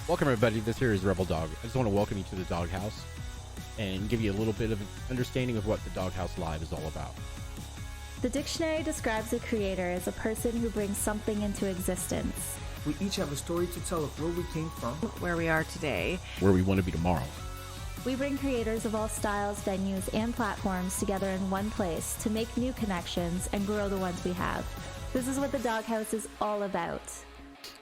Welcome everybody, this here is Rebel Dog. I just want to welcome you to the Doghouse and give you a little bit of an understanding of what the Doghouse Live is all about. The dictionary describes a creator as a person who brings something into existence. We each have a story to tell of where we came from, where we are today, where we want to be tomorrow. We bring creators of all styles, venues, and platforms together in one place to make new connections and grow the ones we have. This is what the Doghouse is all about.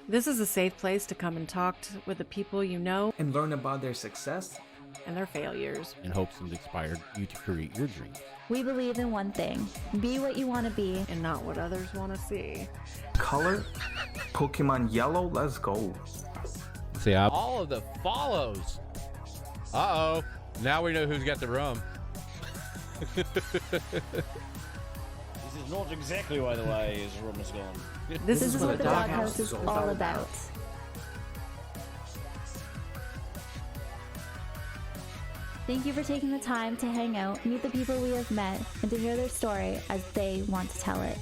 This is a safe place to come and talk with the people you know and learn about their success and their failures, in hopes it inspired you to create your dreams. We believe in one thing: be what you want to be and not what others want to see. Color? Pokemon Yellow, let's go. See, all of the follows. Uh-oh. Now we know who's got the rum. This is not exactly why the way is rum is gone. This is what the Doghouse is all about. Thank you for taking the time to hang out, meet the people we have met, and to hear their story as they want to tell it.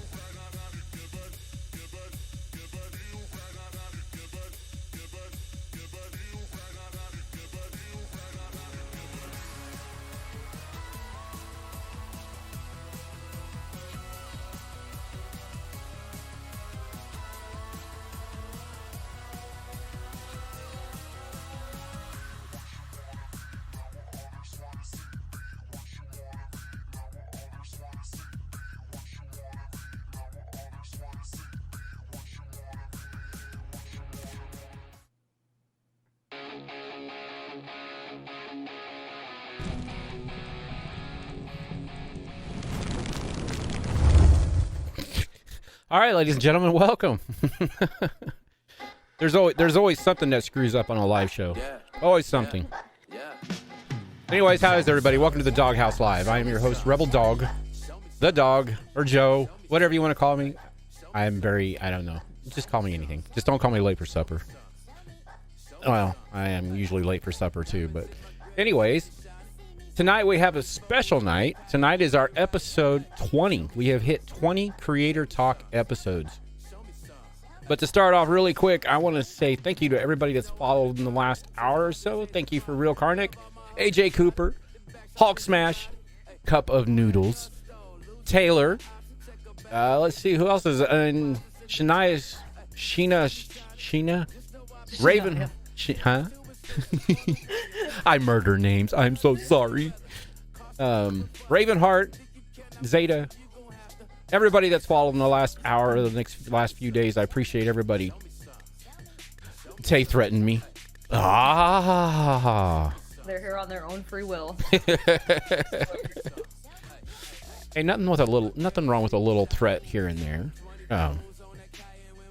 All right, ladies and gentlemen, welcome. There's always something that screws up on a live show. Always something. Anyways, how is everybody? Welcome to the Doghouse Live. I am your host, Rebel Dog, the dog, or Joe, whatever you want to call me. I don't know. Just call me anything. Just don't call me late for supper. Well, I am usually late for supper too, but anyways, tonight we have a special night. Tonight is our episode 20. We have hit 20 Creator Talk episodes. But to start off really quick, I want to say thank you to everybody that's followed in the last hour or so. Thank you for Real Karnick, AJ Cooper, Hulk Smash, Cup of Noodles, Taylor. Let's see who else is Sheena, Raven, huh? I murder names. I'm so sorry. Ravenheart, Zeta, everybody that's followed in the last hour or the last few days. I appreciate everybody. Tay threatened me. Ah. They're here on their own free will. Hey, nothing wrong with a little threat here and there.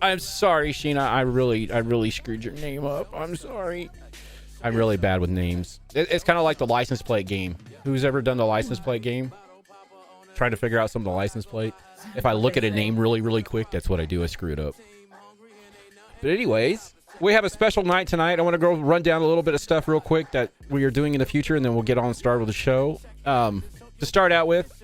I'm sorry, Sheena. I really screwed your name up. I'm sorry. I'm really bad with names. It's kind of like the license plate game. Who's ever done the license plate game? Trying to figure out some of the license plate. If I look at a name really quick, that's what I do. I screw it up. But anyways, we have a special night tonight. I want to go run down a little bit of stuff real quick that we are doing in the future, and then we'll get on started with the show. To start out with,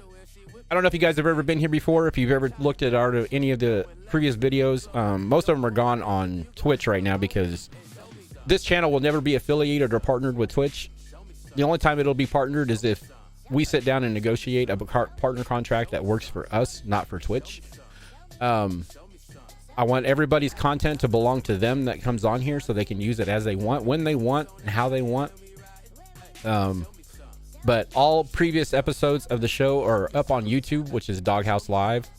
I don't know if you guys have ever been here before, if you've ever looked at any of the previous videos. Most of them are gone on Twitch right now because this channel will never be affiliated or partnered with Twitch. The only time it'll be partnered is if we sit down and negotiate a partner contract that works for us, not for Twitch. I want everybody's content to belong to them that comes on here so they can use it as they want, when they want, and how they want. But all previous episodes of the show are up on YouTube, which is Doghouse Live.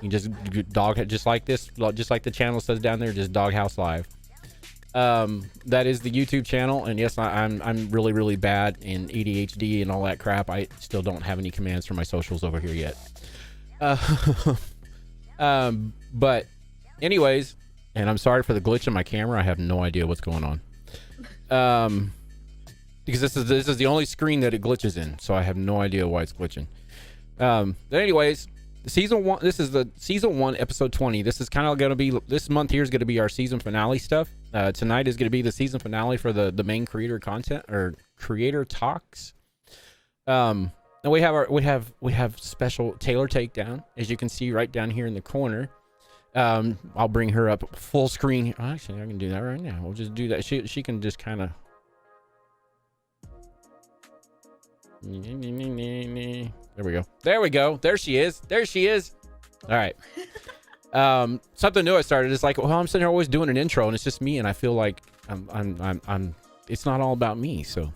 You can just like this, just like the channel says down there, just Doghouse Live. That is the YouTube channel, and yes, I'm really bad in ADHD and all that crap. I still don't have any commands for my socials over here yet. But anyways, and I'm sorry for the glitch in my camera. I have no idea what's going on. because this is the only screen that it glitches in, so I have no idea why it's glitching. But anyways, season 1. This is the season 1, episode 20. This is kind of gonna be, this month here is gonna be our season finale stuff. Tonight is gonna be the season finale for the main creator content, or creator talks. And we have special Taylor Takedown, as you can see right down here in the corner. I'll bring her up full screen. Actually, I can do that right now. We'll just do that. She can just kind of. There we go. There we go. There she is. There she is. All right. Something new I started is like, well, I'm sitting here always doing an intro, and it's just me, and I feel like I'm. It's not all about me. So,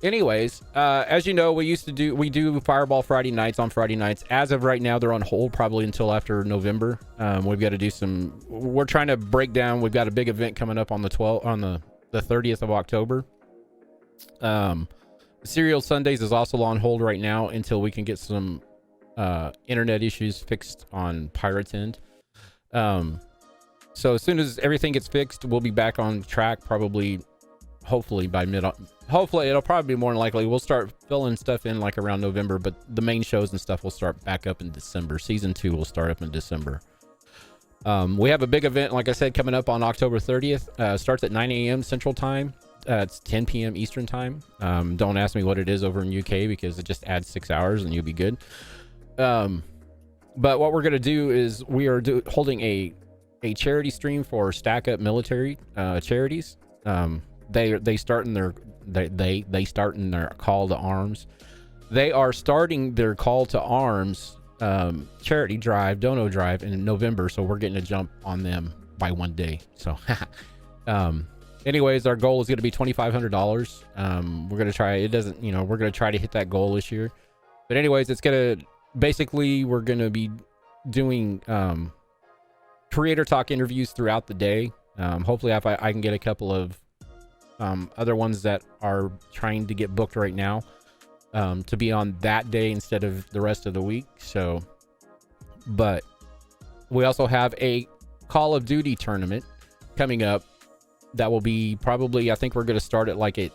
anyways, as you know, we do Fireball Friday nights on Friday nights. As of right now, they're on hold probably until after November. We've got to do some. We're trying to break down. We've got a big event coming up on the 30th of October. Serial Sundays is also on hold right now until we can get some internet issues fixed on Pirate's end. So as soon as everything gets fixed, we'll be back on track. Hopefully by hopefully it'll probably be more than likely. We'll start filling stuff in like around November, but the main shows and stuff will start back up in December. Season 2 will start up in December. We have a big event, like I said, coming up on October 30th. Starts at 9 a.m. Central Time. It's 10 p.m. Eastern Time. Don't ask me what it is over in UK, because it just adds 6 hours and you'll be good. But what we're going to do is we are holding a charity stream for Stack Up Military charities. They start in their call to arms. They are starting their call to arms charity drive, dono drive in November, so we're getting a jump on them by 1 day. So anyways, our goal is going to be $2,500. We're going to try, we're going to try to hit that goal this year. But anyways, it's going to, basically, we're going to be doing creator talk interviews throughout the day. Hopefully if I can get a couple of other ones that are trying to get booked right now to be on that day instead of the rest of the week. So, but we also have a Call of Duty tournament coming up that will be probably, I think we're going to start at like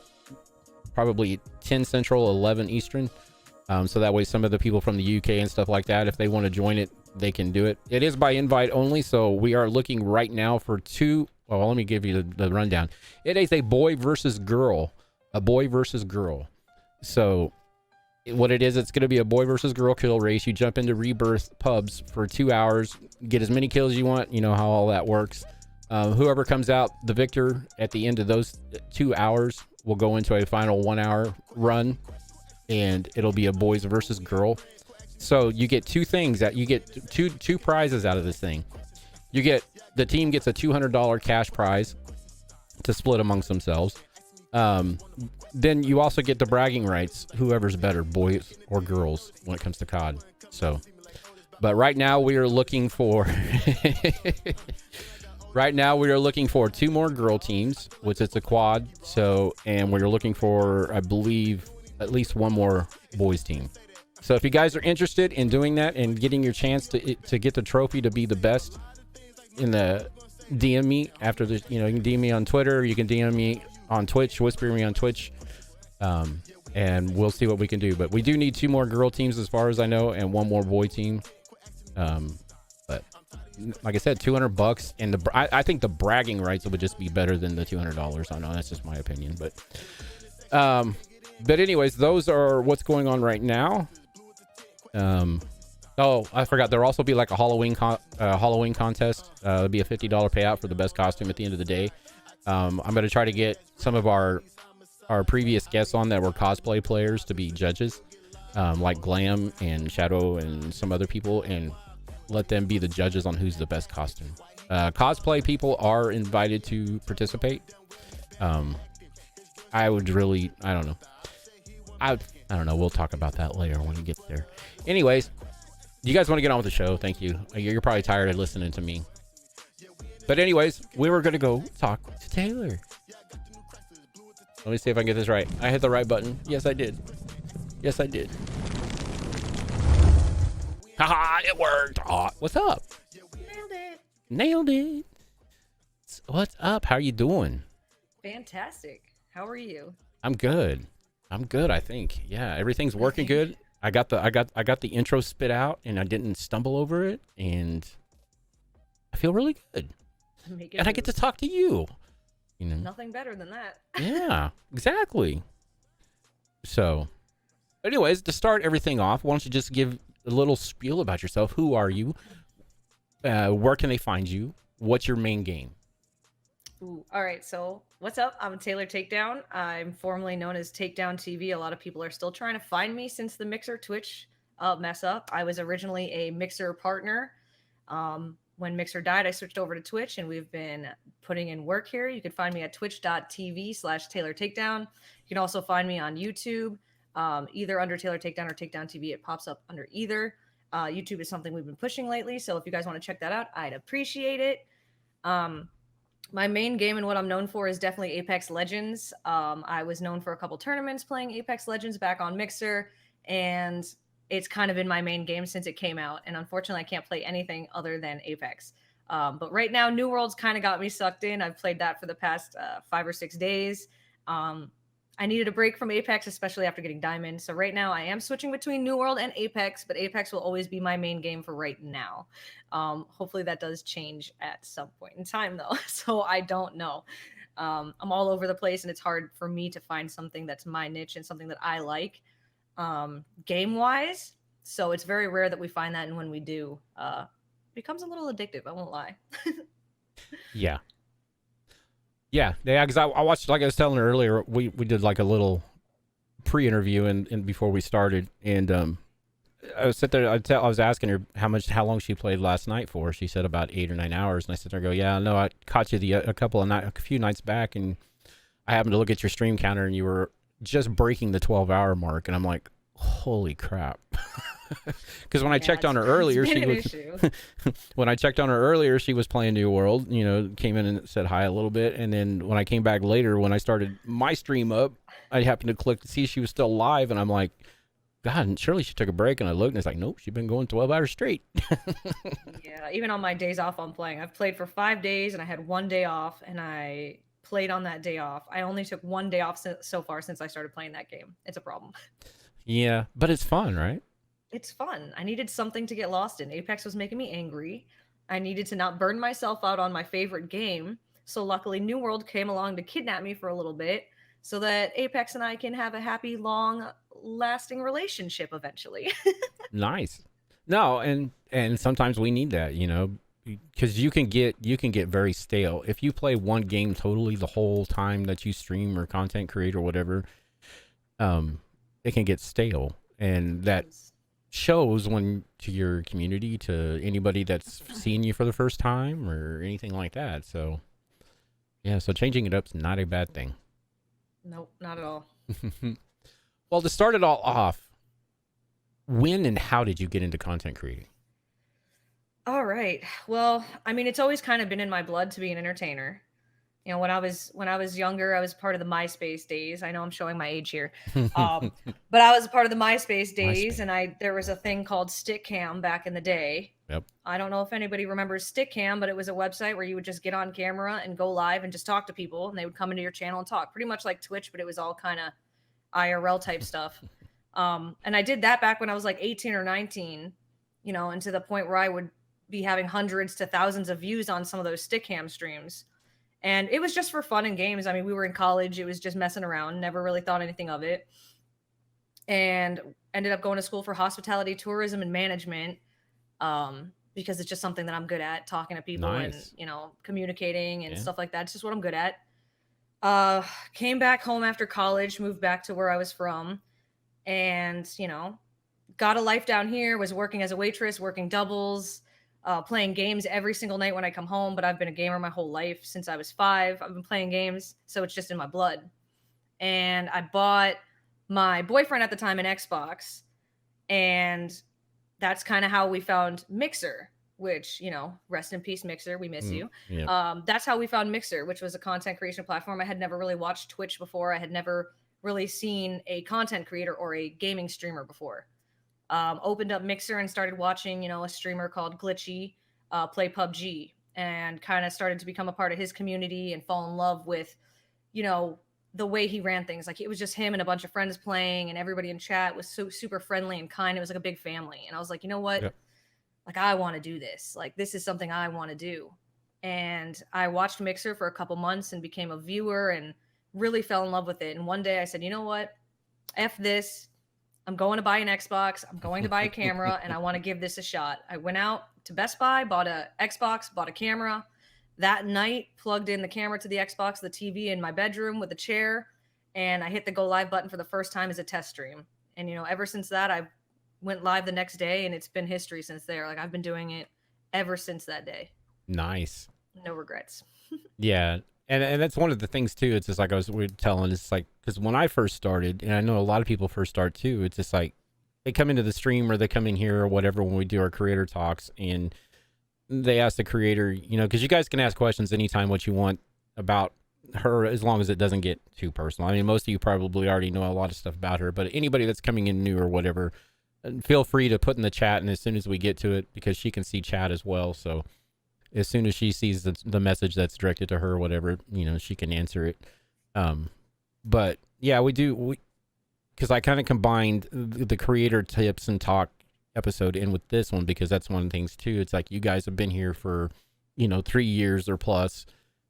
probably 10 Central, 11 Eastern. So that way some of the people from the UK and stuff like that, if they want to join it, they can do it. It is by invite only, so we are looking right now for two. Well, let me give you the rundown. It is a boy versus girl. A boy versus girl. So what it is, it's going to be a boy versus girl kill race. You jump into Rebirth pubs for 2 hours, get as many kills you want. You know how all that works. Whoever comes out the victor at the end of those 2 hours will go into a final 1 hour run, and it'll be a boys versus girl. So you get two things, that you get two prizes out of this thing. You get, the team gets a $200 cash prize to split amongst themselves. Then you also get the bragging rights, whoever's better, boys or girls, when it comes to COD. So, but right now we are looking for two more girl teams, which is a quad. So, and we're looking for, I believe, at least one more boys team. So if you guys are interested in doing that and getting your chance to get the trophy to be the best, in the DM me after the, you can DM me on Twitter, you can DM me on Twitch, whisper me on Twitch, and we'll see what we can do. But we do need two more girl teams as far as I know, and one more boy team. But like I said, $200, and I think the bragging rights would just be better than the $200. I know that's just my opinion, but anyways, those are what's going on right now. Oh, I forgot. There'll also be like a Halloween contest. It'll be a $50 payout for the best costume at the end of the day. I'm going to try to get some of our previous guests on that were cosplay players to be judges, like Glam and Shadow and some other people, and let them be the judges on who's the best costume. Cosplay people are invited to participate. I don't know. I don't know. We'll talk about that later when we get there. Anyways, you guys want to get on with the show? Thank you. You're probably tired of listening to me. But anyways, we were going to go talk to Taylor. Let me see if I can get this right. I hit the right button. Yes, I did. Yes, I did. Haha, it worked. Oh, what's up? Nailed it. Nailed it. What's up? How are you doing? Fantastic. How are you? I'm good. I'm good, I think. Yeah, everything's working good. I got the intro spit out and I didn't stumble over it, and I feel really good. And I get to talk to you. You know. Nothing better than that. Yeah, exactly. So, anyways, to start everything off, why don't you just give a little spiel about yourself? Who are you? Where can they find you? What's your main game? Ooh, all right, so what's up? I'm Taylor Takedown. I'm formerly known as Takedown TV. A lot of people are still trying to find me since the Mixer Twitch mess up. I was originally a Mixer partner. When Mixer died, I switched over to Twitch, and we've been putting in work here. You can find me at twitch.tv/Taylor Takedown. You can also find me on YouTube, either under Taylor Takedown or Takedown TV. It pops up under either. YouTube is something we've been pushing lately, so if you guys want to check that out, I'd appreciate it. My main game and what I'm known for is definitely Apex Legends. I was known for a couple tournaments playing Apex Legends back on Mixer, and it's kind of been my main game since it came out. And unfortunately, I can't play anything other than Apex. But right now, New World's kind of got me sucked in. I've played that for the past 5 or 6 days. I needed a break from Apex, especially after getting Diamond. So right now, I am switching between New World and Apex, but Apex will always be my main game for right now. Hopefully that does change at some point in time, though. So I don't know. I'm all over the place, and it's hard for me to find something that's my niche and something that I like game-wise. So it's very rare that we find that, and when we do, it becomes a little addictive. I won't lie. Yeah. Yeah, because I watched, like I was telling her earlier, we did like a little pre-interview and before we started, and I was sitting there, I was asking her how long she played last night for. She said about 8 or 9 hours, and I sit there and go, yeah, no, I caught you a few nights back, and I happened to look at your stream counter, and you were just breaking the 12-hour mark, and I'm like, holy crap. Because when I checked on her earlier, when I checked on her earlier, she was playing New World, came in and said hi a little bit. And then when I came back later, when I started my stream up, I happened to click to see she was still live. And I'm like, God, and surely she took a break. And I looked and it's like, nope, she's been going 12 hours straight. Yeah, even on my days off, I'm playing. I've played for 5 days and I had 1 day off, and I played on that day off. I only took 1 day off so far since I started playing that game. It's a problem. Yeah, but it's fun, right? It's fun. I needed something to get lost in. Apex was making me angry. I needed to not burn myself out on my favorite game. So luckily New World came along to kidnap me for a little bit so that Apex and I can have a happy, long lasting relationship eventually. Nice. No, and sometimes we need that, because you can get very stale if you play one game totally the whole time that you stream or content create or whatever. It can get stale, and that shows when to your community, to anybody that's seeing you for the first time or anything like that. So yeah, so changing it up's not a bad thing. Nope, not at all. Well, to start it all off, when and how did you get into content creating? All right. Well, I mean, it's always kind of been in my blood to be an entertainer. When I was younger, I was part of the MySpace days. I know I'm showing my age here, but I was a part of the MySpace days, and there was a thing called Stickcam back in the day. Yep. I don't know if anybody remembers Stickcam, but it was a website where you would just get on camera and go live and just talk to people, and they would come into your channel and talk, pretty much like Twitch, but it was all kind of IRL type stuff. And I did that back when I was like 18 or 19, and to the point where I would be having hundreds to thousands of views on some of those Stickcam streams. And it was just for fun and games. I mean, we were in college. It was just messing around. Never really thought anything of it. And ended up going to school for hospitality, tourism, and management, because it's just something that I'm good at, talking to people. Nice. And, communicating and stuff like that. It's just what I'm good at. Came back home after college, moved back to where I was from, and, got a life down here, was working as a waitress, working doubles, playing games every single night when I come home. But I've been a gamer my whole life. Since I was 5, I've been playing games, so it's just in my blood. And I bought my boyfriend at the time an Xbox, and that's kind of how we found Mixer, which, rest in peace, Mixer, we miss you. Yeah. That's how we found Mixer, which was a content creation platform. I had never really watched Twitch before. I had never really seen a content creator or a gaming streamer before. Opened up Mixer and started watching, a streamer called Glitchy play PUBG, and kind of started to become a part of his community and fall in love with, the way he ran things. Like it was just him and a bunch of friends playing, and everybody in chat was so super friendly and kind. It was like a big family. And I was like, you know what? Yep. Like I want to do this. Like this is something I want to do. And I watched Mixer for a couple months and became a viewer and really fell in love with it. And one day I said, you know what? F this. I'm going to buy an Xbox. I'm going to buy a camera and I want to give this a shot. I went out to Best Buy, bought a Xbox, bought a camera. That night, plugged in the camera to the Xbox, the TV in my bedroom with a chair, and I hit the go live button for the first time as a test stream. And, you know, ever since that, I went live the next day and it's been history since there. Like I've been doing it ever since that day. Nice. No regrets. Yeah. And that's one of the things too. It's just like we were telling, it's like, because when I first started, and I know a lot of people first start too, it's just like they come into the stream or they come in here or whatever when we do our creator talks, and they ask the creator, you know, because you guys can ask questions anytime what you want about her, as long as it doesn't get too personal. I mean, most of you probably already know a lot of stuff about her, but anybody that's coming in new or whatever, feel free to put in the chat, and as soon as we get to it, because she can see chat as well, so as soon as she sees the message that's directed to her or whatever, you know, she can answer it. But yeah, because I kind of combined the creator tips and talk episode in with this one, because that's one of the things too. It's like you guys have been here for, you know, 3 years or plus.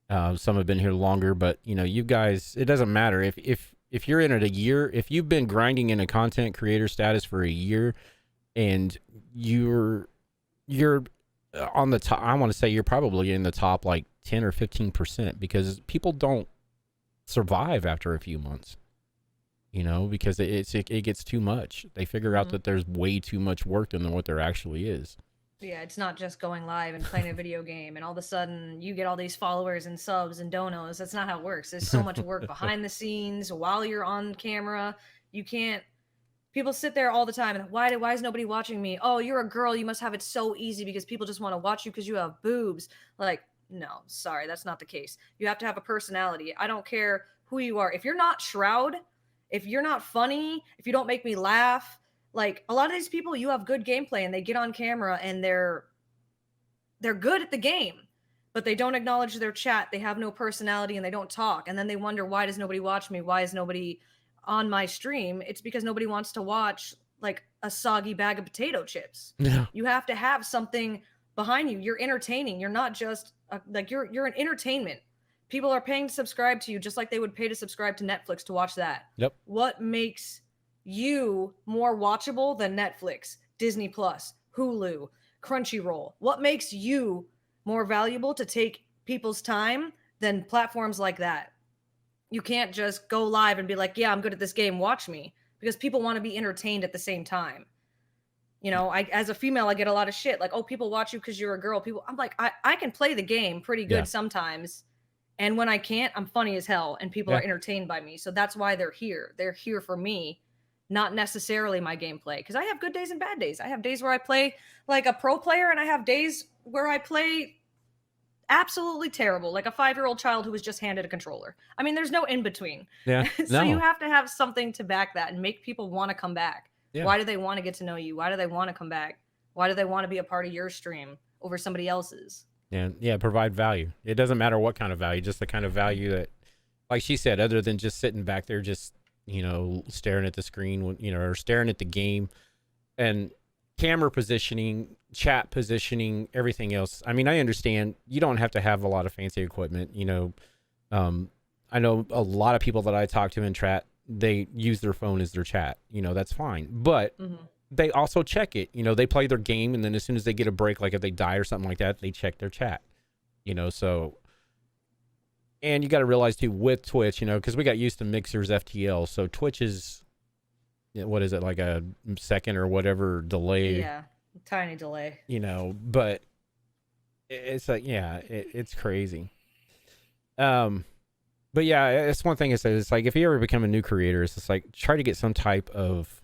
Some have been here longer, but you know, you guys, it doesn't matter if you're in it a year, if you've been grinding in a content creator status for a year and you're on the top, I want to say you're probably in the top like 10 or 15%, because people don't survive after a few months, you know, because it gets too much. They figure out that there's way too much work than what there actually is. Yeah, it's not just going live and playing a video game and all of a sudden you get all these followers and subs and donos. That's not how it works. There's so much work behind the scenes while you're on camera. You can't. People sit there all the time and why is nobody watching me? Oh, you're a girl. You must have it so easy because people just want to watch you because you have boobs. Like, no, sorry, that's not the case. You have to have a personality. I don't care who you are. If you're not Shroud, if you're not funny, if you don't make me laugh, like a lot of these people, you have good gameplay and they get on camera and they're good at the game, but they don't acknowledge their chat. They have no personality and they don't talk. And then they wonder, why does nobody watch me? Why is nobody on my stream? It's because nobody wants to watch like a soggy bag of potato chips. Yeah. You have to have something behind you. You're entertaining. You're not just you're an entertainment. People are paying to subscribe to you just like they would pay to subscribe to Netflix to watch that. Yep. What makes you more watchable than Netflix, Disney Plus, Hulu, Crunchyroll? What makes you more valuable to take people's time than platforms like that? You can't just go live and be like, yeah, I'm good at this game, watch me, because people want to be entertained at the same time. You know, as a female, I get a lot of shit like, oh, people watch you because you're a girl. I'm like, I can play the game pretty good sometimes. And when I can't, I'm funny as hell and people are entertained by me. So that's why they're here. They're here for me, not necessarily my gameplay. Because I have good days and bad days. I have days where I play like a pro player and I have days where I play absolutely terrible, like a 5-year-old child who was just handed a controller. I mean, there's no in between. Yeah. So you have to have something to back that and make people want to come back. Yeah. Why do they want to get to know you? Why do they want to come back? Why do they want to be a part of your stream over somebody else's? Yeah, provide value. It doesn't matter what kind of value, just the kind of value that, like she said, other than just sitting back there, just, you know, staring at the screen, you know, or staring at the game, and camera positioning, chat positioning, everything else. I mean, I understand you don't have to have a lot of fancy equipment, you know. I know a lot of people that I talk to in chat, they use their phone as their chat, you know, that's fine. But they also check it, you know, they play their game, and then as soon as they get a break, like if they die or something like that, they check their chat, you know. So, and you got to realize too, with Twitch, you know, because we got used to Mixer's FTL, so Twitch is, what is it, like a second or whatever delay? Yeah, tiny delay. You know, but it's like, yeah, it's crazy. But yeah, it's one thing I said. It's like if you ever become a new creator, it's just like try to get some type of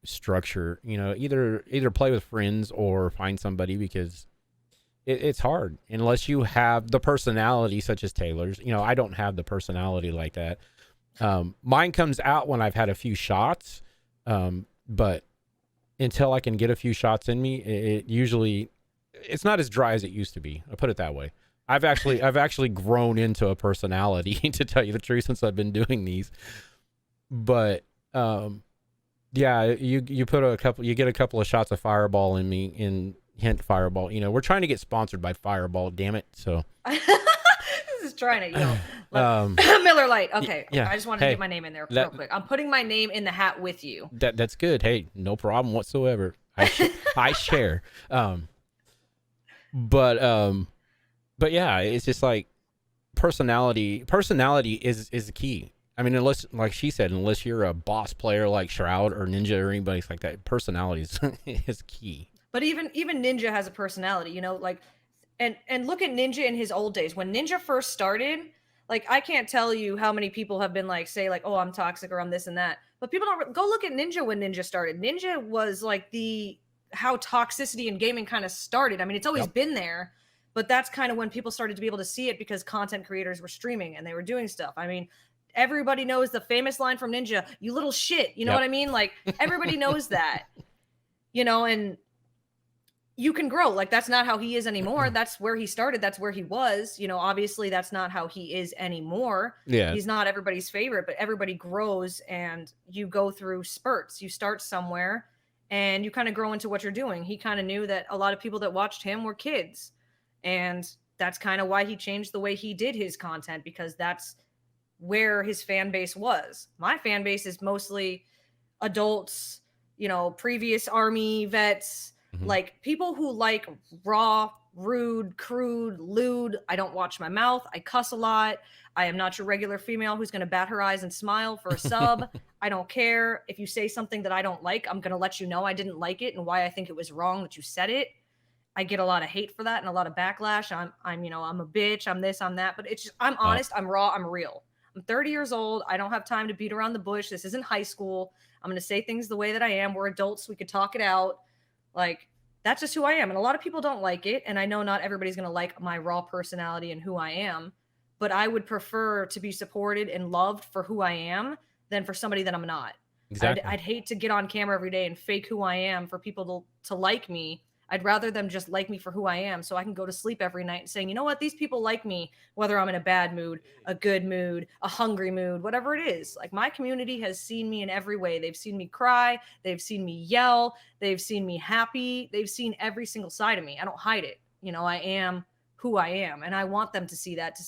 structure. You know, either play with friends or find somebody, because it's hard unless you have the personality such as Taylor's. You know, I don't have the personality like that. Mine comes out when I've had a few shots, but until I can get a few shots in me, it's not as dry as it used to be. I'll put it that way. I've actually grown into a personality to tell you the truth since I've been doing these. But yeah, you put you get a couple of shots of Fireball in me in hint Fireball. You know, we're trying to get sponsored by Fireball, damn it. So This is trying to, Miller Lite. Okay, yeah. I just wanted to get my name in there real quick. I'm putting my name in the hat with you. That's good. Hey, no problem whatsoever. I share. But yeah, it's just like personality is the key. I mean, unless, like she said, unless you're a boss player like Shroud or Ninja or anybody like that, personality is key. But even Ninja has a personality, you know, like, and look at Ninja in his old days. When Ninja first started, like, I can't tell you how many people have been like, say like, oh, I'm toxic or I'm this and that. But people don't go look at Ninja when Ninja started. Ninja was like how toxicity in gaming kind of started. I mean, it's always been there, but that's kind of when people started to be able to see it because content creators were streaming and they were doing stuff. I mean, everybody knows the famous line from Ninja, "You little shit." You know what I mean? Like, everybody knows that, you know, and you can grow. Like, that's not how he is anymore. That's where he started. That's where he was. You know, obviously that's not how he is anymore. Yeah. He's not everybody's favorite, but everybody grows and you go through spurts. You start somewhere and you kind of grow into what you're doing. He kind of knew that a lot of people that watched him were kids. And that's kind of why he changed the way he did his content, because that's where his fan base was. My fan base is mostly adults, you know, previous army vets, like people who like raw, rude, crude, lewd. I don't watch my mouth. I cuss a lot. I am not your regular female who's going to bat her eyes and smile for a sub. I don't care. If you say something that I don't like, I'm going to let you know I didn't like it and why I think it was wrong that you said it. I get a lot of hate for that and a lot of backlash. I'm, you know, I'm a bitch. I'm this, I'm that. But it's just, I'm honest. I'm raw. I'm real. I'm 30 years old. I don't have time to beat around the bush. This isn't high school. I'm going to say things the way that I am. We're adults. We could talk it out. Like, that's just who I am. And a lot of people don't like it. And I know not everybody's going to like my raw personality and who I am. But I would prefer to be supported and loved for who I am than for somebody that I'm not. Exactly. I'd hate to get on camera every day and fake who I am for people to like me. I'd rather them just like me for who I am so I can go to sleep every night saying, you know what, these people like me, whether I'm in a bad mood, a good mood, a hungry mood, whatever it is. Like, my community has seen me in every way. They've seen me cry. They've seen me yell. They've seen me happy. They've seen every single side of me. I don't hide it. You know, I am who I am. And I want them to see that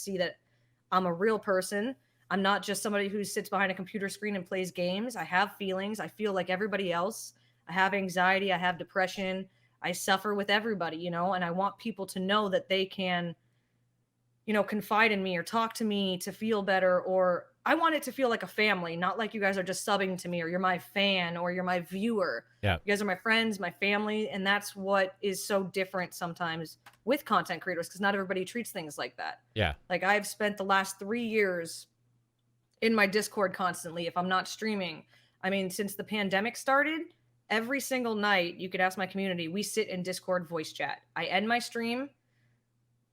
I'm a real person. I'm not just somebody who sits behind a computer screen and plays games. I have feelings. I feel like everybody else. I have anxiety. I have depression. I suffer with everybody, you know, and I want people to know that they can, you know, confide in me or talk to me to feel better. Or I want it to feel like a family, not like you guys are just subbing to me or you're my fan or you're my viewer. Yeah. You guys are my friends, my family. And that's what is so different sometimes with content creators, because not everybody treats things like that. Yeah. Like, I've spent the last 3 years in my Discord constantly. If I'm not streaming, I mean, since the pandemic started, every single night, you could ask my community, we sit in Discord voice chat. I end my stream,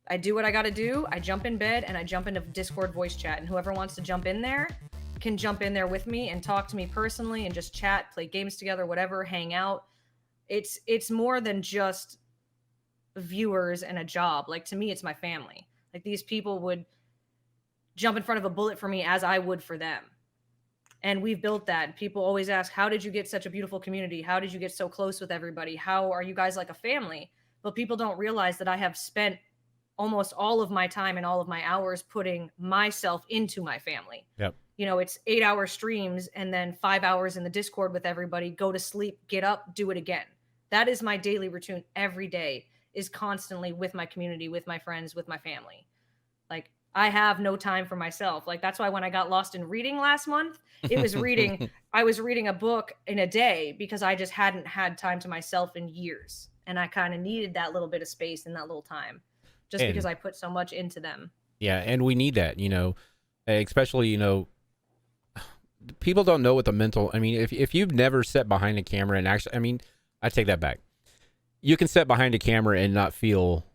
I do what I got to do, I jump in bed, and I jump into Discord voice chat. And whoever wants to jump in there can jump in there with me and talk to me personally and just chat, play games together, whatever, hang out. It's more than just viewers and a job. Like, to me, it's my family. Like, these people would jump in front of a bullet for me as I would for them. And we've built that. People always ask, how did you get such a beautiful community? How did you get so close with everybody? How are you guys like a family? But people don't realize that I have spent almost all of my time and all of my hours putting myself into my family. Yep. You know, it's 8-hour streams and then 5 hours in the Discord with everybody, go to sleep, get up, do it again. That is my daily routine every day, is constantly with my community, with my friends, with my family. Like, I have no time for myself. Like, that's why when I got lost in reading last month, it was reading, I was reading a book in a day because I just hadn't had time to myself in years. And I kind of needed that little bit of space and that little time just because I put so much into them. Yeah. And we need that, you know, especially, you know, people don't know what the mental, I mean, if you've never sat behind a camera and actually, I mean, I take that back. You can sit behind a camera and not feel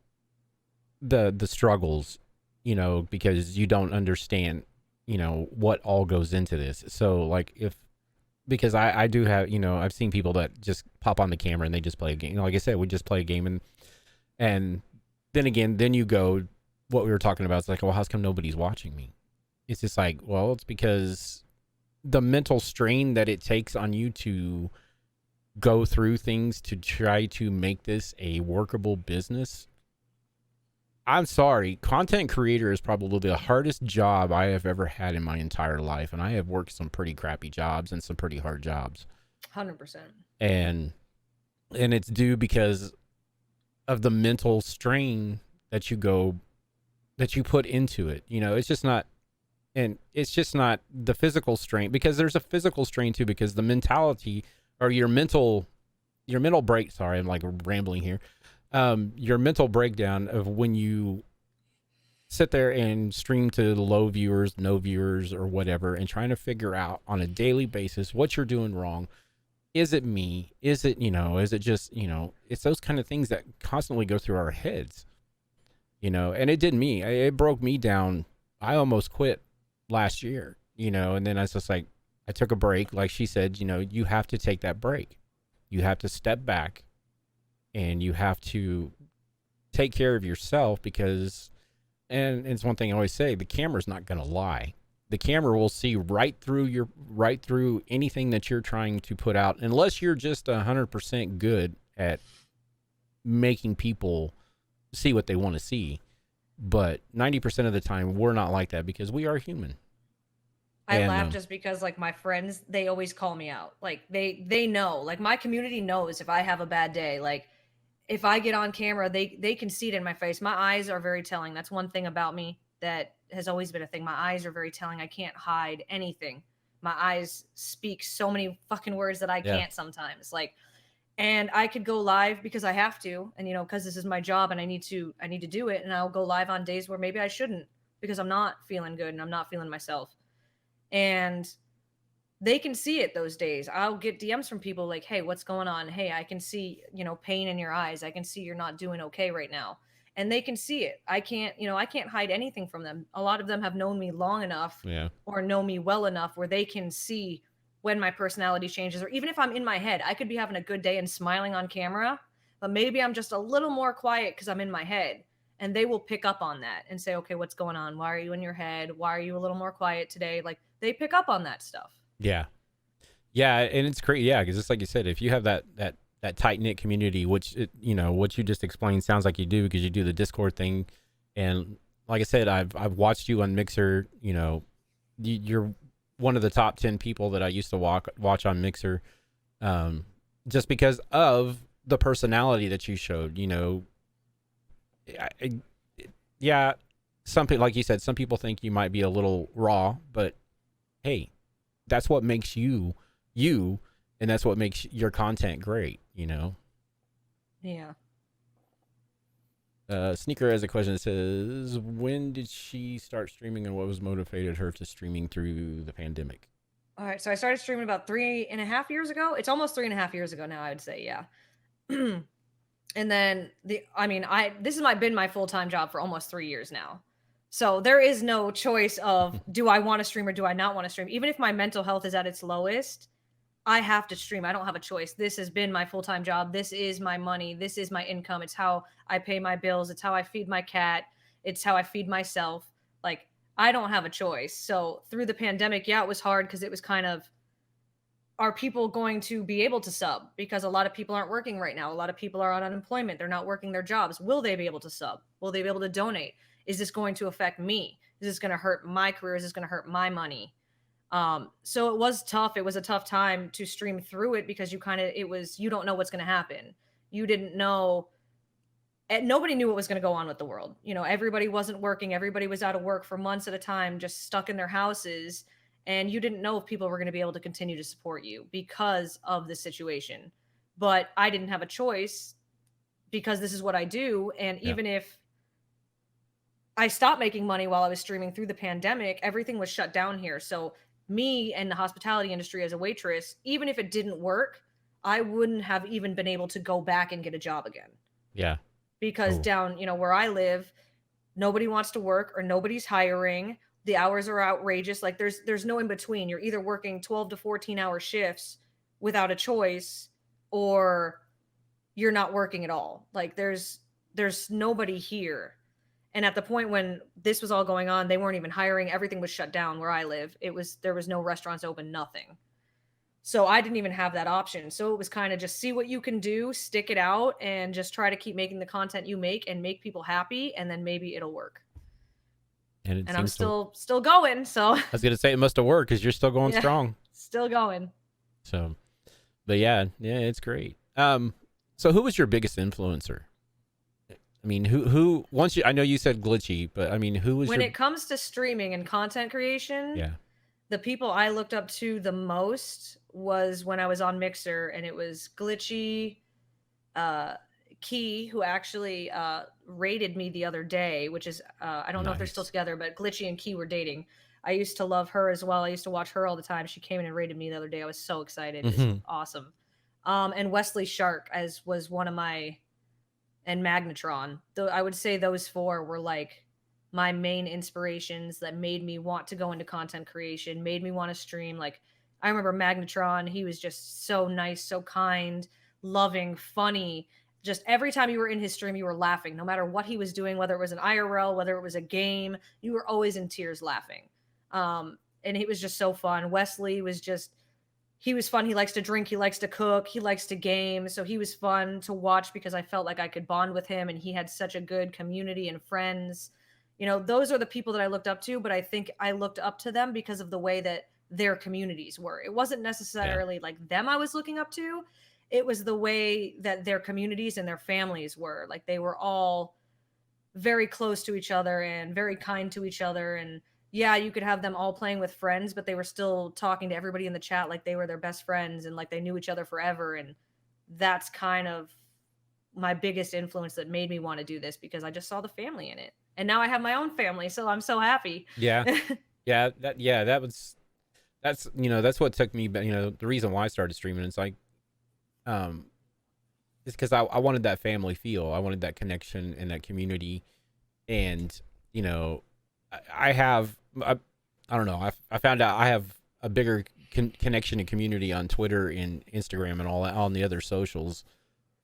the struggles, you know, because you don't understand, you know, what all goes into this. So like because I do have, you know, I've seen people that just pop on the camera and they just play a game. You know, like I said, we just play a game and then again, then you go what we were talking about. It's like, well, how come nobody's watching me? It's just like, well, it's because the mental strain that it takes on you to go through things to try to make this a workable business. I'm sorry, content creator is probably the hardest job I have ever had in my entire life, and I have worked some pretty crappy jobs and some pretty hard jobs. 100%. And it's due because of the mental strain that you put into it. You know, it's just not the physical strain, because there's a physical strain too, because the mentality or your mental break, sorry, I'm like rambling here. Your mental breakdown of when you sit there and stream to low viewers, no viewers, or whatever, and trying to figure out on a daily basis what you're doing wrong. Is it me? Is it, is it just, it's those kind of things that constantly go through our heads, and it did me. It broke me down. I almost quit last year, and then I was just like, I took a break. Like she said, you have to take that break. You have to step back and you have to take care of yourself, because, and it's one thing I always say, the camera's not going to lie. The camera will see right through anything that you're trying to put out, unless you're just 100% good at making people see what they want to see. But 90% of the time, we're not like that, because we are human. I laugh just because, like, my friends, they always call me out. Like, they know. Like, my community knows if I have a bad day. Like, if I get on camera, they can see it in my face. My eyes are very telling. That's one thing about me that has always been a thing. My eyes are very telling. I can't hide anything. My eyes speak so many fucking words that I can't sometimes. Like, and I could go live because I have to, and because this is my job and I need to do it, and I'll go live on days where maybe I shouldn't, because I'm not feeling good and I'm not feeling myself. And they can see it those days. I'll get DMs from people like, hey, what's going on? Hey, I can see, pain in your eyes. I can see you're not doing okay right now. And they can see it. I can't hide anything from them. A lot of them have known me long enough or know me well enough where they can see when my personality changes, or even if I'm in my head. I could be having a good day and smiling on camera, but maybe I'm just a little more quiet because I'm in my head. And they will pick up on that and say, okay, what's going on? Why are you in your head? Why are you a little more quiet today? Like, they pick up on that stuff. Yeah, and it's great. Yeah, because it's like you said, if you have that tight knit community, which what you just explained sounds like you do, because you do the Discord thing, and like I said, I've watched you on Mixer. You're one of the top 10 people that I used to watch on Mixer, just because of the personality that you showed. Some people, like you said, some people think you might be a little raw, but hey, that's what makes you, and that's what makes your content great, Yeah. Sneaker has a question that says, when did she start streaming, and what was motivated her to streaming through the pandemic? All right, so I started streaming about 3.5 years ago. It's almost 3.5 years ago now, I would say, yeah. And then this has been my full-time job for almost 3 years now. So there is no choice of, do I want to stream or do I not want to stream? Even if my mental health is at its lowest, I have to stream. I don't have a choice. This has been my full-time job. This is my money. This is my income. It's how I pay my bills. It's how I feed my cat. It's how I feed myself. Like, I don't have a choice. So through the pandemic, it was hard, because it was kind of, are people going to be able to sub? Because a lot of people aren't working right now. A lot of people are on unemployment. They're not working their jobs. Will they be able to sub? Will they be able to donate? Is this going to affect me? Is this going to hurt my career? Is this going to hurt my money? So it was tough. It was a tough time to stream through it, because you don't know what's going to happen. You didn't know, and nobody knew what was going to go on with the world. Everybody wasn't working. Everybody was out of work for months at a time, just stuck in their houses. And you didn't know if people were going to be able to continue to support you because of the situation. But I didn't have a choice, because this is what I do. And even if I stopped making money while I was streaming through the pandemic, everything was shut down here. So me and the hospitality industry as a waitress, even if it didn't work, I wouldn't have even been able to go back and get a job again. Yeah. Because down, where I live, nobody wants to work, or nobody's hiring. The hours are outrageous. Like, there's no in between. You're either working 12 to 14-hour shifts without a choice, or you're not working at all. Like, there's nobody here. And at the point when this was all going on, they weren't even hiring. Everything was shut down where I live. There was no restaurants open, nothing. So I didn't even have that option. So it was kind of just see what you can do, stick it out, and just try to keep making the content you make and make people happy, and then maybe it'll work. And I'm still going. So I was gonna say it must have worked because you're still going Yeah. strong. still going. So, but yeah, it's great. So who was your biggest influencer? I mean, who once I know you said Glitchy, but I mean, who was When it comes to streaming and content creation, yeah. the people I looked up to the most was when I was on Mixer, and it was Glitchy, Key, who actually rated me the other day, which is I don't know if they're still Nice. together, but Glitchy and Key were dating. I used to love her as well. I used to watch her all the time. She came in and rated me the other day. I was so excited. It was awesome. And Wesley Shark was one of my, and Magnetron. Though I would say those four were like my main inspirations that made me want to go into content creation, made me want to stream. Like I remember Magnetron, he was just so nice, so kind, loving, funny. Just every time you were in his stream, you were laughing, no matter what he was doing, whether it was an IRL, whether it was a game, you were always in tears laughing. And it was just so fun. Wesley was just, he was fun. He likes to drink. He likes to cook. He likes to game. So he was fun to watch because I felt like I could bond with him, and he had such a good community and friends. You know, those are the people that I looked up to, but I think I looked up to them because of the way that their communities were. It wasn't necessarily like them I was looking up to. It was the way that their communities and their families were. Like they were all very close to each other and very kind to each other. And yeah, you could have them all playing with friends, but they were still talking to everybody in the chat like they were their best friends and like they knew each other forever. And that's kind of my biggest influence that made me want to do this, because I just saw the family in it. And now I have my own family, so I'm so happy. Yeah. That's that's what took me, the reason why I started streaming. It's like it's because I wanted that family feel. I wanted that connection and that community. And I don't know, I found out I have a bigger connection and community on Twitter and Instagram and all that on the other socials.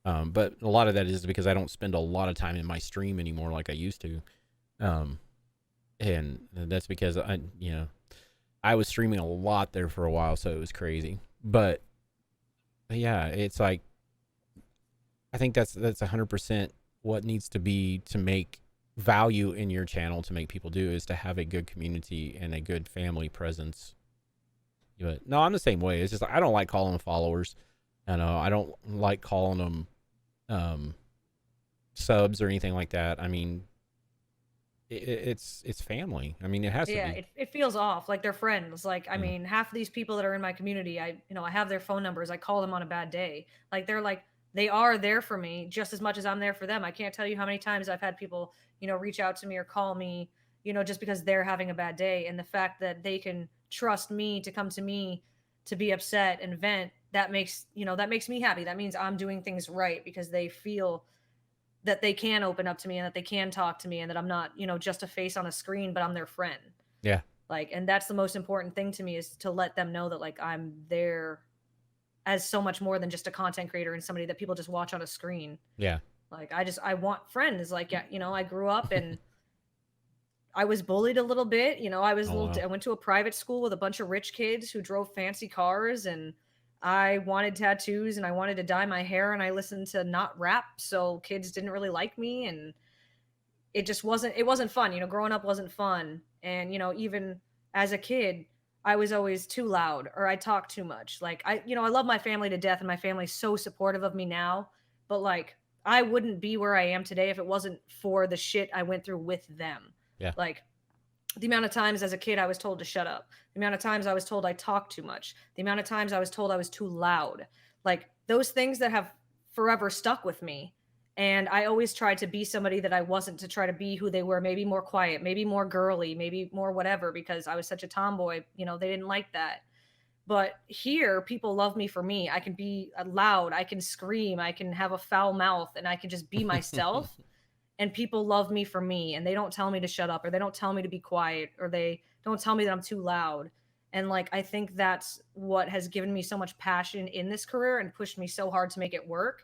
But a lot of that is because I don't spend a lot of time in my stream anymore like I used to. And that's because I was streaming a lot there for a while, so it was crazy. But yeah, it's like, I think that's 100% what needs to be to make value in your channel, to make people do, is to have a good community and a good family presence. But no, I'm the same way. It's just I don't like calling them followers. I don't like calling them subs or anything like that. I mean, it's family. I mean, it has to be. Yeah, it feels off, like they're friends. Like, I mean, half of these people that are in my community, I have their phone numbers. I call them on a bad day. Like they are there for me just as much as I'm there for them. I can't tell you how many times I've had people, reach out to me or call me, just because they're having a bad day. And the fact that they can trust me to come to me to be upset and vent, that makes me happy. That means I'm doing things right, because they feel that they can open up to me and that they can talk to me, and that I'm not, just a face on a screen, but I'm their friend. Yeah. Like, and that's the most important thing to me, is to let them know that like I'm there as so much more than just a content creator and somebody that people just watch on a screen. Yeah. Like I want friends. Like, I grew up and I was bullied a little bit. I went to a private school with a bunch of rich kids who drove fancy cars, and I wanted tattoos and I wanted to dye my hair, and I listened to not rap, so kids didn't really like me, and it wasn't fun. Growing up wasn't fun. And even as a kid, I was always too loud, or I talked too much. Like I love my family to death, and my family's so supportive of me now, but like I wouldn't be where I am today if it wasn't for the shit I went through with them. Yeah. Like the amount of times as a kid I was told to shut up, the amount of times I was told I talked too much, the amount of times I was told I was too loud, like those things that have forever stuck with me. And I always tried to be somebody that I wasn't, to try to be who they were, maybe more quiet, maybe more girly, maybe more whatever, because I was such a tomboy. They didn't like that. But here, people love me for me. I can be loud, I can scream, I can have a foul mouth, and I can just be myself. And people love me for me, and they don't tell me to shut up, or they don't tell me to be quiet, or they don't tell me that I'm too loud. And like, I think that's what has given me so much passion in this career and pushed me so hard to make it work,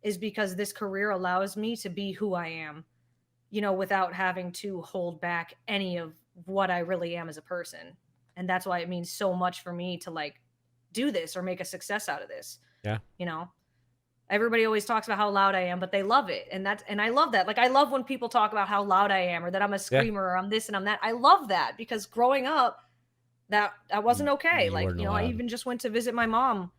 is because this career allows me to be who I am. without having to hold back any of what I really am as a person. And that's why it means so much for me to like do this or make a success out of this. Yeah. Everybody always talks about how loud I am, but they love it. And I love that. Like, I love when people talk about how loud I am or that I'm a screamer or I'm this and I'm that. I love that because growing up, that wasn't okay. You Like, weren't I allowed. even just went to visit my mom,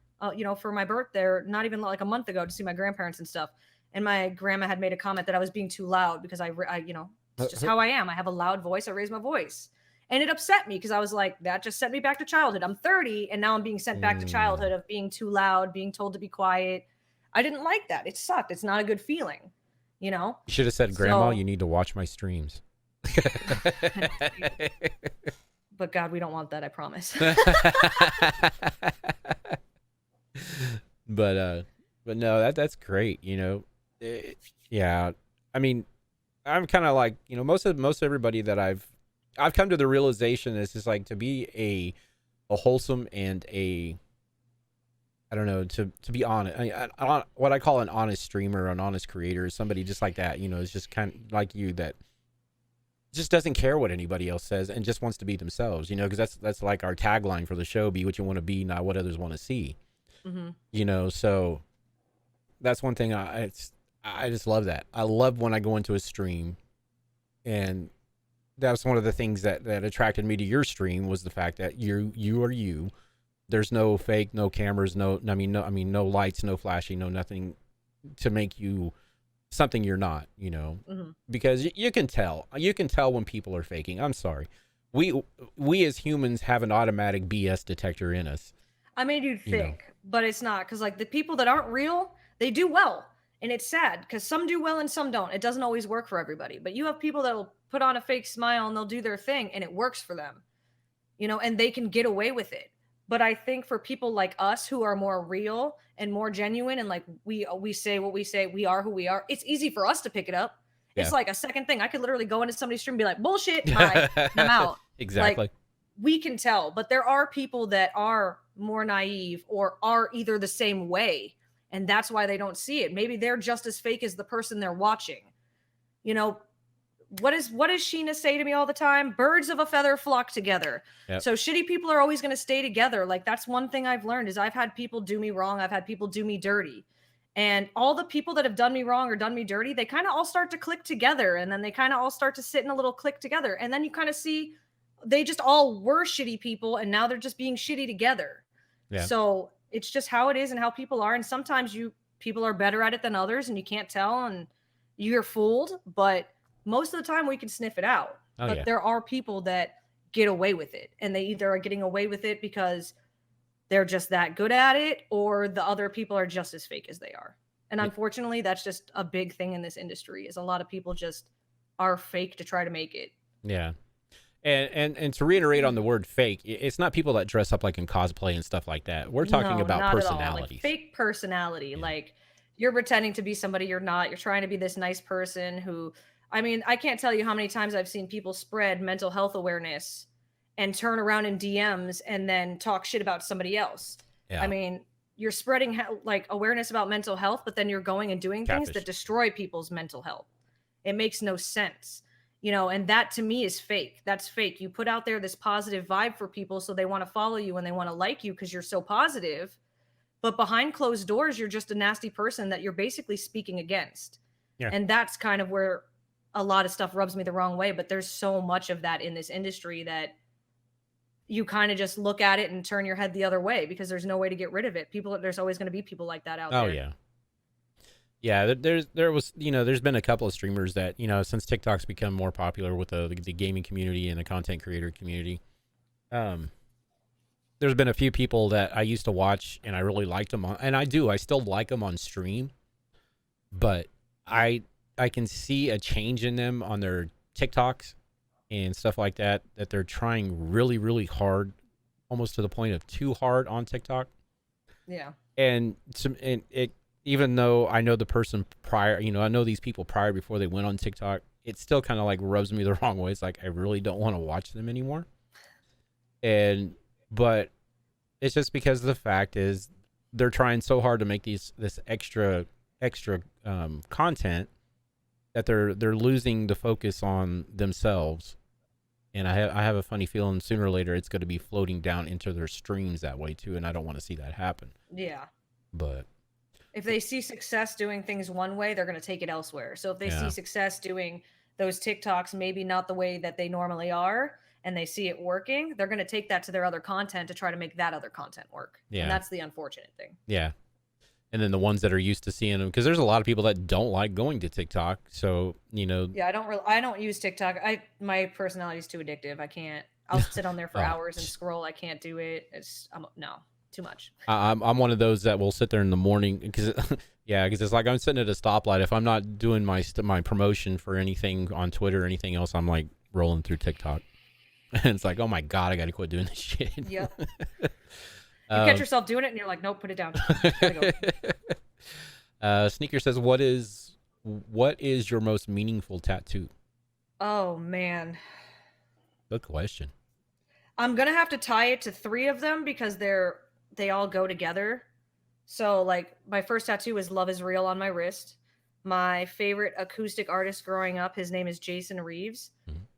for my birthday, or not even like a month ago, to see my grandparents and stuff. And my grandma had made a comment that I was being too loud because it's just how I am. I have a loud voice. I raise my voice. And it upset me because I was like, that just sent me back to childhood. I'm 30 and now I'm being sent back to childhood of being too loud, being told to be quiet. I didn't like that. It sucked. It's not a good feeling, You should have said, Grandma, you need to watch my streams. But God, we don't want that, I promise. But no, that's great. Yeah. I mean, I'm kind of like, most everybody that I've come to the realization is just like to be a wholesome and I don't know, to be honest, what I call an honest streamer, an honest creator, is somebody just like that, is just kind of like you, that just doesn't care what anybody else says and just wants to be themselves, because that's like our tagline for the show: be what you want to be, not what others want to see. Mm-hmm. So that's one thing I just love that. I love when I go into a stream, and that's one of the things that attracted me to your stream, was the fact that you are you. There's no fake, no cameras, no lights, no flashing, no nothing to make you something you're not, Mm-hmm. because you can tell when people are faking. I'm sorry. We as humans have an automatic BS detector in us. I made you think, but it's not, because like the people that aren't real, they do well. And it's sad because some do well and some don't. It doesn't always work for everybody, but you have people that will put on a fake smile and they'll do their thing and it works for them, and they can get away with it. But I think for people like us who are more real and more genuine, and like we say what we say, we are who we are, it's easy for us to pick it up. Yeah. It's like a second thing. I could literally go into somebody's stream and be like, bullshit, hi, and I'm out. Exactly. Like, we can tell, but there are people that are more naive or are either the same way, and that's why they don't see it. Maybe they're just as fake as the person they're watching. What does Sheena say to me all the time? Birds of a feather flock together. Yep. So shitty people are always going to stay together. Like, that's one thing I've learned, is I've had people do me wrong. I've had people do me dirty. And all the people that have done me wrong or done me dirty, they kind of all start to click together. And then they kind of all start to sit in a little click together. And then you kind of see they just all were shitty people, and now they're just being shitty together. Yeah. So it's just how it is and how people are. And sometimes people are better at it than others, and you can't tell and you're fooled. But most of the time we can sniff it out. But there are people that get away with it, and they either are getting away with it because they're just that good at it, or the other people are just as fake as they are. And unfortunately, that's just a big thing in this industry, is a lot of people just are fake to try to make it. Yeah. And to reiterate on the word fake, it's not people that dress up like in cosplay and stuff like that. We're talking about personalities. Like fake personality. Yeah. Like, you're pretending to be somebody you're not. You're trying to be this nice person who, I mean, I can't tell you how many times I've seen people spread mental health awareness and turn around in DMs and then talk shit about somebody else. Yeah. I mean, you're spreading like awareness about mental health, but then you're going and doing things that destroy people's mental health. It makes no sense. And that to me is fake. That's fake. You put out there this positive vibe for people so they want to follow you and they want to like you because you're so positive. But behind closed doors, you're just a nasty person that you're basically speaking against. Yeah. And that's kind of where a lot of stuff rubs me the wrong way. But there's so much of that in this industry that you kind of just look at it and turn your head the other way because there's no way to get rid of it. There's always going to be people like that out there. Oh, yeah. Yeah, there's been a couple of streamers that, since TikTok's become more popular with the gaming community and the content creator community, there's been a few people that I used to watch and I really liked them I still like them on stream, but I can see a change in them on their TikToks and stuff like that they're trying really, really hard, almost to the point of too hard on TikTok. Yeah. And even though I know the person prior, I know these people prior before they went on TikTok, it still kind of like rubs me the wrong way. It's like, I really don't want to watch them anymore. But it's just because the fact is they're trying so hard to make this extra content that they're losing the focus on themselves. And I have a funny feeling sooner or later it's going to be floating down into their streams that way too, and I don't want to see that happen. Yeah. But if they see success doing things one way, they're going to take it elsewhere. So if they see success doing those TikToks, maybe not the way that they normally are, and they see it working, they're going to take that to their other content to try to make that other content work. Yeah. And that's the unfortunate thing. Yeah. And then the ones that are used to seeing them, because there's a lot of people that don't like going to TikTok. So, you know. Yeah, I don't use TikTok. My personality is too addictive. I can't. I'll sit on there for hours and scroll. I can't do it. No. Too much. I'm one of those that will sit there in the morning because it's like I'm sitting at a stoplight. If I'm not doing my promotion for anything on Twitter or anything else, I'm like rolling through TikTok, and it's like, oh my god, I got to quit doing this shit. Yep. You catch yourself doing it, and you're like, nope, put it down. Sneaker says, what is your most meaningful tattoo? Oh man, good question. I'm gonna have to tie it to 3 of them because they all go together. So like my first tattoo is Love is Real on my wrist. My favorite acoustic artist growing up, his name is Jason Reeves.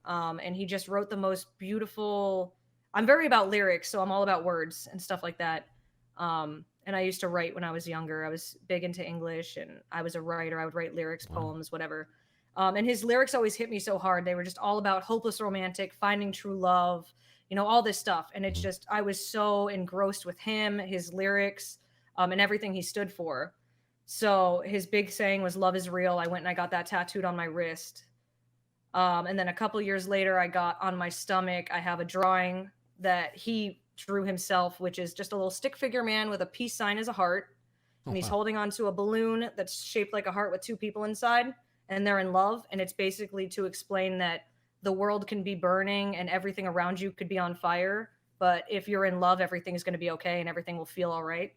And he just wrote the most beautiful, I'm very about lyrics, so I'm all about words and stuff like that. And I used to write when I was younger. I was big into English and I was a writer. I would write lyrics, poems, whatever. And his lyrics always hit me so hard. They were just all about hopeless romantic, finding true love, all this stuff. And it's just, I was so engrossed with him, his lyrics, and everything he stood for. So his big saying was love is real. I went and I got that tattooed on my wrist. And then a couple years later, I got on my stomach, I have a drawing that he drew himself, which is just a little stick figure man with a peace sign as a heart. And he's holding onto a balloon that's shaped like a heart with 2 people inside, and they're in love. And it's basically to explain that the world can be burning and everything around you could be on fire. But if you're in love, everything's going to be okay and everything will feel all right.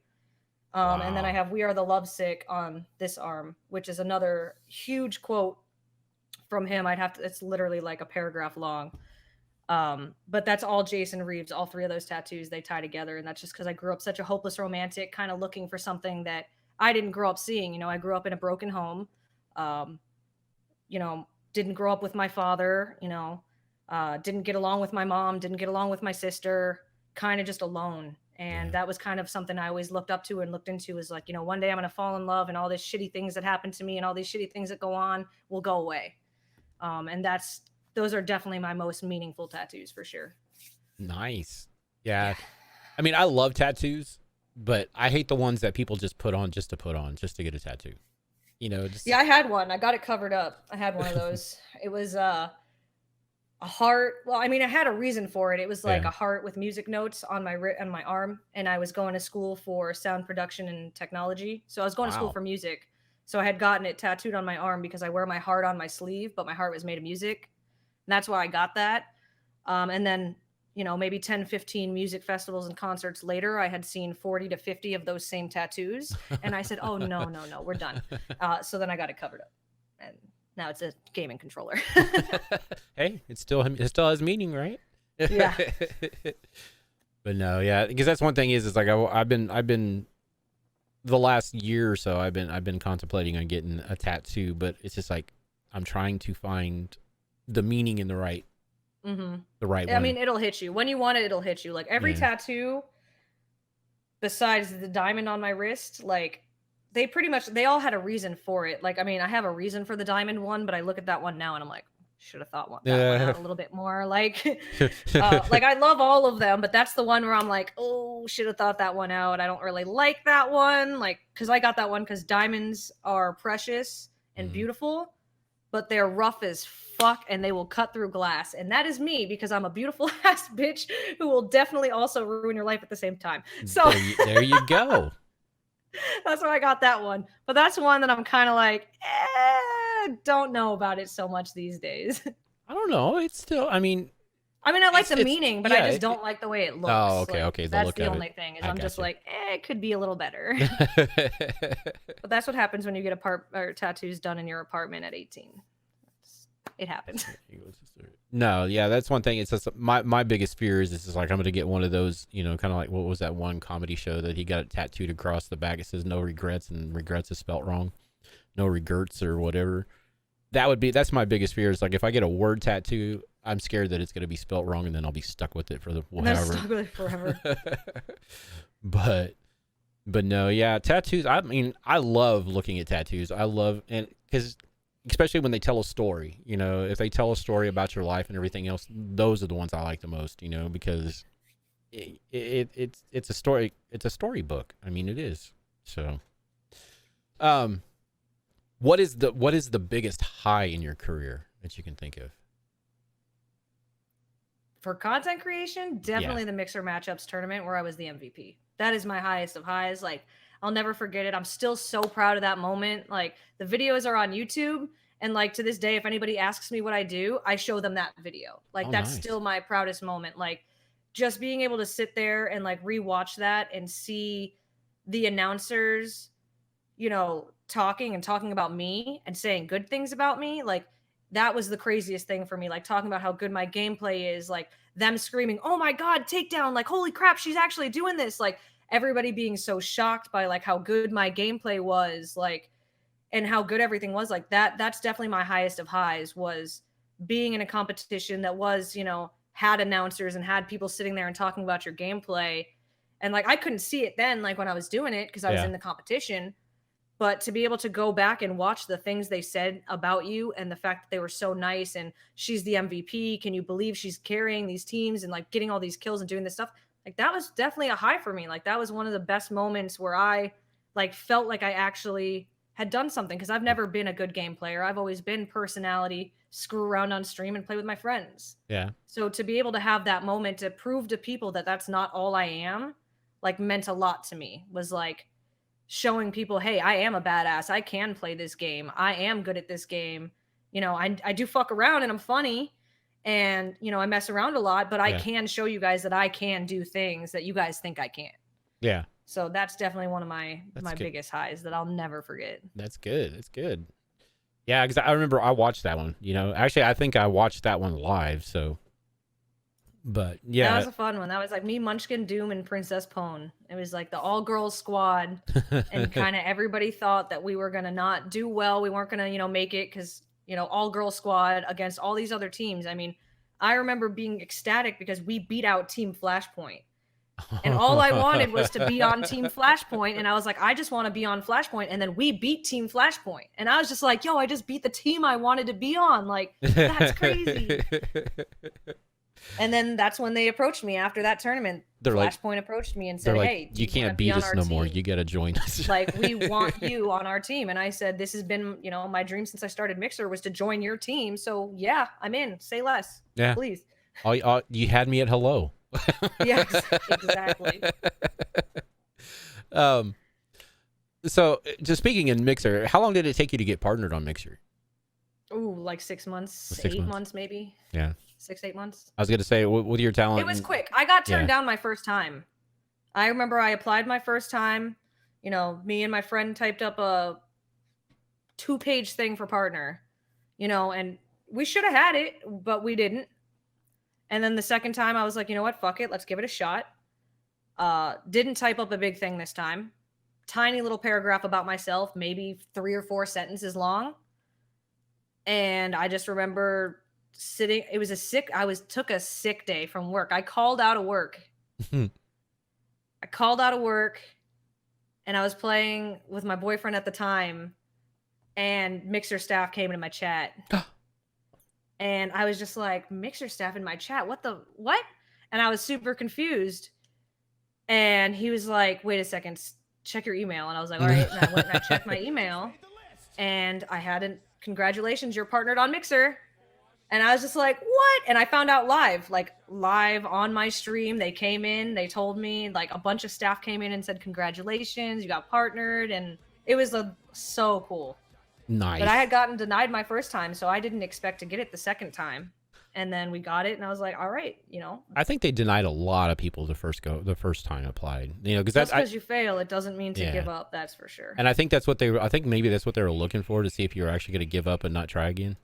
And then I have We Are the Lovesick on this arm, which is another huge quote from him. It's literally like a paragraph long. But that's all Jason Reeves, all 3 of those tattoos, they tie together. And that's just because I grew up such a hopeless romantic, kind of looking for something that I didn't grow up seeing. I grew up in a broken home, didn't grow up with my father, didn't get along with my mom, didn't get along with my sister, kind of just alone. And that was kind of something I always looked up to and looked into, is like, one day I'm going to fall in love and all these shitty things that happen to me and all these shitty things that go on will go away. And those are definitely my most meaningful tattoos for sure. Nice. Yeah. I mean, I love tattoos, but I hate the ones that people just put on just to put on, just to get a tattoo. Yeah, I had one. I got it covered up. I had one of those. It was a heart. Well, I mean, I had a reason for it. It was like a heart with music notes on my arm, and I was going to school for sound production and technology. So I was going to school for music. So I had gotten it tattooed on my arm because I wear my heart on my sleeve, but my heart was made of music. And that's why I got that. And then, maybe 10, 15 music festivals and concerts later, I had seen 40 to 50 of those same tattoos. And I said, oh, no, we're done. So then I got it covered up. And now it's a gaming controller. Hey, it still has meaning, right? Yeah. But no, yeah, because that's one thing is like I've been the last year or so I've been contemplating on getting a tattoo, but it's just like I'm trying to find the meaning in the right one. I mean, it'll hit you when you want it. It'll hit you. Like every tattoo, besides the diamond on my wrist, like they all had a reason for it. Like, I mean, I have a reason for the diamond one, but I look at that one now and I'm like, should have thought that one out a little bit more. Like, like I love all of them, but that's the one where I'm like, oh, should have thought that one out. I don't really like that one. Like, cause I got that one cause diamonds are precious and beautiful, but they're rough as fuck and they will cut through glass. And that is me because I'm a beautiful ass bitch who will definitely also ruin your life at the same time. So there you go. That's why I got that one. But that's one that I'm kind of like, don't know about it so much these days. I don't know. It's still, I mean, I like the meaning, but I just don't like the way it looks. Oh, okay, like, okay. That's the only thing is I'm just like, it could be a little better. But that's what happens when you get tattoos done in your apartment at 18. It happens. No, yeah, that's one thing. It's just my biggest fear is this is like I'm gonna get one of those, kind of like what was that one comedy show that he got it tattooed across the back? It says no regrets, and regrets is spelt wrong. No regrets or whatever. that's my biggest fear is like if I get a word tattoo, I'm scared that it's going to be spelt wrong and then I'll be stuck with it for the And they're however. stuck with it forever. But no, yeah, tattoos. I mean, I love looking at tattoos. I love, and because especially when they tell a story, you know, if they tell a story about your life and everything else, those are the ones I like the most, you know, because it's a story. It's a storybook. I mean, it is. So, what is the biggest high in your career that you can think of? For content creation, definitely the Mixer Matchups tournament where I was the MVP. That is my highest of highs. Like, I'll never forget it. I'm still so proud of that moment. Like, the videos are on YouTube, and like to this day, if anybody asks me what I do, I show them that video. Like, that's nice. still my proudest moment. Like, just being able to sit there and like rewatch that and see the announcers, you know, talking about me and saying good things about me, like that was the craziest thing for me. Like talking about how good my gameplay is, like them screaming, "Oh my God, takedown!" Like, holy crap, she's actually doing this. Like everybody being so shocked by like how good my gameplay was, like, and how good everything was. Like that's definitely my highest of highs, was being in a competition that was, you know, had announcers and had people sitting there and talking about your gameplay. And like I couldn't see it then, like when I was doing it, because I was in the competition. But to be able to go back and watch the things they said about you and the fact that they were so nice and she's the MVP, can you believe she's carrying these teams and like getting all these kills and doing this stuff? Like that was definitely a high for me. Like that was one of the best moments where I like felt like I actually had done something, because I've never been a good game player. I've always been personality, screw around on stream and play with my friends. Yeah. So to be able to have that moment to prove to people that that's not all I am, like meant a lot to me. Was like showing people, hey, I am a badass. I can play this game. I am good at this game. You know, I do fuck around and I'm funny and, you know, I mess around a lot, but I can show you guys that I can do things that you guys think I can't. Yeah. So that's definitely one of my biggest highs that I'll never forget. That's good. That's good. Yeah, because I remember I watched that one. You know, actually, I think I watched that one live. So, but yeah, that was a fun one. That was like me, Munchkin, Doom, and Princess Pone. It was like the all-girls squad, and kind of everybody thought that we were gonna not do well. We weren't gonna, you know, make it because, you know, all-girl squad against all these other teams. I mean, I remember being ecstatic because we beat out Team Flashpoint. And all I wanted was to be on Team Flashpoint. And I was like, I just want to be on Flashpoint. And then we beat Team Flashpoint. And I was just like, yo, I just beat the team I wanted to be on. Like, that's crazy. And then that's when they approached me after that tournament. Flashpoint approached me and said, like, hey, you can't beat us no more. You got to join us. Like, we want you on our team. And I said, this has been, you know, my dream since I started Mixer was to join your team. So yeah, I'm in. Say less. Yeah. Please. You had me at hello. Yes, exactly. So just speaking in Mixer, how long did it take you to get partnered on Mixer? Ooh, like 6 months, 8 months maybe. Yeah. 6, 8 months. I was going to say, with your talent. It was quick. I got turned down my first time. I remember I applied my first time. You know, me and my friend typed up a 2-page thing for partner, you know, and we should have had it, but we didn't. And then the second time I was like, you know what? Fuck it. Let's give it a shot. Didn't type up a big thing this time. Tiny little paragraph about myself, maybe 3 or 4 sentences long. And I just remember sitting, took a sick day from work. I called out of work. And I was playing with my boyfriend at the time, and Mixer staff came into my chat. And I was just like, Mixer staff in my chat? What? And I was super confused. And he was like, wait a second, check your email. And I was like, all right. And I went and I checked my email. And I had congratulations, you're partnered on Mixer. And I was just like, what? And I found out live on my stream. They came in, they told me, like a bunch of staff came in and said, congratulations, you got partnered. And it was so cool. Nice. But I had gotten denied my first time, so I didn't expect to get it the second time. And then we got it, and I was like, all right, you know. I think they denied a lot of people the first time applied. You know, because you fail, it doesn't mean to give up. That's for sure. And I think maybe that's what they were looking for, to see if you were actually going to give up and not try again.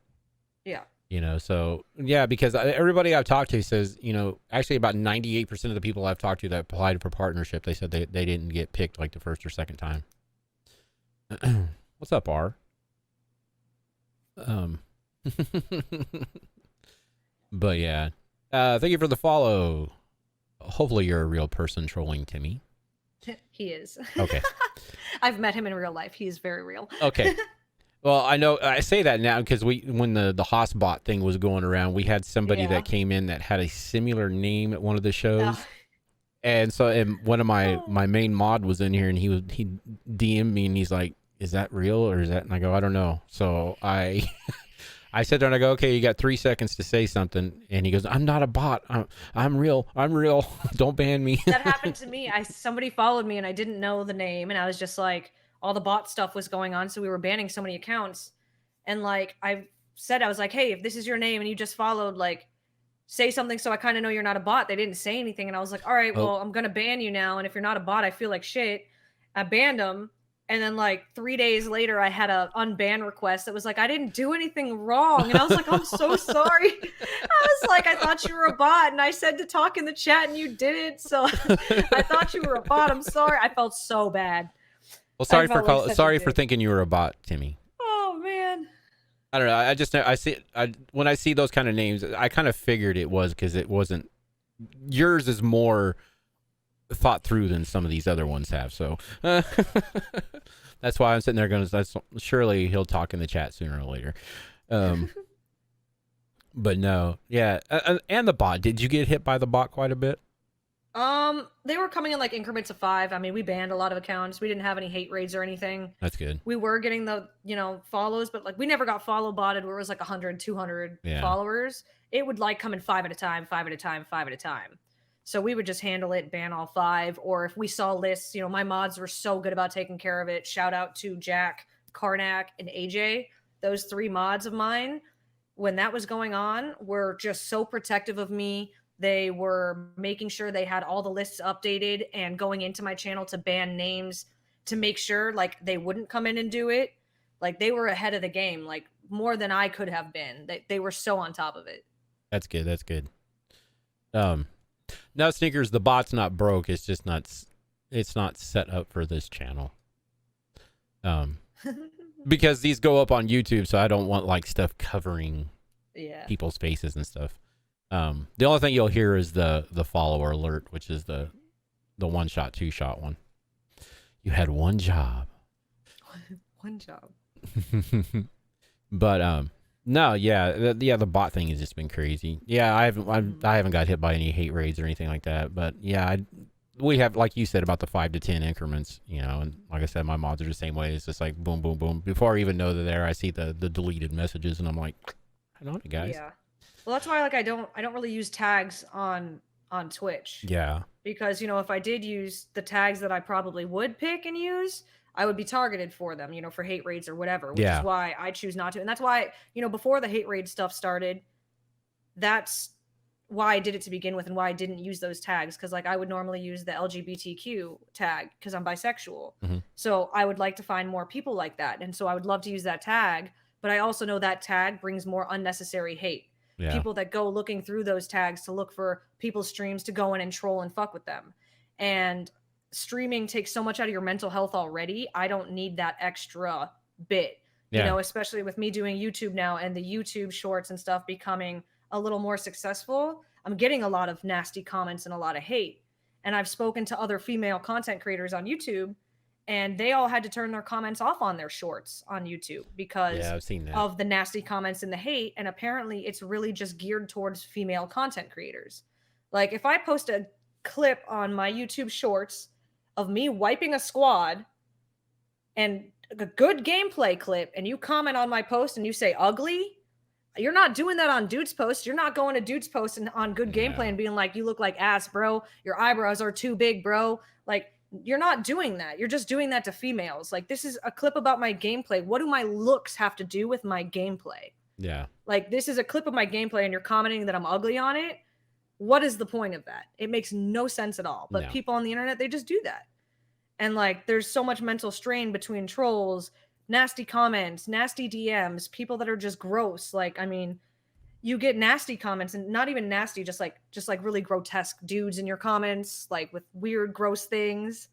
Yeah. You know, so yeah, because everybody I've talked to says, you know, actually about 98% of the people I've talked to that applied for partnership, they said they didn't get picked like the first or second time. What's up, R? Um, but yeah, thank you for the follow. Hopefully, you're a real person trolling Timmy. He is. Okay. I've met him in real life. He is very real. Okay. Well, I know I say that now because when the Hossbot thing was going around, we had somebody Yeah. that came in that had a similar name at one of the shows. Oh. And so, and one of my main mod was in here, and he DM'd me, and he's like, "Is that real or is that?" And I go, "I don't know." So I said to him, I go, "Okay, you got 3 seconds to say something." And he goes, "I'm not a bot. I'm real. I'm real. Don't ban me." That happened to me. Somebody followed me and I didn't know the name, and I was just like, all the bot stuff was going on, so we were banning so many accounts. And like I said, I was like, "Hey, if this is your name and you just followed, like, say something so I kind of know you're not a bot." They didn't say anything, and I was like, "All right, well, I'm gonna ban you now, and if you're not a bot, I feel like shit." I banned him, and then like 3 days later, I had a unban request that was like, "I didn't do anything wrong," and I was like, "I'm so sorry." I was like, "I thought you were a bot, and I said to talk in the chat, and you didn't, so I thought you were a bot. I'm sorry." I felt so bad. Well, sorry felt like such a sorry for dick. thinking you were a bot, Timmy. Oh man. I don't know. I see. When I see those kind of names, I kind of figured it was because it wasn't. Yours is more thought through than some of these other ones have. So that's why I'm sitting there going, surely he'll talk in the chat sooner or later. But no, yeah. And the bot. Did you get hit by the bot quite a bit? They were coming in like increments of 5. I mean, we banned a lot of accounts. We didn't have any hate raids or anything. That's good. We were getting the, follows, but like we never got follow botted where it was like 100, 200 Yeah. followers. It would like come in 5 at a time, 5 at a time, 5 at a time. So we would just handle it, ban all 5. Or if we saw lists, my mods were so good about taking care of it. Shout out to Jack, Karnak, and AJ. Those 3 mods of mine, when that was going on, were just so protective of me. They were making sure they had all the lists updated and going into my channel to ban names to make sure like they wouldn't come in and do it. Like they were ahead of the game, like more than I could have been. They were so on top of it. That's good. That's good. No, Sneakers, the bot's not broke. It's just not. It's not set up for this channel. Because these go up on YouTube, so I don't want like stuff covering people's faces and stuff. The only thing you'll hear is the follower alert, which is the 1-shot, 2-shot one. You had one job. One job. But no, yeah, the bot thing has just been crazy. Yeah, I haven't got hit by any hate raids or anything like that. But yeah, we have, like you said, about the 5 to 10 increments. And like I said, my mods are the same way. It's just like boom, boom, boom. Before I even know they're there, I see the deleted messages, and I'm like, I know it, guys. Yeah. Well, that's why like I don't really use tags on Twitch. Yeah. Because if I did use the tags that I probably would pick and use, I would be targeted for them, for hate raids or whatever, which is why I choose not to. And that's why, before the hate raid stuff started, that's why I did it to begin with and why I didn't use those tags. Because like I would normally use the LGBTQ tag because I'm bisexual. Mm-hmm. So I would like to find more people like that. And so I would love to use that tag. But I also know that tag brings more unnecessary hate. Yeah. People that go looking through those tags to look for people's streams to go in and troll and fuck with them. And streaming takes so much out of your mental health already. I don't need that extra bit, especially with me doing YouTube now and the YouTube shorts and stuff becoming a little more successful. I'm getting a lot of nasty comments and a lot of hate. And I've spoken to other female content creators on YouTube, and they all had to turn their comments off on their shorts on YouTube because I've seen that. of the nasty comments and the hate. And apparently it's really just geared towards female content creators. Like if I post a clip on my YouTube shorts of me wiping a squad and a good gameplay clip, and you comment on my post and you say ugly, you're not doing that on Dude's post. You're not going to Dude's post and on good gameplay and being like, you look like ass, bro. Your eyebrows are too big, bro. Like, you're not doing that. You're just doing that to females. Like, this is a clip about my gameplay. What do my looks have to do with my gameplay? Yeah. Like, this is a clip of my gameplay and you're commenting that I'm ugly on it. What is the point of that? It makes no sense at all. But people on the internet, they just do that. And like, there's so much mental strain between trolls, nasty comments, nasty DMs, people that are just gross. Like, I mean, you get nasty comments and not even nasty, just like really grotesque dudes in your comments, like with weird, gross things.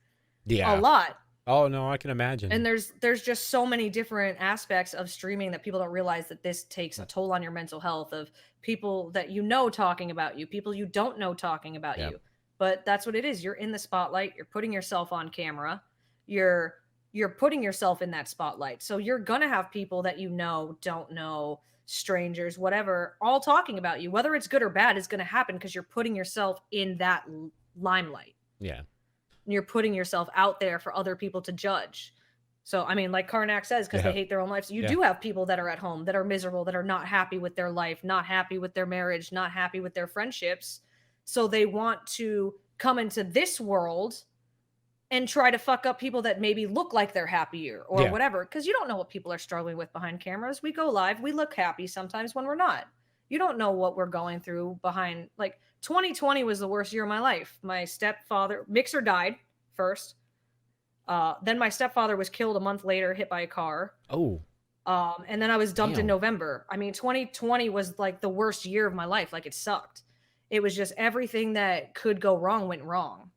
Yeah. A lot. Oh no, I can imagine. And there's just so many different aspects of streaming that people don't realize that this takes a toll on your mental health, of people that you know talking about you, people you don't know talking about Yeah. you. But that's what it is. You're in the spotlight, you're putting yourself on camera. You're you're putting yourself in that spotlight. So you're going to have people that you know, don't know, strangers, whatever, all talking about you. Whether it's good or bad is going to happen because you're putting yourself in that limelight. Yeah. And you're putting yourself out there for other people to judge. So, I mean, like Karnak says, because they hate their own lives, you do have people that are at home, that are miserable, that are not happy with their life, not happy with their marriage, not happy with their friendships. So they want to come into this world and try to fuck up people that maybe look like they're happier or whatever. Because you don't know what people are struggling with behind cameras. We go live, we look happy sometimes when we're not. You don't know what we're going through behind. Like 2020 was the worst year of my life. My stepfather, Mixer died first. Then my stepfather was killed a month later, hit by a car. Oh. And then I was dumped in November. I mean, 2020 was like the worst year of my life. Like, it sucked. It was just everything that could go wrong went wrong,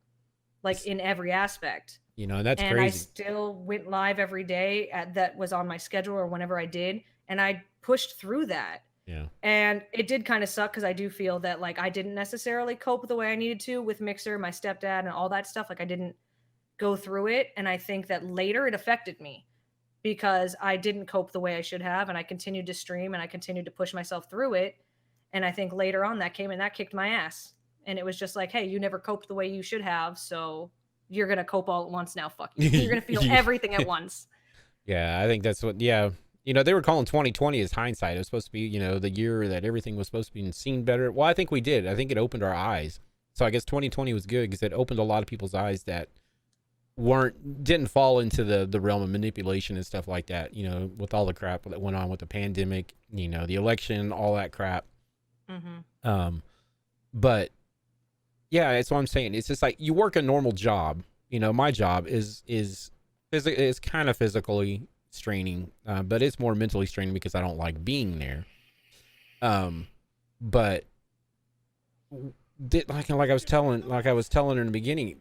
like in every aspect. You know, that's and crazy. I still went live every day that was on my schedule or whenever I did. And I pushed through that. Yeah. And it did kind of suck because I do feel that like I didn't necessarily cope the way I needed to with Mixer, my stepdad, and all that stuff. Like, I didn't go through it. And I think that later it affected me because I didn't cope the way I should have. And I continued to stream and I continued to push myself through it. And I think later on that came and that kicked my ass. And it was just like, hey, you never coped the way you should have. So you're going to cope all at once now. Fuck you. You're going to feel everything at once. Yeah, I think that's what, You know, they were calling 2020 as hindsight. It was supposed to be, you know, the year that everything was supposed to be seen better. Well, I think we did. I think it opened our eyes. So I guess 2020 was good because it opened a lot of people's eyes that didn't fall into the realm of manipulation and stuff like that, you know, with all the crap that went on with the pandemic, you know, the election, all that crap. Mm-hmm. But yeah, that's what I'm saying. It's just like you work a normal job. You know, my job is kind of physically straining, but it's more mentally straining because I don't like being there. But like I was telling her in the beginning,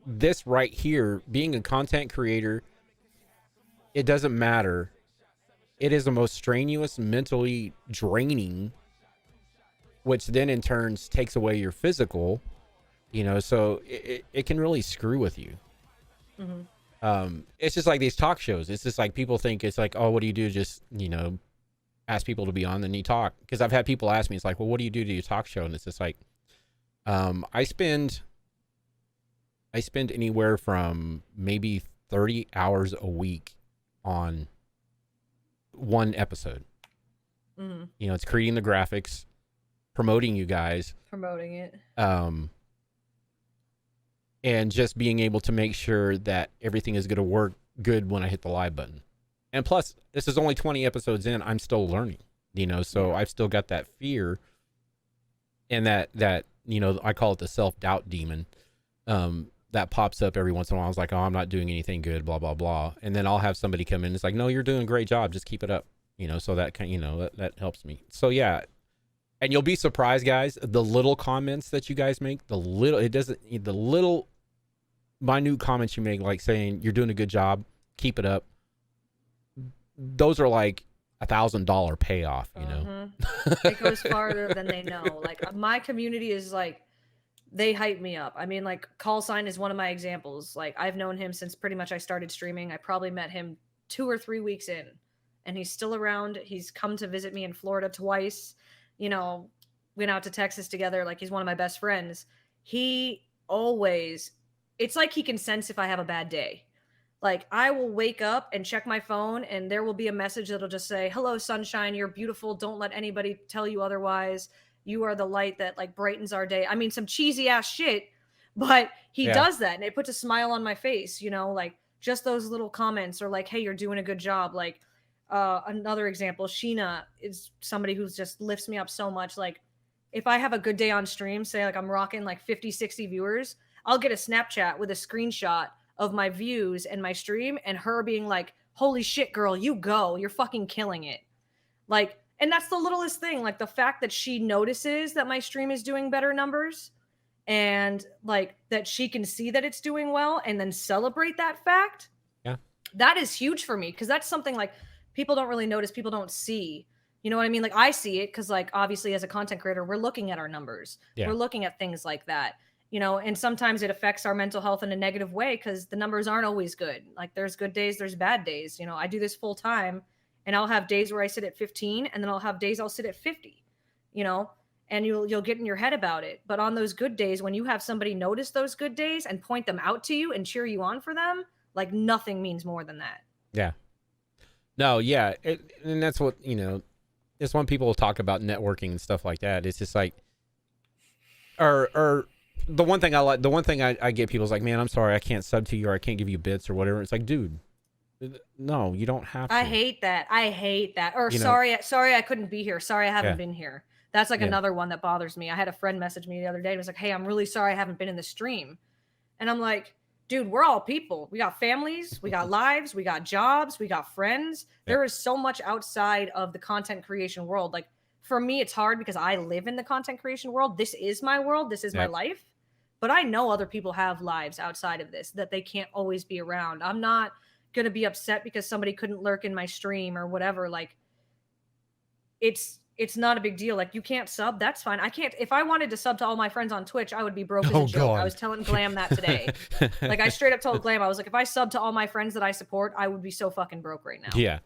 this right here, being a content creator, it doesn't matter. It is the most strenuous, mentally draining, which then in turns takes away your physical, you know, so it can really screw with you. Mm-hmm. It's just like these talk shows. It's just like people think it's like, oh, what do you do? Just, you know, ask people to be on, then you talk. Because I've had people ask me, it's like, well, what do you do to your talk show? And it's just like, I spend anywhere from maybe 30 hours a week on one episode. Mm-hmm. You know, it's creating the graphics, promoting you guys, Promoting it. And just being able to make sure that everything is going to work good when I hit the live button. And plus, this is only 20 episodes in. I'm still learning, you know, so I've still got that fear and that, you know, I call it the self-doubt demon. That pops up every once in a while. I was like, oh, I'm not doing anything good, blah, blah, blah. And then I'll have somebody come in. It's like, no, you're doing a great job. Just keep it up. You know, so that you know, that helps me. So yeah. And you'll be surprised, guys, the little comments that you guys make, the little minute comments you make, like saying you're doing a good job, keep it up. Those are like $1,000 payoff, you know. It goes farther than they know. Like, my community is like, they hype me up. I mean, like, Call Sign is one of my examples. Like, I've known him since pretty much I started streaming. I probably met him 2 or 3 weeks in, and he's still around. He's come to visit me in Florida twice. You know, went out to Texas together. Like, he's one of my best friends. He always, it's like he can sense if I have a bad day. Like, I will wake up and check my phone and there will be a message that'll just say, hello, sunshine, you're beautiful. Don't let anybody tell you otherwise. You are the light that like brightens our day. I mean, some cheesy ass shit, but he does that. And it puts a smile on my face, you know, like just those little comments, or like, hey, you're doing a good job. Like, another example, Sheena is somebody who's just lifts me up so much. Like, if I have a good day on stream, say like I'm rocking like 50, 60 viewers, I'll get a Snapchat with a screenshot of my views and my stream and her being like, holy shit, girl, you go, you're fucking killing it. Like, and that's the littlest thing. Like, the fact that she notices that my stream is doing better numbers and like that she can see that it's doing well and then celebrate that fact. Yeah. That is huge for me because that's something like people don't really notice, people don't see. You know what I mean? Like I see it because like obviously as a content creator, we're looking at our numbers. Yeah. We're looking at things like that. You know, and sometimes it affects our mental health in a negative way because the numbers aren't always good. Like there's good days, there's bad days. You know, I do this full time and I'll have days where I sit at 15 and then I'll have days I'll sit at 50, you know, and you'll get in your head about it. But on those good days, when you have somebody notice those good days and point them out to you and cheer you on for them, like nothing means more than that. Yeah. No, yeah. And that's what, you know, it's when people talk about networking and stuff like that. It's just like, or the one thing I get people is like, man, I'm sorry, I can't sub to you or I can't give you bits or whatever. It's like, dude, no, you don't have to. I hate that. Or You know, sorry, I couldn't be here. Sorry, I haven't been here. That's like Yeah. another one that bothers me. I had a friend message me the other day and was like, hey, I'm really sorry I haven't been in the stream. And I'm like, dude, we're all people. We got families, we got lives, we got jobs, we got friends. Yeah. There is so much outside of the content creation world. Like for me, it's hard because I live in the content creation world. This is my world. This is my life. But I know other people have lives outside of this that they can't always be around. I'm not going to be upset because somebody couldn't lurk in my stream or whatever. Like it's not a big deal. Like you can't sub. That's fine. I can't. If I wanted to sub to all my friends on Twitch, I would be broke as a joke. I was telling Glam that today. Like I straight up told Glam, I was like, if I sub to all my friends that I support, I would be so fucking broke right now. Yeah.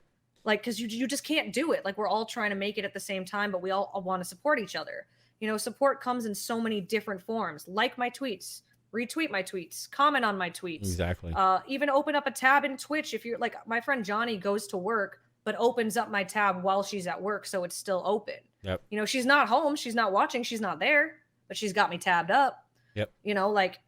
Like, cause you just can't do it. Like we're all trying to make it at the same time, but we all want to support each other. You know, support comes in so many different forms. Like my tweets, retweet my tweets, comment on my tweets. Exactly. Even open up a tab in Twitch. If you're like my friend Johnny goes to work, but opens up my tab while she's at work. So it's still open. Yep. You know, she's not home. She's not watching. She's not there, but she's got me tabbed up. Yep. You know, like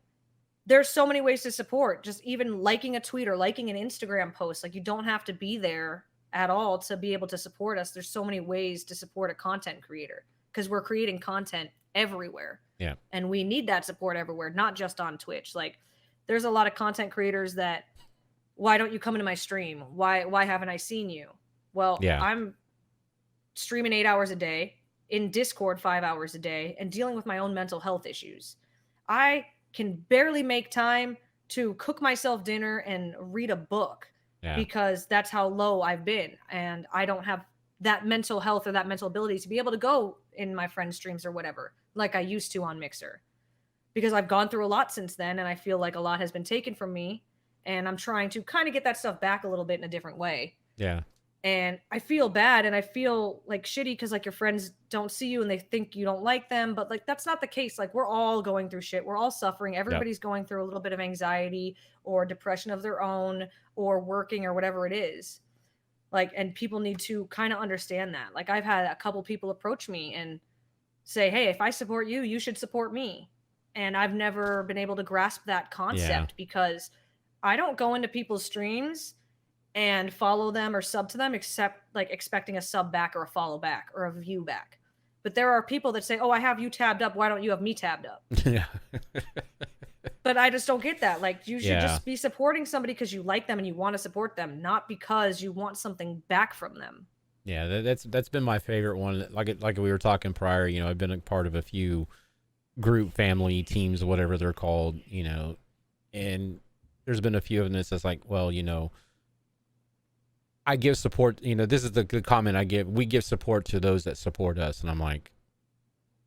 there's so many ways to support. Just even liking a tweet or liking an Instagram post. Like you don't have to be there at all to be able to support us. There's so many ways to support a content creator because we're creating content everywhere. Yeah. And we need that support everywhere, not just on Twitch. Like there's a lot of content creators that, why don't you come into my stream? Why haven't I seen you? Well, Yeah. I'm streaming 8 hours a day, in Discord 5 hours a day, and dealing with my own mental health issues. I can barely make time to cook myself dinner and read a book because that's how low I've been. And I don't have that mental health or that mental ability to be able to go in my friends' streams or whatever, like I used to on Mixer. Because I've gone through a lot since then, and I feel like a lot has been taken from me. And I'm trying to kind of get that stuff back a little bit in a different way. Yeah. And I feel bad and I feel like shitty because like your friends don't see you and they think you don't like them. But like that's not the case. Like we're all going through shit. We're all suffering. Everybody's going through a little bit of anxiety or depression of their own or working or whatever it is. Like, and people need to kind of understand that. Like I've had a couple people approach me and say, hey, if I support you, you should support me. And I've never been able to grasp that concept because I don't go into people's streams and follow them or sub to them except like expecting a sub back or a follow back or a view back. But there are people that say, oh, I have you tabbed up. Why don't you have me tabbed up? Yeah. But I just don't get that. Like you should just be supporting somebody because you like them and you want to support them, not because you want something back from them. Yeah, that's been my favorite one. Like we were talking prior, you know, I've been a part of a few group, family, teams, whatever they're called, you know, and there's been a few of them that's like, well, you know, I give support, you know, this is the comment I give. We give support to those that support us. And I'm like,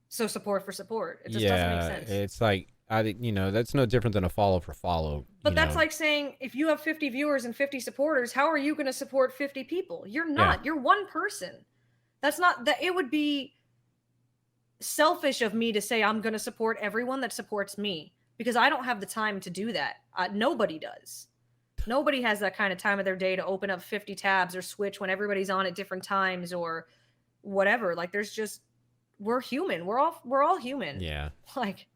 so support for support. It just doesn't make sense. It's like, you know, that's no different than a follow for follow. But that's like saying if you have 50 viewers and 50 supporters, how are you going to support 50 people? You're not. You're one person. That's not that. It would be selfish of me to say I'm going to support everyone that supports me because I don't have the time to do that. Nobody does. Nobody has that kind of time of their day to open up 50 tabs or switch when everybody's on at different times or whatever. Like there's just, we're human. We're all human. Yeah. Like,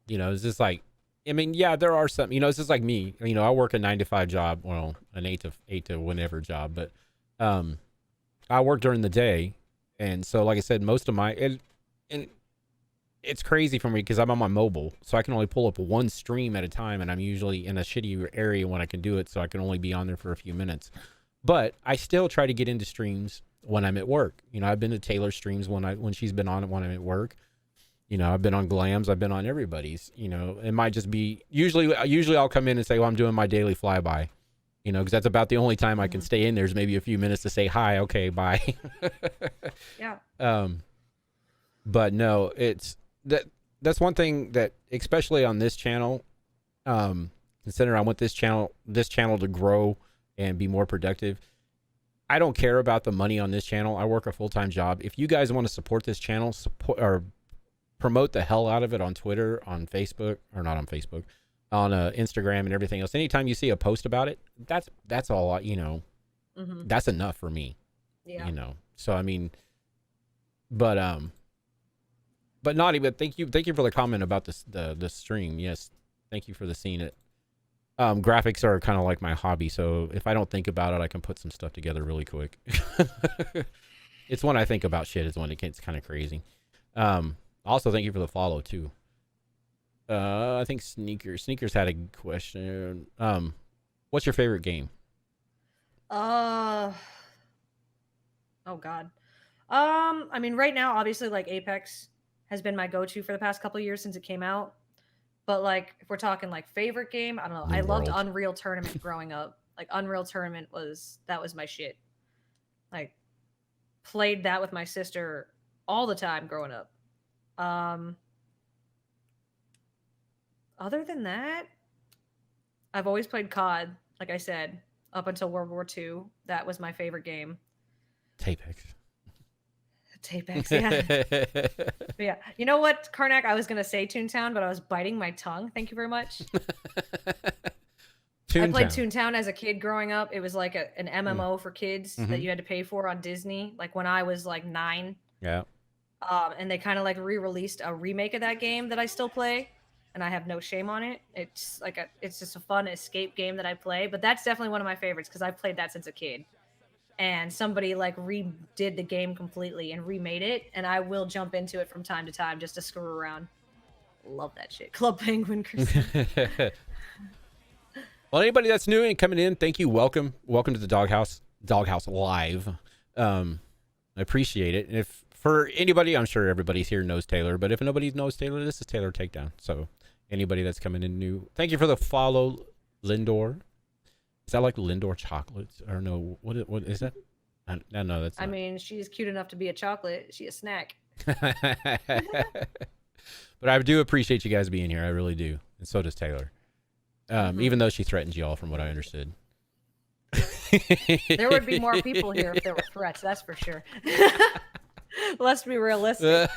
you know, it's just like, I mean, yeah, there are some, you know, it's just like me, you know, I work a 9 to 5 job, well, an 8 to whenever job, but I work during the day. And so, like I said, most of my, and it's crazy for me because I'm on my mobile, so I can only pull up one stream at a time, and I'm usually in a shitty area when I can do it, so I can only be on there for a few minutes. But I still try to get into streams when I'm at work. You know, I've been to Taylor's streams when she's been on it when I'm at work, You know, I've been on Glam's, I've been on everybody's. You know, it might just be usually I'll come in and say, well, I'm doing my daily flyby. You know, because that's about the only time I can stay in. There's maybe a few minutes to say hi. Okay, bye. Yeah. But no, that's one thing that, especially on this channel, considering I want this channel to grow and be more productive. I don't care about the money on this channel. I work a full-time job. If you guys want to support this channel, support or promote the hell out of it on Twitter, on Facebook, or not on Facebook, on Instagram and everything else. Anytime you see a post about it, that's all, you know, that's enough for me. Yeah. You know, so I mean, but Naughty, but thank you for the comment about the stream. Yes, thank you for seeing it. Graphics are kind of like my hobby, so if I don't think about it, I can put some stuff together really quick. It's when I think about shit is when it gets kind of crazy. Also, thank you for the follow too. I think Sneakers had a question. What's your favorite game? Oh God. I mean, right now, obviously, like Apex has been my go-to for the past couple of years since it came out. But like, if we're talking like favorite game, I don't know. I loved Unreal Tournament growing up. Like Unreal Tournament was my shit. Like, played that with my sister all the time growing up. Other than that, I've always played COD. Like I said, up until World War II, that was my favorite game. Tapex, yeah. But yeah. You know what, Karnak? I was gonna say Toontown, but I was biting my tongue. Thank you very much. I played Toontown as a kid growing up. It was like an MMO for kids that you had to pay for on Disney. Like when I was like 9. Yeah. And they kind of like re-released a remake of that game that I still play, and I have no shame on it. It's like it's just a fun escape game that I play. But that's definitely one of my favorites because I've played that since a kid. And somebody like redid the game completely and remade it, and I will jump into it from time to time just to screw around. Love that shit. Club Penguin. Well, anybody that's new and coming in, thank you. Welcome to the Doghouse Live. I appreciate it. And if for anybody, I'm sure everybody's here knows Taylor, but if nobody knows Taylor, this is Taylor Takedown. So anybody that's coming in new, thank you for the follow, Lindor. Is that like Lindor chocolates or no? What is that? No, that's. I mean, she's cute enough to be a chocolate. She a snack. But I do appreciate you guys being here. I really do, and so does Taylor. Even though she threatens y'all, from what I understood. There would be more people here if there were threats. That's for sure. Let's be realistic.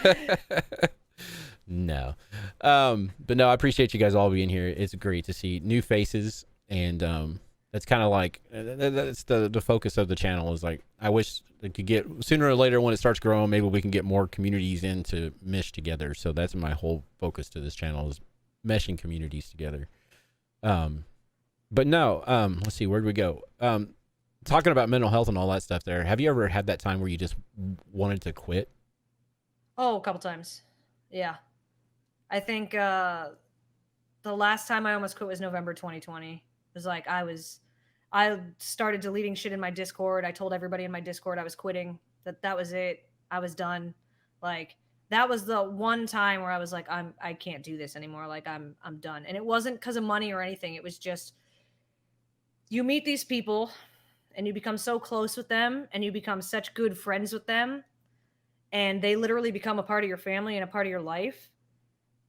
No, but no, I appreciate you guys all being here. It's great to see new faces, and that's kind of like that's the focus of the channel. Is like I wish it could get sooner or later when it starts growing. Maybe we can get more communities in to mesh together. So that's my whole focus to this channel is meshing communities together. But no, let's see, where'd we go? Talking about mental health and all that stuff there. Have you ever had that time where you just wanted to quit? Oh, a couple times. Yeah. I think the last time I almost quit was November 2020. It was like I started deleting shit in my Discord. I told everybody in my Discord I was quitting. That was it. I was done. Like that was the one time where I was like, I can't do this anymore. Like I'm done. And it wasn't because of money or anything. It was just you meet these people and you become so close with them and you become such good friends with them. And they literally become a part of your family and a part of your life.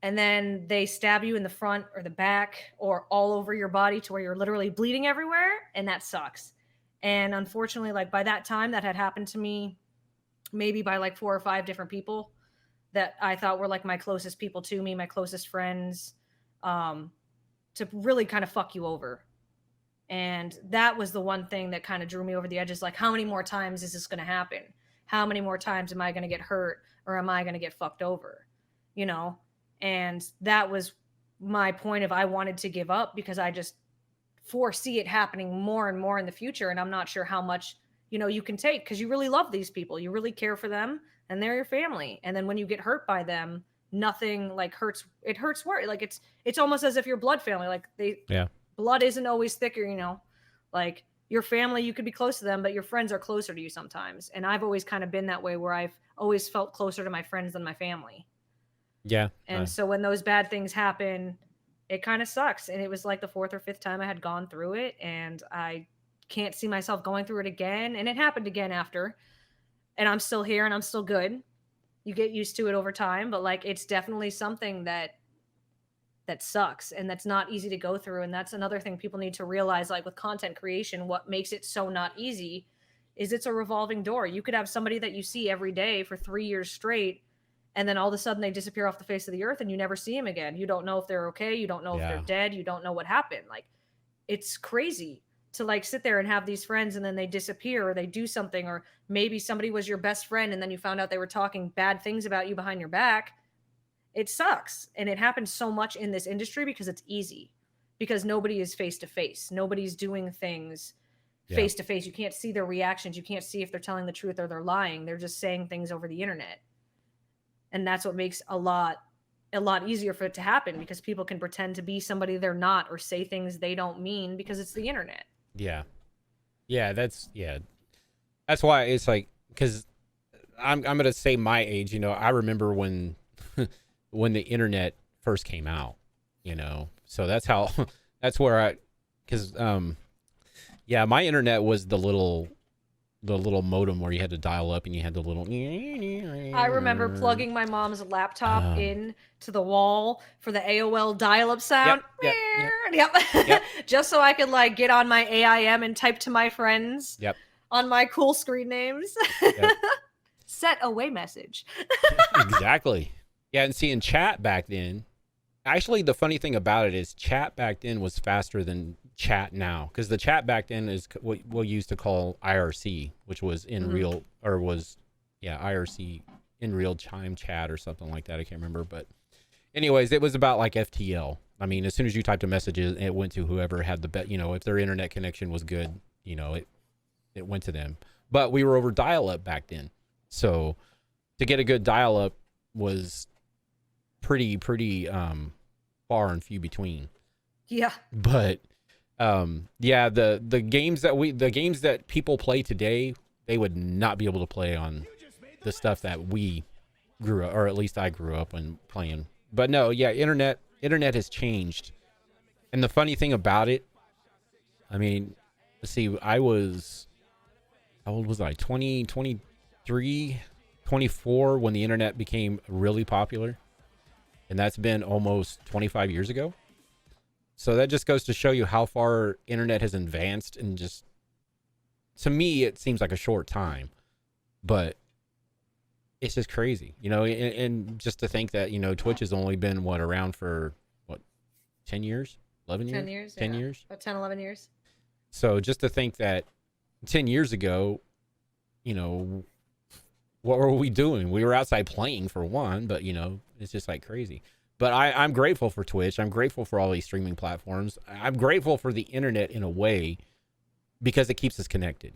And then they stab you in the front or the back or all over your body to where you're literally bleeding everywhere. And that sucks. And unfortunately, like by that time that had happened to me, maybe by like 4 or 5 different people that I thought were like my closest people to me, my closest friends, to really kind of fuck you over. And that was the one thing that kind of drew me over the edge is like, how many more times is this going to happen? How many more times am I going to get hurt or am I going to get fucked over? You know? And that was my point of I wanted to give up because I just foresee it happening more and more in the future. And I'm not sure how much, you know, you can take because you really love these people. You really care for them and they're your family. And then when you get hurt by them, nothing like hurts. It hurts worse. Like it's almost as if you're blood family. Like blood isn't always thicker, you know, like your family, you could be close to them, but your friends are closer to you sometimes. And I've always kind of been that way where I've always felt closer to my friends than my family. Yeah. And so when those bad things happen, it kind of sucks. And it was like the 4th or 5th time I had gone through it, and I can't see myself going through it again. And it happened again after, and I'm still here and I'm still good. You get used to it over time, but like it's definitely something that sucks and that's not easy to go through. And that's another thing people need to realize, like with content creation, what makes it so not easy is it's a revolving door. You could have somebody that you see every day for 3 years straight, and then all of a sudden they disappear off the face of the earth and you never see them again. You don't know if they're okay, you don't know if they're dead, you don't know what happened. Like, it's crazy to like sit there and have these friends and then they disappear, or they do something, or maybe somebody was your best friend and then you found out they were talking bad things about you behind your back. It sucks. And it happens so much in this industry because it's easy, because nobody is face to face. Nobody's doing things face to face. You can't see their reactions. You can't see if they're telling the truth or they're lying. They're just saying things over the internet. And that's what makes a lot easier for it to happen, because people can pretend to be somebody they're not, or say things they don't mean, because it's the internet. Yeah. That's why it's like, because I'm going to say my age, I remember when when the internet first came out, so that's how that's where because my internet was the little modem where you had to dial up and you had the little. I remember plugging my mom's laptop in to the wall for the AOL dial-up sound. Yep. Just so I could like get on my AIM and type to my friends. Yep. On my cool screen names. Yep. Set away message. Exactly. Yeah, and see, in chat back then, actually the funny thing about it is chat back then was faster than chat now, because the chat back then is what we'll use to call IRC, which was in real, or was IRC, in real time chat or something like that. I can't remember, but anyways, it was about like FTL. I mean, as soon as you typed a message, it went to whoever had the bet. If their internet connection was good, it went to them. But we were over dial-up back then, so to get a good dial-up was pretty far and few between. Yeah. But the games that people play today, they would not be able to play on the stuff that we grew up, or at least I grew up when playing. But no, internet has changed. And the funny thing about it, I mean, let's see, how old was I? 20, 23, 24 when the internet became really popular. And that's been almost 25 years ago. So that just goes to show you how far internet has advanced, and just, to me, it seems like a short time, but it's just crazy, and just to think that, Twitch has only been around for 10 years, 11 years, 10 years, 10 years, about 10, 11 years. So just to think that 10 years ago, what were we doing? We were outside playing, for one, but it's just like crazy. But I'm grateful for Twitch. I'm grateful for all these streaming platforms. I'm grateful for the internet in a way, because it keeps us connected.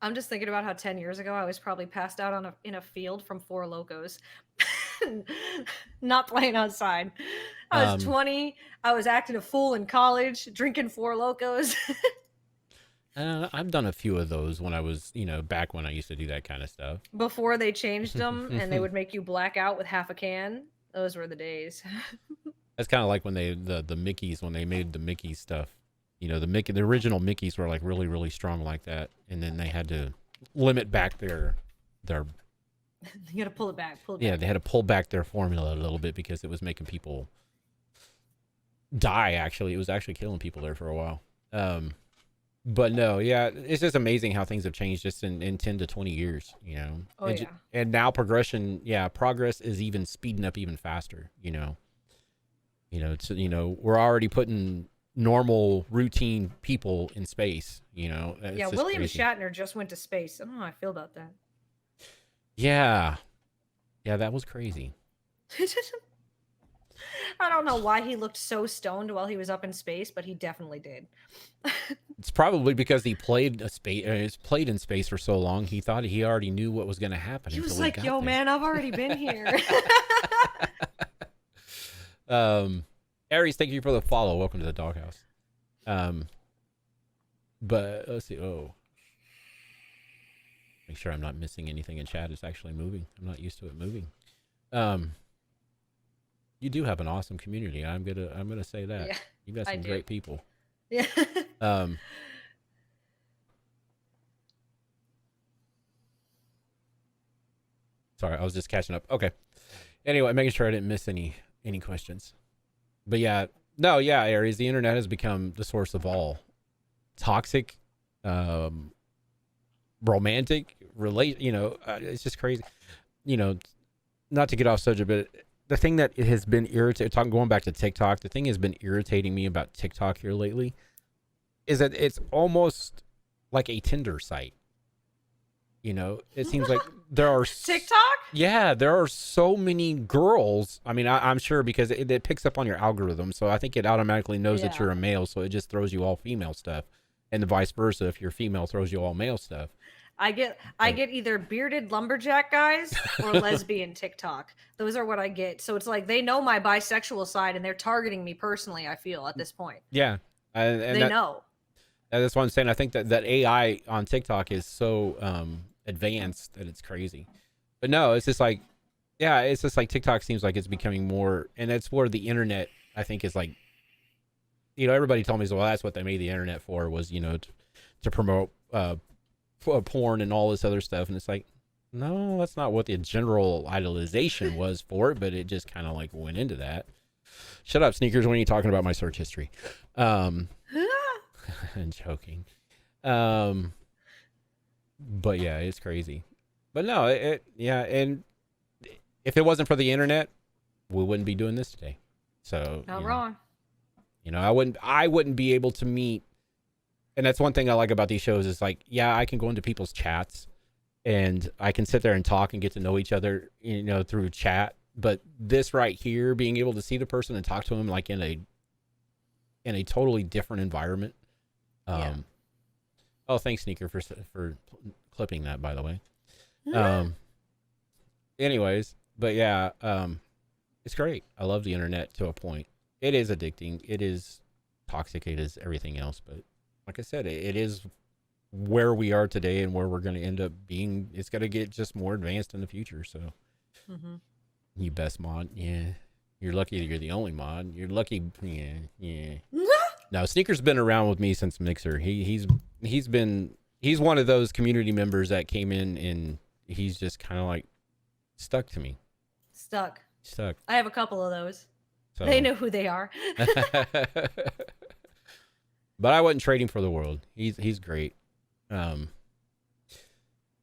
I'm just thinking about how 10 years ago I was probably passed out in a field from Four Locos. Not playing outside. I was 20. I was acting a fool in college, drinking Four Locos. I've done a few of those when I was, back when I used to do that kind of stuff. Before they changed them and they would make you black out with half a can. Those were the days. That's kind of like when the Mickeys, when they made the Mickey stuff. The original Mickeys were like really, really strong like that, and then they had to limit back their. You got to pull it back. Yeah, they had to pull back their formula a little bit because it was making people die. Actually, it was actually killing people there for a while. But no, it's just amazing how things have changed just in 10 to 20 years, Oh, yeah. And now progress is even speeding up even faster, we're already putting normal routine people in space, It's William crazy. Shatner just went to space. I don't know how I feel about that. Yeah, that was crazy. I don't know why he looked so stoned while he was up in space, but he definitely did. It's probably because he played in space for so long. He thought he already knew what was going to happen. He was like, "Yo, man, I've already been here." Aries, thank you for the follow. Welcome to the doghouse. But let's see. Make sure I'm not missing anything in chat. It's actually moving. I'm not used to it moving. You do have an awesome community. I'm gonna say that. Yeah, You got I some do. great people. Yeah. Um, sorry, I was just catching up. Okay. Anyway, making sure I didn't miss any questions. But yeah, no, yeah, Aries, the internet has become the source of all toxic, romantic relate. It's just crazy. Not to get off subject, but the thing that it has been irritating. Going back to TikTok, the thing has been irritating me about TikTok here lately is that it's almost like a Tinder site. It seems like there are TikTok? Yeah, there are so many girls. I mean, I'm sure because it picks up on your algorithm, so I think it automatically knows that you're a male, so it just throws you all female stuff, and the vice versa. If you're female, throws you all male stuff. I get either bearded lumberjack guys or lesbian TikTok. Those are what I get. So it's like they know my bisexual side and they're targeting me personally, I feel, at this point. Yeah. And they know. That's what I'm saying. I think that AI on TikTok is so advanced that it's crazy. But no, it's just like, yeah, it's just like TikTok seems like it's becoming more, and that's where the internet, I think, is like, everybody told me, well, that's what they made the internet for, was, to promote porn and all this other stuff. And it's like, no, that's not what the general idolization was for it, but it just kind of like went into that. Shut up, Sneakers, when are you talking about my search history? I'm joking. But yeah, it's crazy. But no, and if it wasn't for the internet, we wouldn't be doing this today. So not wrong. I wouldn't be able to meet. And that's one thing I like about these shows is like, yeah, I can go into people's chats and I can sit there and talk and get to know each other, through chat. But this right here, being able to see the person and talk to them like in a totally different environment. Oh, thanks, Sneaker, for clipping that, by the way. Anyways, but yeah, it's great. I love the internet to a point. It is addicting. It is toxic. It is everything else. But like I said, it is where we are today and where we're going to end up being. It's going to get just more advanced in the future. So, You best mod. Yeah. You're lucky that you're the only mod. You're lucky. Yeah. No, Sneaker's been around with me since Mixer. He's one of those community members that came in and he's just kind of like stuck to me. Stuck. I have a couple of those. So. They know who they are. But I wouldn't trade him for the world. He's great.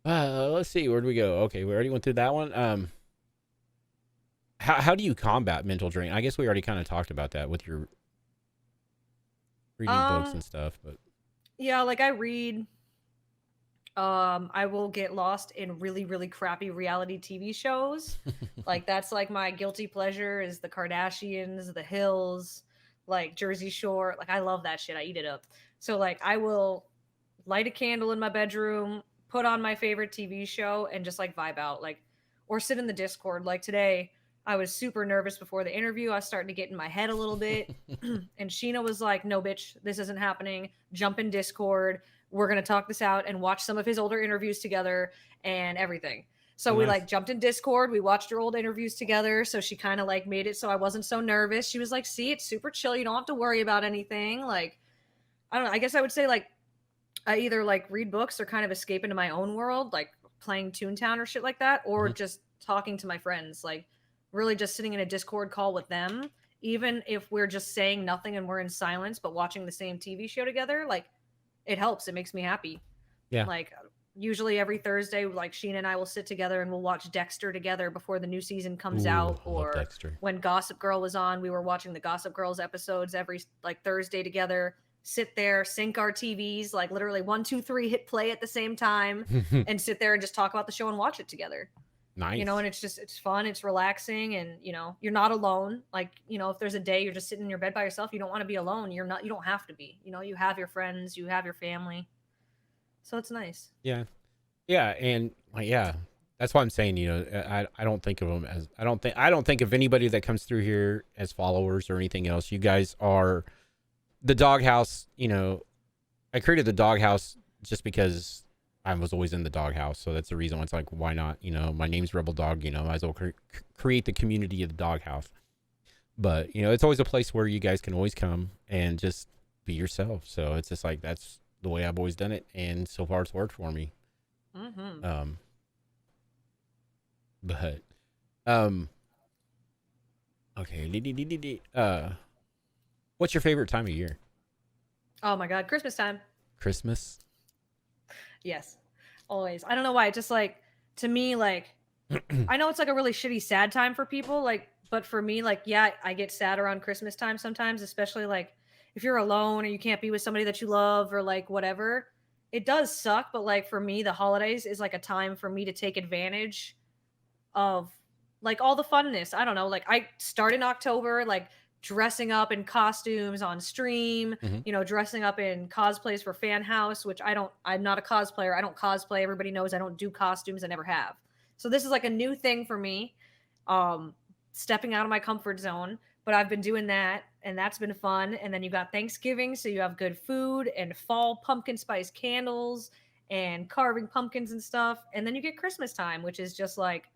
Let's see, where do we go? Okay, we already went through that one. How do you combat mental drain? I guess we already kind of talked about that with your reading books and stuff, but yeah, like I read. I will get lost in really, really crappy reality TV shows. Like that's like my guilty pleasure is the Kardashians, The Hills, like Jersey Shore. Like I love that shit. I eat it up. So like I will light a candle in my bedroom, put on my favorite TV show and just like vibe out, like, or sit in the Discord. Like today I was super nervous before the interview. I was starting to get in my head a little bit. And Sheena was like, no, bitch, this isn't happening. Jump in Discord. We're going to talk this out and watch some of his older interviews together and everything. So we like jumped in Discord. We watched her old interviews together. So she kind of like made it so I wasn't so nervous. She was like, see, it's super chill. You don't have to worry about anything. Like, I don't know. I guess I would say like I either like read books or kind of escape into my own world, like playing Toontown or shit like that, or just talking to my friends, like really just sitting in a Discord call with them. Even if we're just saying nothing and we're in silence, but watching the same TV show together, like it helps. It makes me happy. Yeah. Like usually every Thursday, like Sheena and I will sit together and we'll watch Dexter together before the new season comes out. Or when Gossip Girl was on, we were watching the Gossip Girls episodes every like Thursday together. Sit there, sync our TVs, like literally 1, 2, 3, hit play at the same time, and sit there and just talk about the show and watch it together. Nice. And it's fun, it's relaxing, and you're not alone. Like, if there's a day you're just sitting in your bed by yourself, you don't want to be alone. You don't have to be. You have your friends, you have your family. So it's nice. Yeah. Yeah, and yeah. That's why I'm saying, I don't think of them as I don't think of anybody that comes through here as followers or anything else. You guys are the doghouse. I created the doghouse just because I was always in the doghouse, so that's the reason why it's like, why not? My name's Rebel Dog. I might as well create the community of the doghouse. But, you know, it's always a place where you guys can always come and just be yourself. So it's just like, that's the way I've always done it. And so far it's worked for me. Mm-hmm. Okay. What's your favorite time of year? Oh my God, Christmas time. Christmas? Yes, always. I don't know why. Just like to me, like I know it's like a really shitty, sad time for people. Like, but for me, like, yeah, I get sad around Christmas time sometimes, especially like if you're alone or you can't be with somebody that you love or like whatever. It does suck, but like for me, the holidays is like a time for me to take advantage of like all the funness. I don't know. Like I start in October, like dressing up in costumes on stream, Mhm. you know, dressing up in cosplays for Fan House, which I'm not a cosplayer. I don't cosplay. Everybody knows I don't do costumes. I never have. So this is like a new thing for me. Stepping out of my comfort zone, but I've been doing that and that's been fun. And then you got Thanksgiving, so you have good food and fall pumpkin spice candles and carving pumpkins and stuff. And then you get Christmas time, which is just like,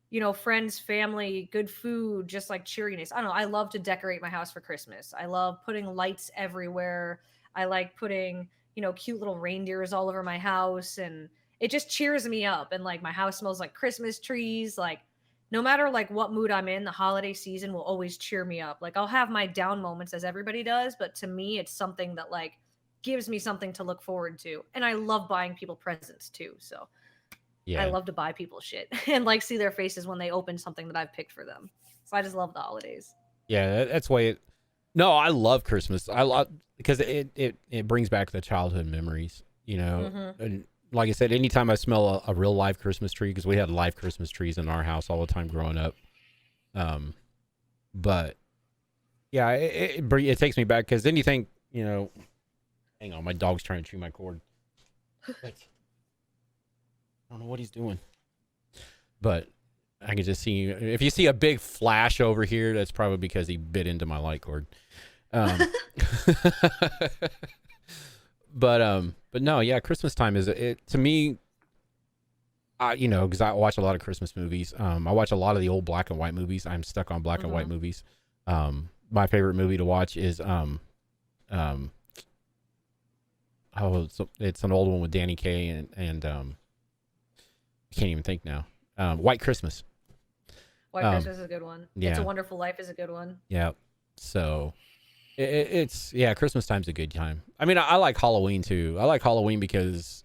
you know, friends, family, good food, just like cheeriness. I don't know. I love to decorate my house for Christmas. I love putting lights everywhere. I like putting, you know, cute little reindeers all over my house. And it just cheers me up. And like my house smells like Christmas trees. Like no matter like what mood I'm in, the holiday season will always cheer me up. Like I'll have my down moments as everybody does, but to me, it's something that like gives me something to look forward to. And I love buying people presents too. So Yeah. I love to buy people shit and like see their faces when they open something that I've picked for them. So I just love the holidays. Yeah, that's why it. No, I love Christmas. I love because it brings back the childhood memories, you know. Mm-hmm. And like I said, anytime I smell a real live Christmas tree, because we had live Christmas trees in our house all the time growing up. But yeah, it takes me back because then you think, you know, hang on, my dog's trying to chew my cord. I don't know what he's doing, but I can just see, if you see a big flash over here, that's probably because he bit into my light cord. But no, yeah, Christmas time is it to me. You know, because I watch a lot of Christmas movies. I watch a lot of the old black and white movies. I'm stuck on black and white movies. My favorite movie to watch is oh, it's an old one with Danny Kaye and I can't even think now. White Christmas. White Christmas is a good one. Yeah. It's a Wonderful Life is a good one. Yeah. So it's Christmas time's a good time. I mean, I like Halloween too. I like Halloween because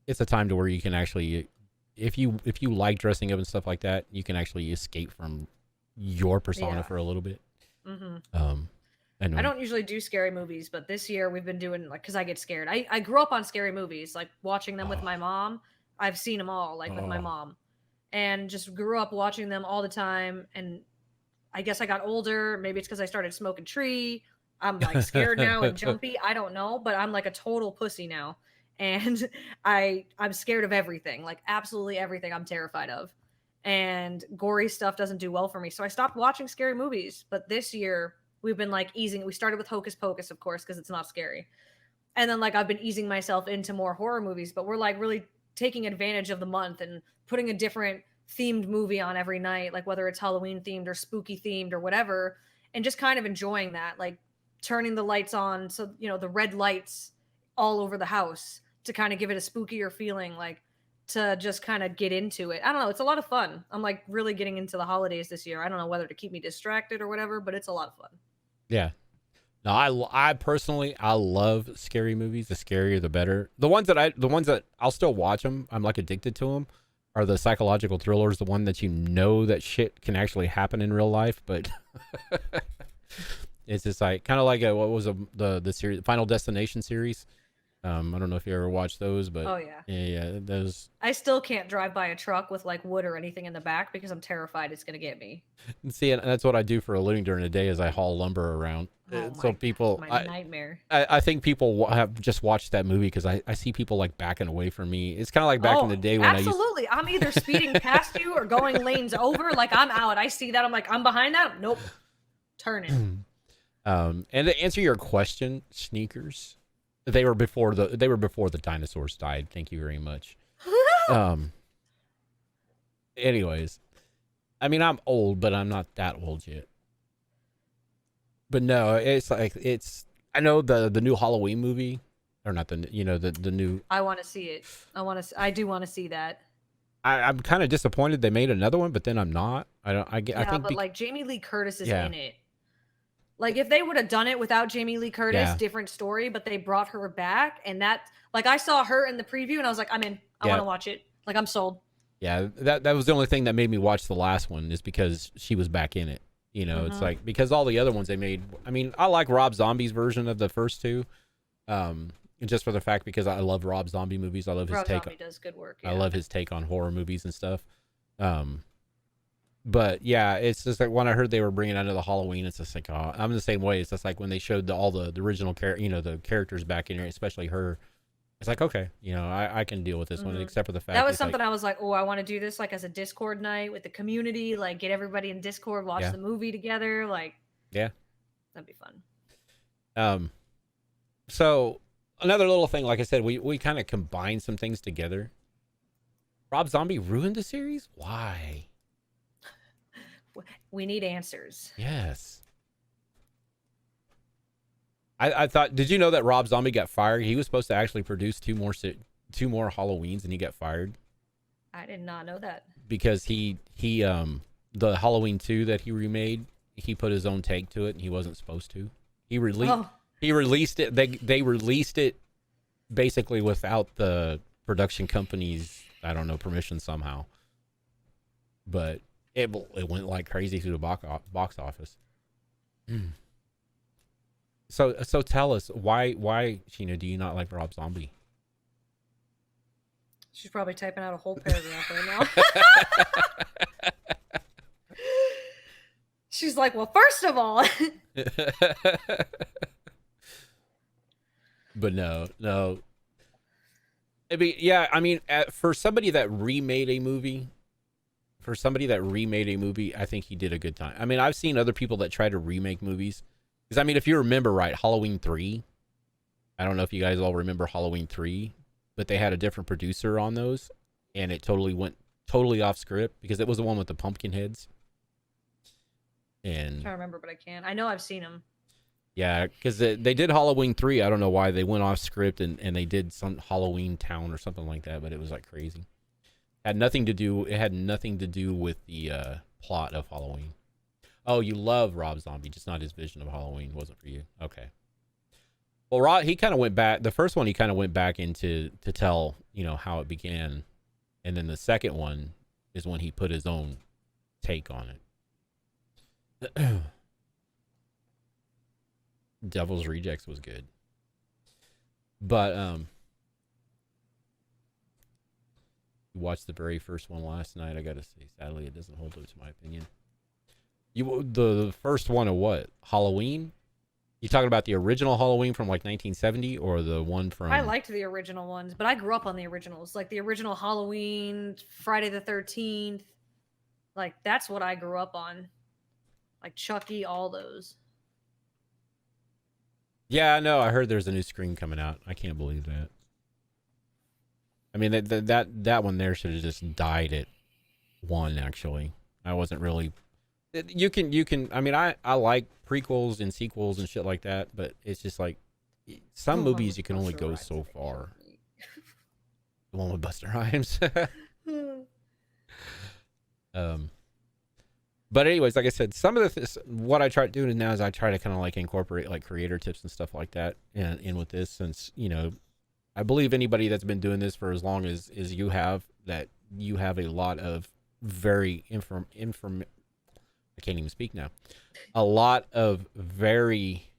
it's a time to where you can actually, if you like dressing up and stuff like that, you can actually escape from your persona for a little bit. Mm-hmm. And I don't usually do scary movies, but this year we've been doing like, because I get scared. I grew up on scary movies, like watching them with my mom. I've seen them all, like with my mom, and just grew up watching them all the time. And I guess I got older. Maybe it's because I started smoking tree. I'm like scared now and jumpy. I don't know, but I'm like a total pussy now. And I'm scared of everything, like absolutely everything I'm terrified of. And gory stuff doesn't do well for me. So I stopped watching scary movies. But this year we've been like easing. We started with Hocus Pocus, of course, because it's not scary. And then like I've been easing myself into more horror movies, but we're like really taking advantage of the month and putting a different themed movie on every night, like whether it's Halloween themed or spooky themed or whatever, and just kind of enjoying that, like turning the lights on. So, you know, the red lights all over the house to kind of give it a spookier feeling, like to just kind of get into it. I don't know. It's a lot of fun. I'm like really getting into the holidays this year. I don't know whether to keep me distracted or whatever, but it's a lot of fun. Yeah. No, I personally, I love scary movies. The scarier, the better. The ones that I'll still watch them. I'm like addicted to them. Are the psychological thrillers, the one that you know that shit can actually happen in real life, but it's just like kind of like what was the series, Final Destination series. I don't know if you ever watched those, but oh yeah, yeah, those. I still can't drive by a truck with like wood or anything in the back because I'm terrified it's gonna get me. See, and that's what I do for a living during the day is I haul lumber around. So people, my nightmare. I think people have just watched that movie because I see people like backing away from me. It's kind of like back in the day when absolutely. I'm either speeding past you or going lanes over. Like I'm out. I see that. I'm like, I'm behind that. Nope. Turning. And to answer your question, sneakers, they were before the dinosaurs died. Thank you very much. Anyways, I mean, I'm old, but I'm not that old yet. but no, it's like I know the new Halloween movie, or not the the new. I want to see it. I do want to see that. I'm kind of disappointed they made another one, but then I'm not. I don't. I Yeah, think. but like Jamie Lee Curtis is Yeah. in it. Like if they would have done it without Jamie Lee Curtis, Yeah. different story. But they brought her back, and that like I saw her in the preview, and I was like, I'm in. I Yeah. want to watch it. Like I'm sold. Yeah, that was the only thing that made me watch the last one is because she was back in it. It's like because all the other ones they made. I mean, I like Rob Zombie's version of the first two, just for the fact because I love Rob Zombie movies. I love his Rob take. Zombie does good work. I Yeah. love his take on horror movies and stuff. But yeah, it's just like when I heard they were bringing out the Halloween, it's just like, oh, I'm the same way. It's just like when they showed all the original the characters back in here, especially her. It's like, okay, I can deal with this one, except for the fact That was it's something like, I was like, oh, I want to do this like as a Discord night with the community, like get everybody in Discord, watch Yeah. the movie together, like yeah. that'd be fun. So another little thing, like I said, we kind of combined some things together. Rob Zombie ruined the series? Why? We need answers. Yes. I thought, did you know that Rob Zombie got fired? He was supposed to actually produce two more Halloweens and he got fired I did not know that. because he the Halloween 2 that he remade, he put his own take to it and he wasn't supposed to. He released it. They released it basically without the production company's, I don't know, permission somehow. But it went like crazy through the box office. So tell us why Sheena, do you not like Rob Zombie? She's probably typing out a whole paragraph right now. She's like, well, first of all, But no. I mean, yeah, I mean, for somebody that remade a movie, I think he did a good time. I mean, I've seen other people that try to remake movies. Because, I mean, if you remember right, Halloween 3, I don't know if you guys all remember Halloween 3, but they had a different producer on those, and it went totally off script because it was the one with the pumpkin heads. I'm And trying to remember, but I can't. I know I've seen him. yeah, because they did Halloween 3. I don't know why they went off script and they did some Halloween Town or something like that, but it was like crazy. It had nothing to do with the plot of Halloween. Oh, you love Rob Zombie, just not his vision of Halloween wasn't for you. Okay. Well, Rob, he kind of went back. The first one, he kind of went back into to tell, how it began. And then the second one is when he put his own take on it. Devil's Rejects was good. But, you watched the very first one last night. I got to say, sadly, it doesn't hold up to my opinion. The first one of what? Halloween? You talking about the original Halloween from like 1970 or the one from... I liked the original ones, but I grew up on the originals. Like the original Halloween, Friday the 13th. Like that's what I grew up on. Like Chucky, all those. Yeah, no, I heard there's a new Scream coming out. I can't believe that. I mean, that one there should have just died at one, actually. I wasn't really... You can. I mean, I like prequels and sequels and shit like that, but it's just like some movies you can only go so far. The one with Buster Rhymes. But anyways, like I said, some of what I try doing now is I try to kind of like incorporate like creator tips and stuff like that in with this, since I believe anybody that's been doing this for as long as you have, that you have a lot of very I can't even speak now. A lot of very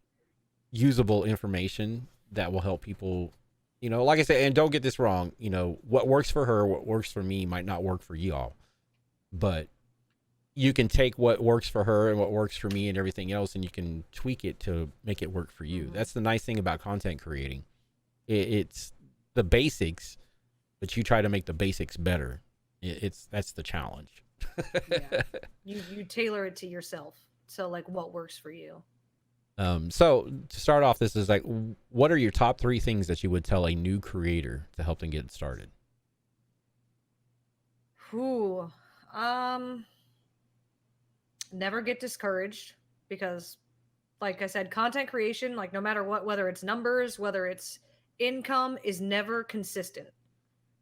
usable information that will help people, like I said, and don't get this wrong, what works for her, what works for me might not work for y'all. But you can take what works for her and what works for me and everything else, and you can tweak it to make it work for you. That's the nice thing about content creating. It's the basics, but you try to make the basics better. That's the challenge. Yeah. You tailor it to yourself. So like what works for you. So to start off, this is like, what are your top 3 things that you would tell a new creator to help them get started? Ooh. Never get discouraged, because like I said, content creation, like no matter what, whether it's numbers, whether it's income, is never consistent.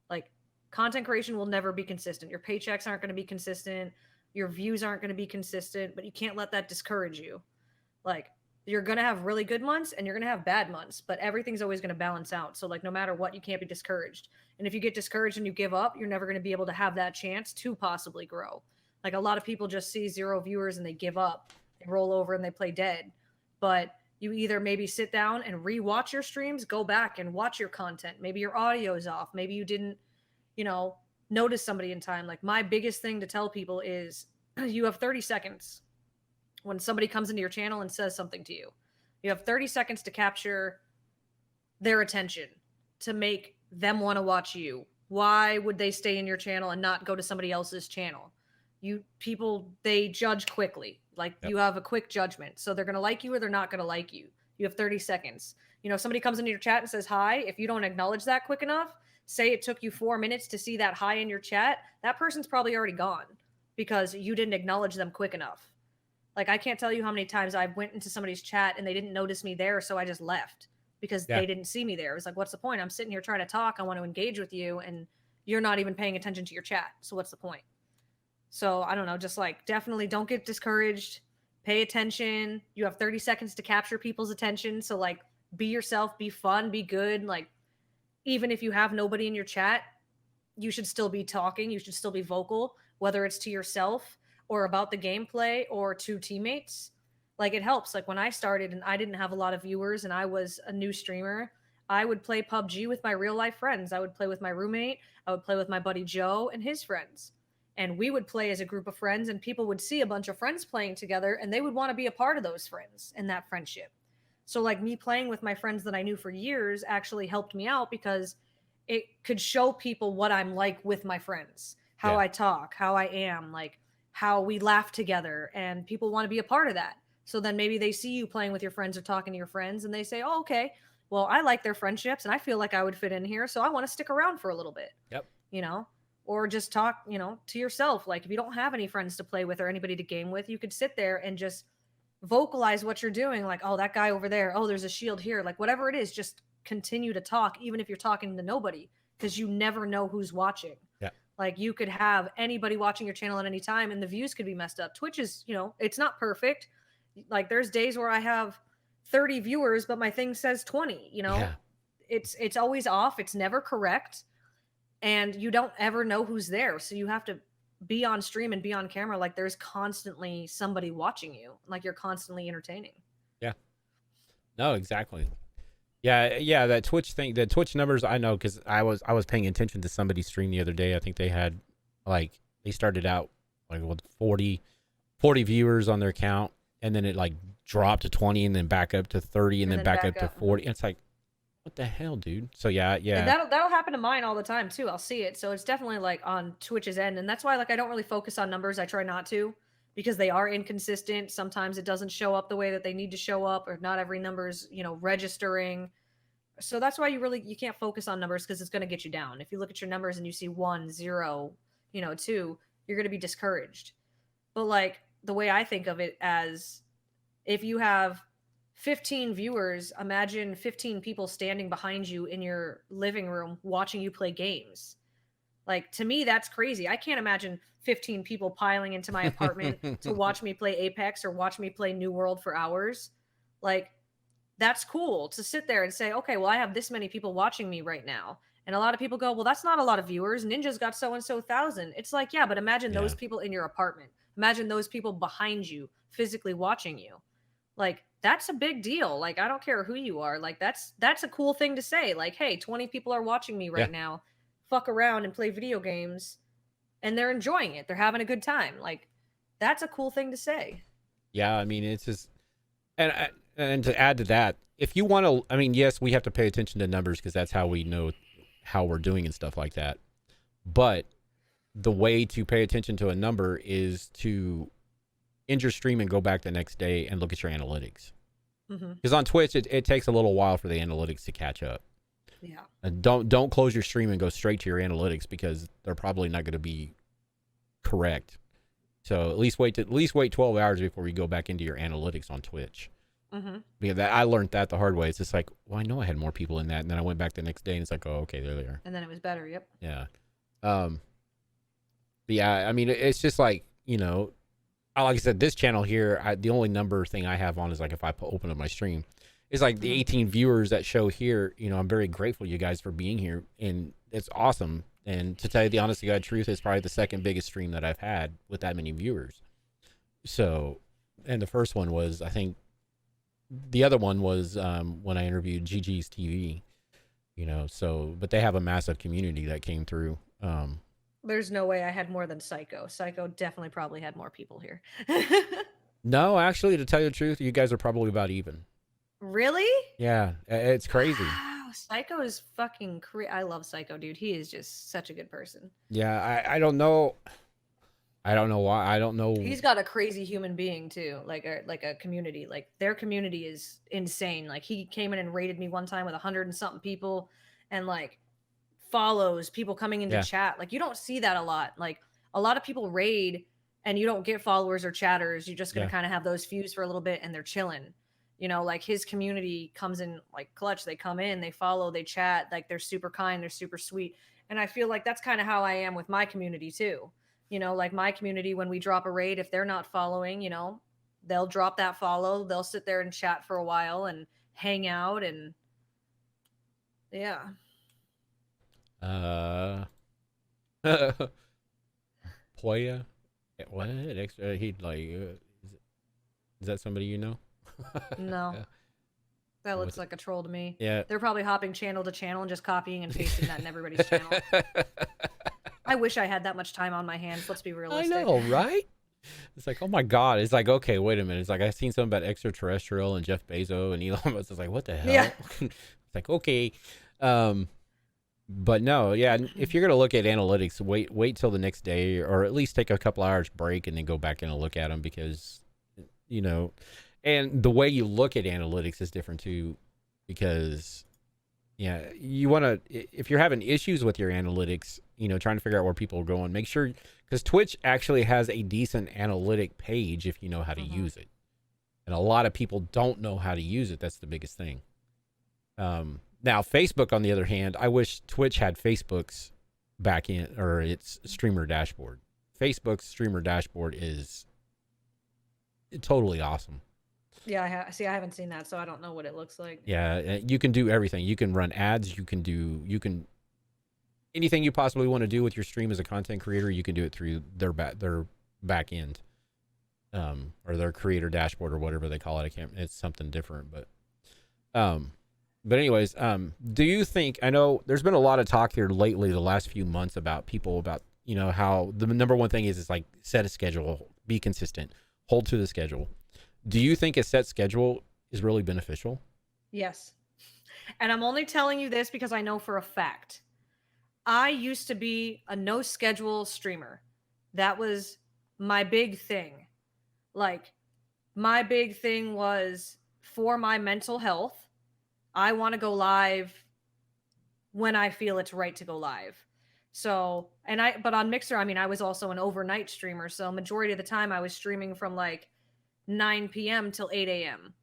Like content creation will never be consistent. Your paychecks aren't going to be consistent. Your views aren't going to be consistent, but you can't let that discourage you. Like you're going to have really good months and you're going to have bad months, but everything's always going to balance out. So like no matter what, you can't be discouraged. And if you get discouraged and you give up, you're never going to be able to have that chance to possibly grow. Like a lot of people just see 0 viewers and they give up. They roll over and they play dead. But you either maybe sit down and rewatch your streams, go back and watch your content. Maybe your audio is off. Maybe you didn't, notice somebody in time. Like my biggest thing to tell people is you have 30 seconds when somebody comes into your channel and says something to you. You have 30 seconds to capture their attention, to make them want to watch you. Why would they stay in your channel and not go to somebody else's channel? They judge quickly. Like you have a quick judgment. So they're going to like you or they're not going to like you. You have 30 seconds. Somebody comes into your chat and says hi. If you don't acknowledge that quick enough, say it took you 4 minutes to see that hi in your chat, that person's probably already gone because you didn't acknowledge them quick enough. Like I can't tell you how many times I went into somebody's chat and they didn't notice me there. So I just left because they didn't see me there. It was like, what's the point? I'm sitting here trying to talk. I want to engage with you and you're not even paying attention to your chat. So what's the point? So I don't know, just like definitely don't get discouraged, pay attention. You have 30 seconds to capture people's attention. So like be yourself, be fun, be good. Like even if you have nobody in your chat, you should still be talking. You should still be vocal, whether it's to yourself or about the gameplay or to teammates. Like it helps. Like when I started and I didn't have a lot of viewers and I was a new streamer, I would play PUBG with my real life friends. I would play with my roommate. I would play with my buddy Joe and his friends. And we would play as a group of friends and people would see a bunch of friends playing together and they would want to be a part of those friends and that friendship. So like me playing with my friends that I knew for years actually helped me out because it could show people what I'm like with my friends, how I talk, how I am, like how we laugh together, and people want to be a part of that. So then maybe they see you playing with your friends or talking to your friends and they say, oh, okay, well, I like their friendships and I feel like I would fit in here. So I want to stick around for a little bit. Yep. Or just talk, to yourself. Like if you don't have any friends to play with or anybody to game with, you could sit there and just vocalize what you're doing. Like, oh, that guy over there. Oh, there's a shield here. Like whatever it is, just continue to talk, even if you're talking to nobody, because you never know who's watching. Yeah. Like you could have anybody watching your channel at any time and the views could be messed up. Twitch is, it's not perfect. Like there's days where I have 30 viewers, but my thing says 20, it's always off. It's never correct. And you don't ever know who's there. So you have to be on stream and be on camera. Like there's constantly somebody watching you. Like you're constantly entertaining. Yeah. No, exactly. Yeah. That Twitch thing, the Twitch numbers, I know, because I was paying attention to somebody's stream the other day. I think they had they started out with 40 viewers on their account. And then it dropped to 20 and then back up to 30 and then back up to 40. And it's like, what the hell, dude? So yeah. And that'll happen to mine all the time too. I'll see it. So it's definitely on Twitch's end. And that's why I don't really focus on numbers. I try not to because they are inconsistent. Sometimes it doesn't show up the way that they need to show up, or not every number's, registering. So that's why you can't focus on numbers because it's going to get you down. If you look at your numbers and you see 1, 0, 2, you're going to be discouraged. But the way I think of it as if you have 15 viewers, imagine 15 people standing behind you in your living room watching you play games. To me, that's crazy. I can't imagine 15 people piling into my apartment to watch me play Apex or watch me play New World for hours. That's cool to sit there and say, okay, well, I have this many people watching me right now. And a lot of people go, well, that's not a lot of viewers. Ninja's got so-and-so thousand. It's yeah, but imagine those people in your apartment. Imagine those people behind you physically watching you. That's a big deal. I don't care who you are. That's a cool thing to say. Hey, 20 people are watching me right now. Fuck around and play video games and they're enjoying it. They're having a good time. That's a cool thing to say. Yeah. I mean, it's just, and to add to that, if you want to, yes, we have to pay attention to numbers because that's how we know how we're doing and stuff like that. But the way to pay attention to a number is to end your stream and go back the next day and look at your analytics. Because on Twitch, it takes a little while for the analytics to catch up. Yeah. And don't close your stream and go straight to your analytics because they're probably not going to be correct. So at least wait 12 hours before you go back into your analytics on Twitch. Mm-hmm. Because I learned that the hard way. It's just like, well, I know I had more people in that, and then I went back the next day, and it's like, oh, okay, there they are. And then it was better. Yep. Yeah. But yeah, I mean, it's just like, like I said, this channel here, the only number thing I have on is like if I open up my stream, it's like the 18 viewers that show here. I'm very grateful you guys for being here, and it's awesome. And to tell you the honest to God truth, it's probably the second biggest stream that I've had with that many viewers. So, and the first one was, I think, the other one was when I interviewed GG's TV. So, but they have a massive community that came through. There's no way I had more than Psycho. Psycho definitely probably had more people here. No, actually, to tell you the truth, you guys are probably about even. Really? Yeah, it's crazy. Wow, Psycho is fucking I love Psycho, dude. He is just such a good person. Yeah, I don't know. I don't know why. I don't know. He's got a crazy human being too, like a community. Like their community is insane. Like he came in and raided me one time with 100 and something people, and like follows people coming into chat. Like you don't see that a lot. Like a lot of people raid and you don't get followers or chatters. You're just gonna kind of have those fews for a little bit and they're chilling. Like his community comes in like clutch. They come in, they follow, they chat. Like they're super kind, they're super sweet. And I feel like that's kind of how I am with my community too. Like my community, when we drop a raid, if they're not following, they'll drop that follow. They'll sit there and chat for a while and hang out and yeah. Poya, what? Extra? He'd like. Is that somebody you know? No, that looks like a troll to me. Yeah, they're probably hopping channel to channel and just copying and pasting that in everybody's channel. I wish I had that much time on my hands. Let's be realistic. I know, right? It's like, oh my god. It's like, okay, wait a minute. It's like I've seen something about extraterrestrial and Jeff Bezos and Elon Musk. It's like, what the hell? Yeah. It's like, okay. But no, yeah. If you're gonna look at analytics, wait till the next day, or at least take a couple hours break and then go back in and look at them, because and the way you look at analytics is different too, because you want to, if you're having issues with your analytics, trying to figure out where people are going, make sure, because Twitch actually has a decent analytic page if you know how to use it, and a lot of people don't know how to use it. That's the biggest thing. Now, Facebook, on the other hand, I wish Twitch had Facebook's back end or its streamer dashboard. Facebook's streamer dashboard is totally awesome. Yeah, I haven't seen that, so I don't know what it looks like. Yeah, you can do everything. You can run ads. You can anything you possibly want to do with your stream as a content creator. You can do it through their back end, or their creator dashboard, or whatever they call it. It's something different, But anyways, do you think, I know there's been a lot of talk here lately, the last few months, about how the number one thing is like set a schedule, be consistent, hold to the schedule. Do you think a set schedule is really beneficial? Yes. And I'm only telling you this because I know for a fact. I used to be a no schedule streamer. That was my big thing. Like, my big thing was for my mental health. I want to go live when I feel it's right to go live. So, but on Mixer, I was also an overnight streamer. So majority of the time I was streaming from like 9 p.m. till 8 a.m.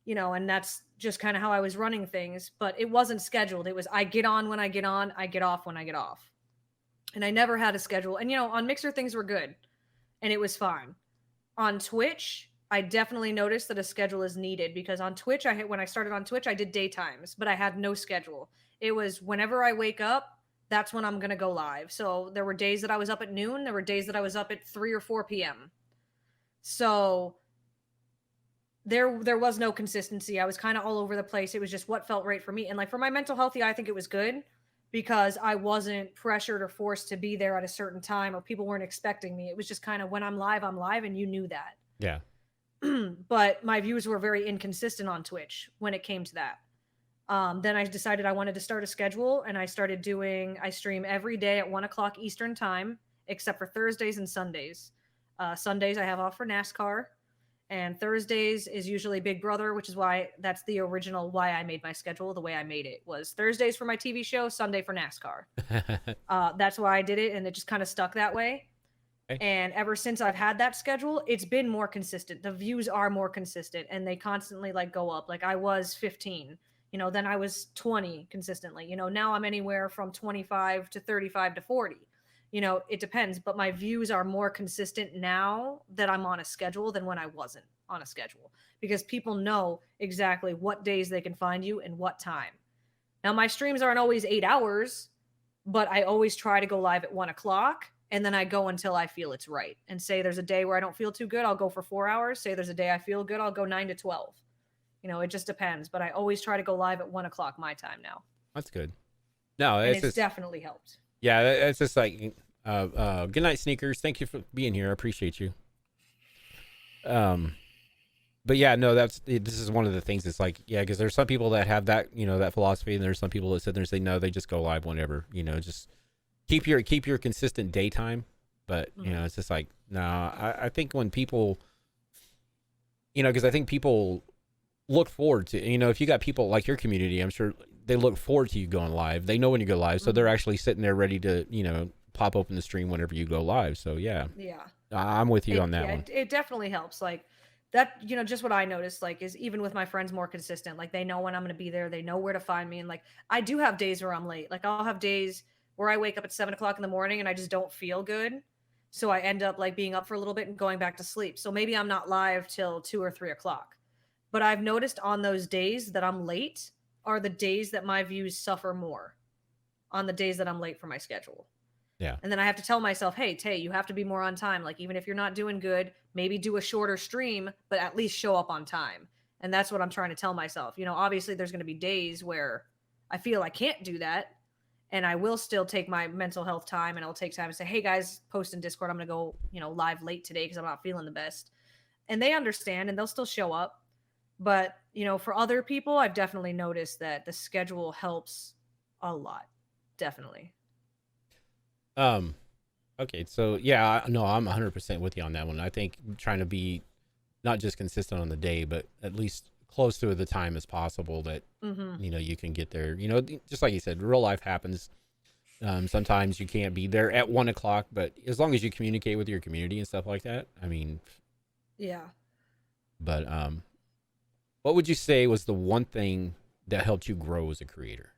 And that's just kind of how I was running things, but it wasn't scheduled. It was, I get on when I get on, I get off when I get off. And I never had a schedule. And, on Mixer, things were good and it was fine. On Twitch, I definitely noticed that a schedule is needed, because on Twitch, when I started on Twitch, I did daytimes, but I had no schedule. It was whenever I wake up, that's when I'm going to go live. So there were days that I was up at noon. There were days that I was up at 3 or 4 p.m. So there was no consistency. I was kind of all over the place. It was just what felt right for me. And like for my mental health, I think it was good, because I wasn't pressured or forced to be there at a certain time, or people weren't expecting me. It was just kind of when I'm live, and you knew that. Yeah. But my views were very inconsistent on Twitch when it came to that. Then I decided I wanted to start a schedule, and I stream every day at 1 o'clock Eastern time, except for Thursdays and Sundays. Sundays I have off for NASCAR, and Thursdays is usually Big Brother, which is why that's the original why I made my schedule the way I made it, was Thursdays for my TV show, Sunday for NASCAR. That's why I did it, and it just kind of stuck that way. And ever since I've had that schedule, it's been more consistent. The views are more consistent and they constantly like go up. Like I was 15, you know, then I was 20 consistently. You know, now I'm anywhere from 25 to 35 to 40. You know, it depends, but my views are more consistent now that I'm on a schedule than when I wasn't on a schedule because people know exactly what days they can find you and what time. Now, my streams aren't always 8 hours, but I always try to go live at 1 o'clock and then I go until I feel it's right. And say there's a day where I don't feel too good, I'll go for 4 hours. Say there's a day I feel good, I'll go 9 to 12. You know, it just depends. But I always try to go live at 1 o'clock my time now. That's good. No, And it's it's just, definitely helped. yeah, it's just like, good night, Sneakers. Thank you for being here. I appreciate you. But yeah, no, this is one of the things. It's like, yeah, because there's some people that have that, you know, that philosophy, and there's some people that sit there and say, no, they just go live whenever, you know, just keep your consistent daytime. But you know, it's just like, nah, I think when people, you know, because I think people look forward to, you know, if you got people like your community, I'm sure they look forward to you going live. They know when you go live, so they're actually sitting there ready to, you know, pop open the stream whenever you go live. So yeah, I'm with you on that one. It definitely helps. Like that, you know, just what I noticed, like, is even with my friends more consistent. Like they know when I'm going to be there. They know where to find me. And like, I do have days where I'm late. Like I'll have days where I wake up at 7 o'clock in the morning and I just don't feel good. So I end up like being up for a little bit and going back to sleep. So maybe I'm not live till 2 or 3 o'clock. But I've noticed on those days that I'm late are the days that my views suffer more on the days that I'm late for my schedule. Yeah. And then I have to tell myself, hey, Tay, you have to be more on time. Like, even if you're not doing good, maybe do a shorter stream, but at least show up on time. And that's what I'm trying to tell myself. You know, obviously there's going to be days where I feel I can't do that. And I will still take my mental health time and I'll take time and say, hey guys, post in Discord. I'm going to go, you know, live late today because I'm not feeling the best. And they understand and they'll still show up. But, you know, for other people, I've definitely noticed that the schedule helps a lot. Definitely. Okay, so yeah, no, I'm 100% with you on that one. I think trying to be not just consistent on the day, but at least close to the time as possible that, you know, you can get there. You know, just like you said, real life happens. Sometimes you can't be there at 1 o'clock, but as long as you communicate with your community and stuff like that, I mean, yeah. But what would you say was the one thing that helped you grow as a creator?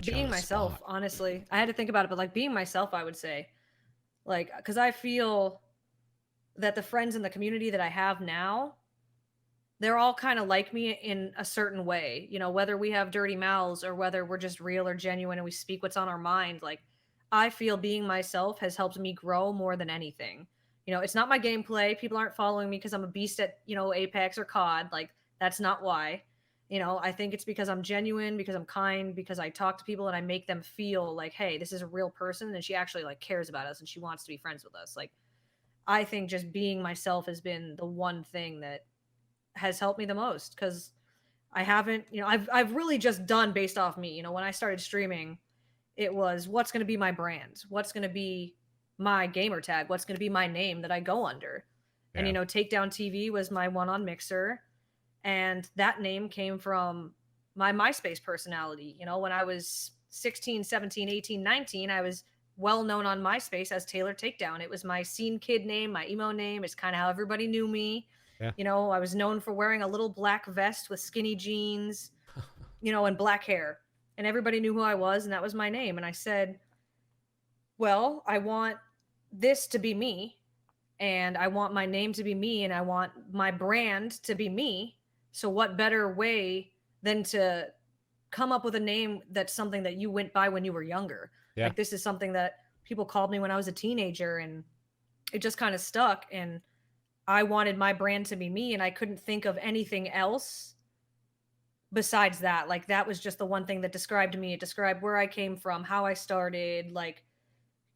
Being myself, honestly. I had to think about it, but like being myself, I would say, like, because I feel that the friends in the community that I have now, they're all kind of like me in a certain way. You know, whether we have dirty mouths or whether we're just real or genuine and we speak what's on our mind. Like, I feel being myself has helped me grow more than anything. You know, it's not my gameplay. People aren't following me because I'm a beast at, you know, Apex or COD. Like, that's not why. You know, I think it's because I'm genuine, because I'm kind, because I talk to people and I make them feel like, hey, this is a real person and she actually like cares about us and she wants to be friends with us. Like, I think just being myself has been the one thing that has helped me the most, because I haven't, you know, I've really just done based off me. You know, when I started streaming, it was what's going to be my brand, what's going to be my gamer tag, what's going to be my name that I go under. Yeah. And, you know, Takedown TV was my one on Mixer. And that name came from my MySpace personality. You know, when I was 16, 17, 18, 19, I was well known on MySpace as Taylor Takedown. It was my scene kid name, my emo name. It's kind of how everybody knew me. Yeah. You know, I was known for wearing a little black vest with skinny jeans, you know, and black hair. And everybody knew who I was, and that was my name. And I said, well, I want this to be me, and I want my name to be me, and I want my brand to be me. So what better way than to come up with a name that's something that you went by when you were younger? Yeah. Like, this is something that people called me when I was a teenager, and it just kind of stuck. And I wanted my brand to be me, and I couldn't think of anything else besides that. Like, that was just the one thing that described me. It described where I came from, how I started. Like,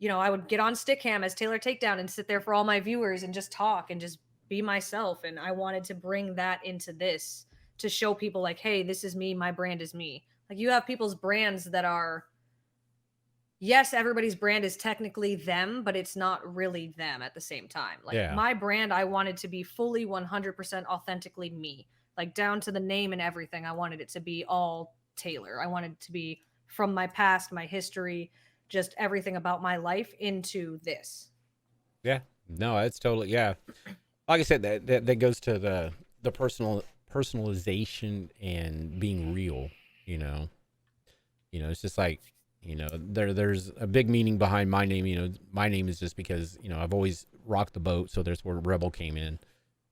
you know, I would get on Stickam as Taylor Takedown and sit there for all my viewers and just talk and just be myself. And I wanted to bring that into this to show people like, hey, this is me. My brand is me. Like, you have people's brands that are, yes, everybody's brand is technically them, but it's not really them at the same time. Like, my brand, I wanted to be fully 100% authentically me, like down to the name and everything. I wanted it to be all Taylor. I wanted it to be from my past, my history, just everything about my life into this. Yeah. No, it's totally, yeah. Like I said, that goes to the personalization and being real, you know. It's just like, there's a big meaning behind my name. My name is just because, I've always rocked the boat. So there's where Rebel came in.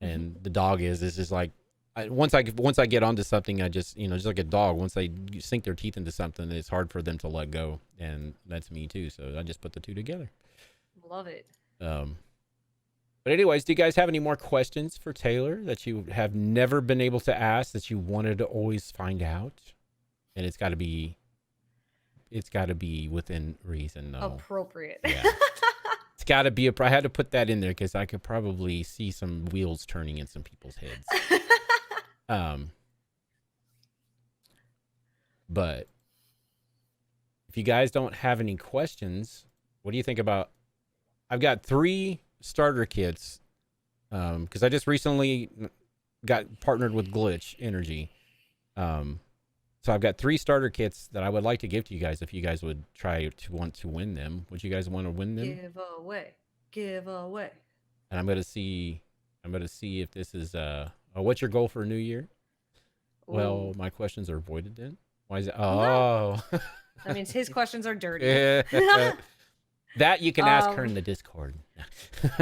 And the dog is just like, once I get onto something, I just, just like a dog, once they sink their teeth into something, it's hard for them to let go. And that's me too. So I just put the two together. Love it. But anyways, do you guys have any more questions for Taylor that you have never been able to ask that you wanted to always find out? And it's got to be within reason, though. Appropriate. Yeah. It's got to be I had to put that in there because I could probably see some wheels turning in some people's heads. But if you guys don't have any questions, what do you think about? I've got 3 starter kits because I just recently got partnered with Glitch Energy. So I've got 3 starter kits that I would like to give to you guys if you guys would want to win them. Would you guys want to win them? Give away. And I'm gonna see if this is what's your goal for a new year? Ooh. Well, my questions are voided then. Why is it? Oh, that means his questions are dirty. That you can ask her in the Discord.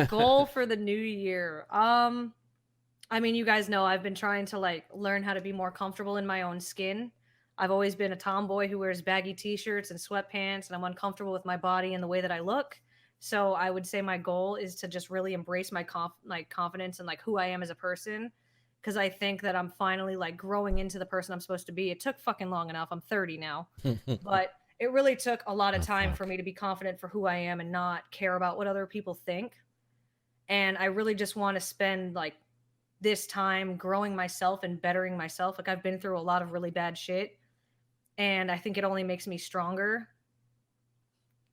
Goal for the new year. I mean, you guys know I've been trying to learn how to be more comfortable in my own skin. I've always been a tomboy who wears baggy t-shirts and sweatpants, and I'm uncomfortable with my body and the way that I look. So I would say my goal is to just really embrace my confidence and who I am as a person, because I think that I'm finally growing into the person I'm supposed to be. It took fucking long enough. I'm 30 now, but it really took a lot of time for me to be confident for who I am and not care about what other people think. And I really just want to spend this time growing myself and bettering myself. I've been through a lot of really bad shit, and I think it only makes me stronger.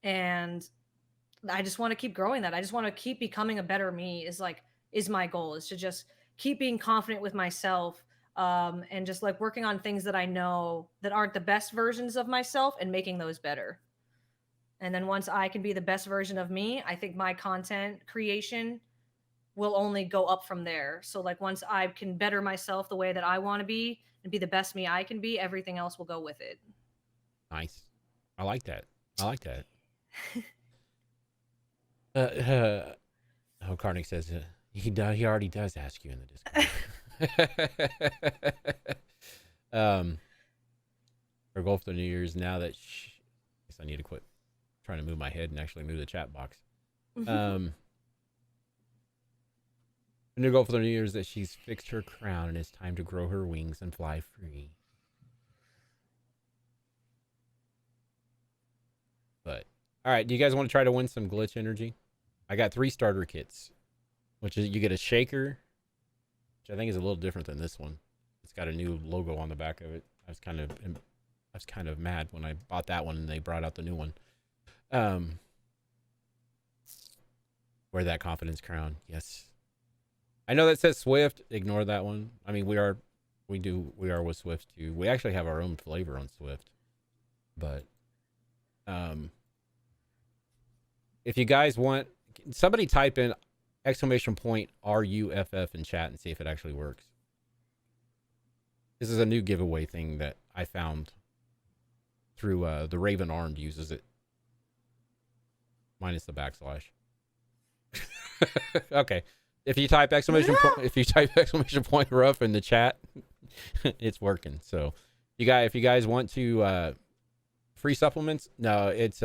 And I just want to keep growing that. I just want to keep becoming a better me is my goal, is to just keep being confident with myself, and just working on things that I know that aren't the best versions of myself and making those better. And then once I can be the best version of me, I think my content creation will only go up from there. So once I can better myself the way that I want to be and be the best me I can be, everything else will go with it. Nice. I like that. Karnik says he already does ask you in the Discord. Our goal for the New Year's now that I guess I need to quit trying to move my head and actually move the chat box. The new goal for the New Year is that she's fixed her crown and it's time to grow her wings and fly free. But all right, do you guys want to try to win some glitch energy? I got 3 starter kits, which is you get a shaker, which I think is a little different than this one. It's got a new logo on the back of it. I was kind of mad when I bought that one and they brought out the new one. Wear that confidence crown. Yes. I know that says Swift. Ignore that one. I mean, we are with Swift too. We actually have our own flavor on Swift. But if you guys want, somebody type in !RUFF in chat and see if it actually works. This is a new giveaway thing that I found through the Raven Armed uses it. Minus the backslash. Okay. If you type exclamation point rough in the chat, it's working. So if you guys want to free supplements, no, it's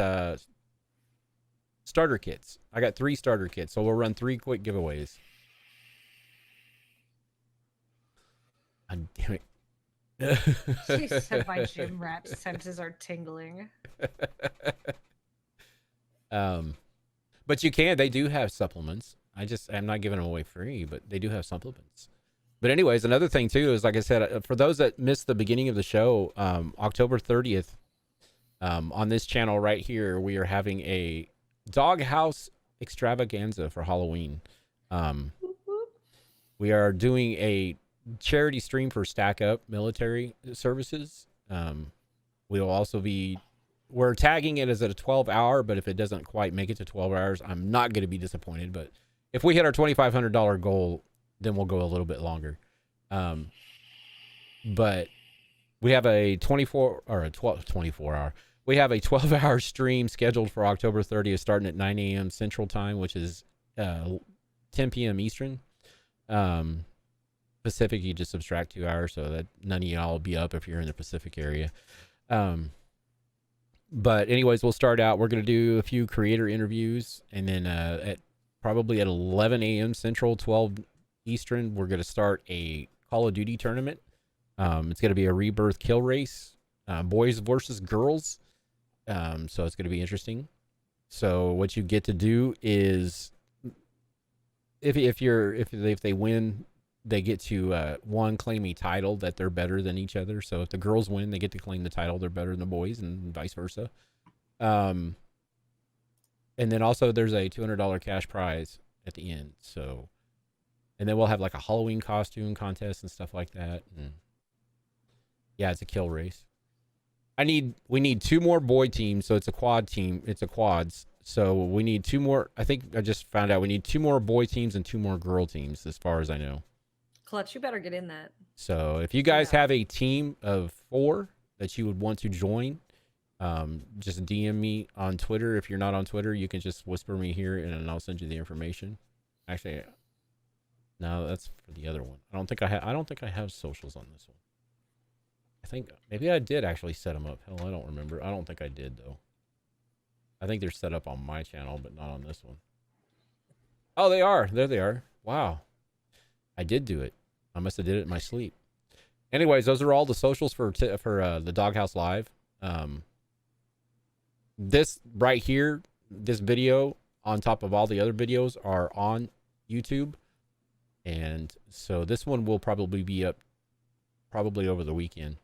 starter kits. I got 3 starter kits, so we'll run 3 quick giveaways. God damn it. She said my gym rat senses are tingling. But you can. They do have supplements. I'm not giving them away free, but they do have supplements. But anyways, another thing too is, like I said, for those that missed the beginning of the show, October 30th, on this channel right here, we are having a doghouse extravaganza for Halloween. We are doing a charity stream for Stack Up Military Services. We will also be we're tagging it as a 12-hour, but if it doesn't quite make it to 12 hours, I'm not going to be disappointed. But if we hit our $2,500 goal, then we'll go a little bit longer. But we have a 24 hour. We have a 12-hour stream scheduled for October 30th, starting at 9 a.m. Central Time, which is 10 p.m. Eastern. Pacific, you just subtract 2 hours, so that none of y'all will be up if you're in the Pacific area. But anyways, we'll start out. We're going to do a few creator interviews, and then probably at 11 a.m. Central, 12 Eastern, we're going to start a Call of Duty tournament. It's going to be a rebirth kill race, boys versus girls. So it's going to be interesting. So what you get to do is, if they win, they get to claim a title that they're better than each other. So if the girls win, they get to claim the title they're better than the boys, and vice versa. And then also there's a $200 cash prize at the end. So, and then we'll have like a Halloween costume contest and stuff like that. And yeah, it's a kill race. We need 2 more boy teams, so it's a quad team. It's a quads. So we need 2 more. I think I just found out we need 2 more boy teams and 2 more girl teams, as far as I know. Clutch, you better get in that. So if you guys have a team of 4 that you would want to join, just DM me on Twitter. If you're not on Twitter, you can just whisper me here and I'll send you the information. Actually, no, that's for the other one. I don't think I have socials on this one. I think maybe I did actually set them up. Hell, I don't remember. I don't think I did though. I think they're set up on my channel, but not on this one. Oh, they are. There they are. Wow. I did do it. I must have did it in my sleep. Anyways, those are all the socials for the Doghouse Live. This right here, this video on top of all the other videos are on YouTube. And so this one will probably be up probably over the weekend.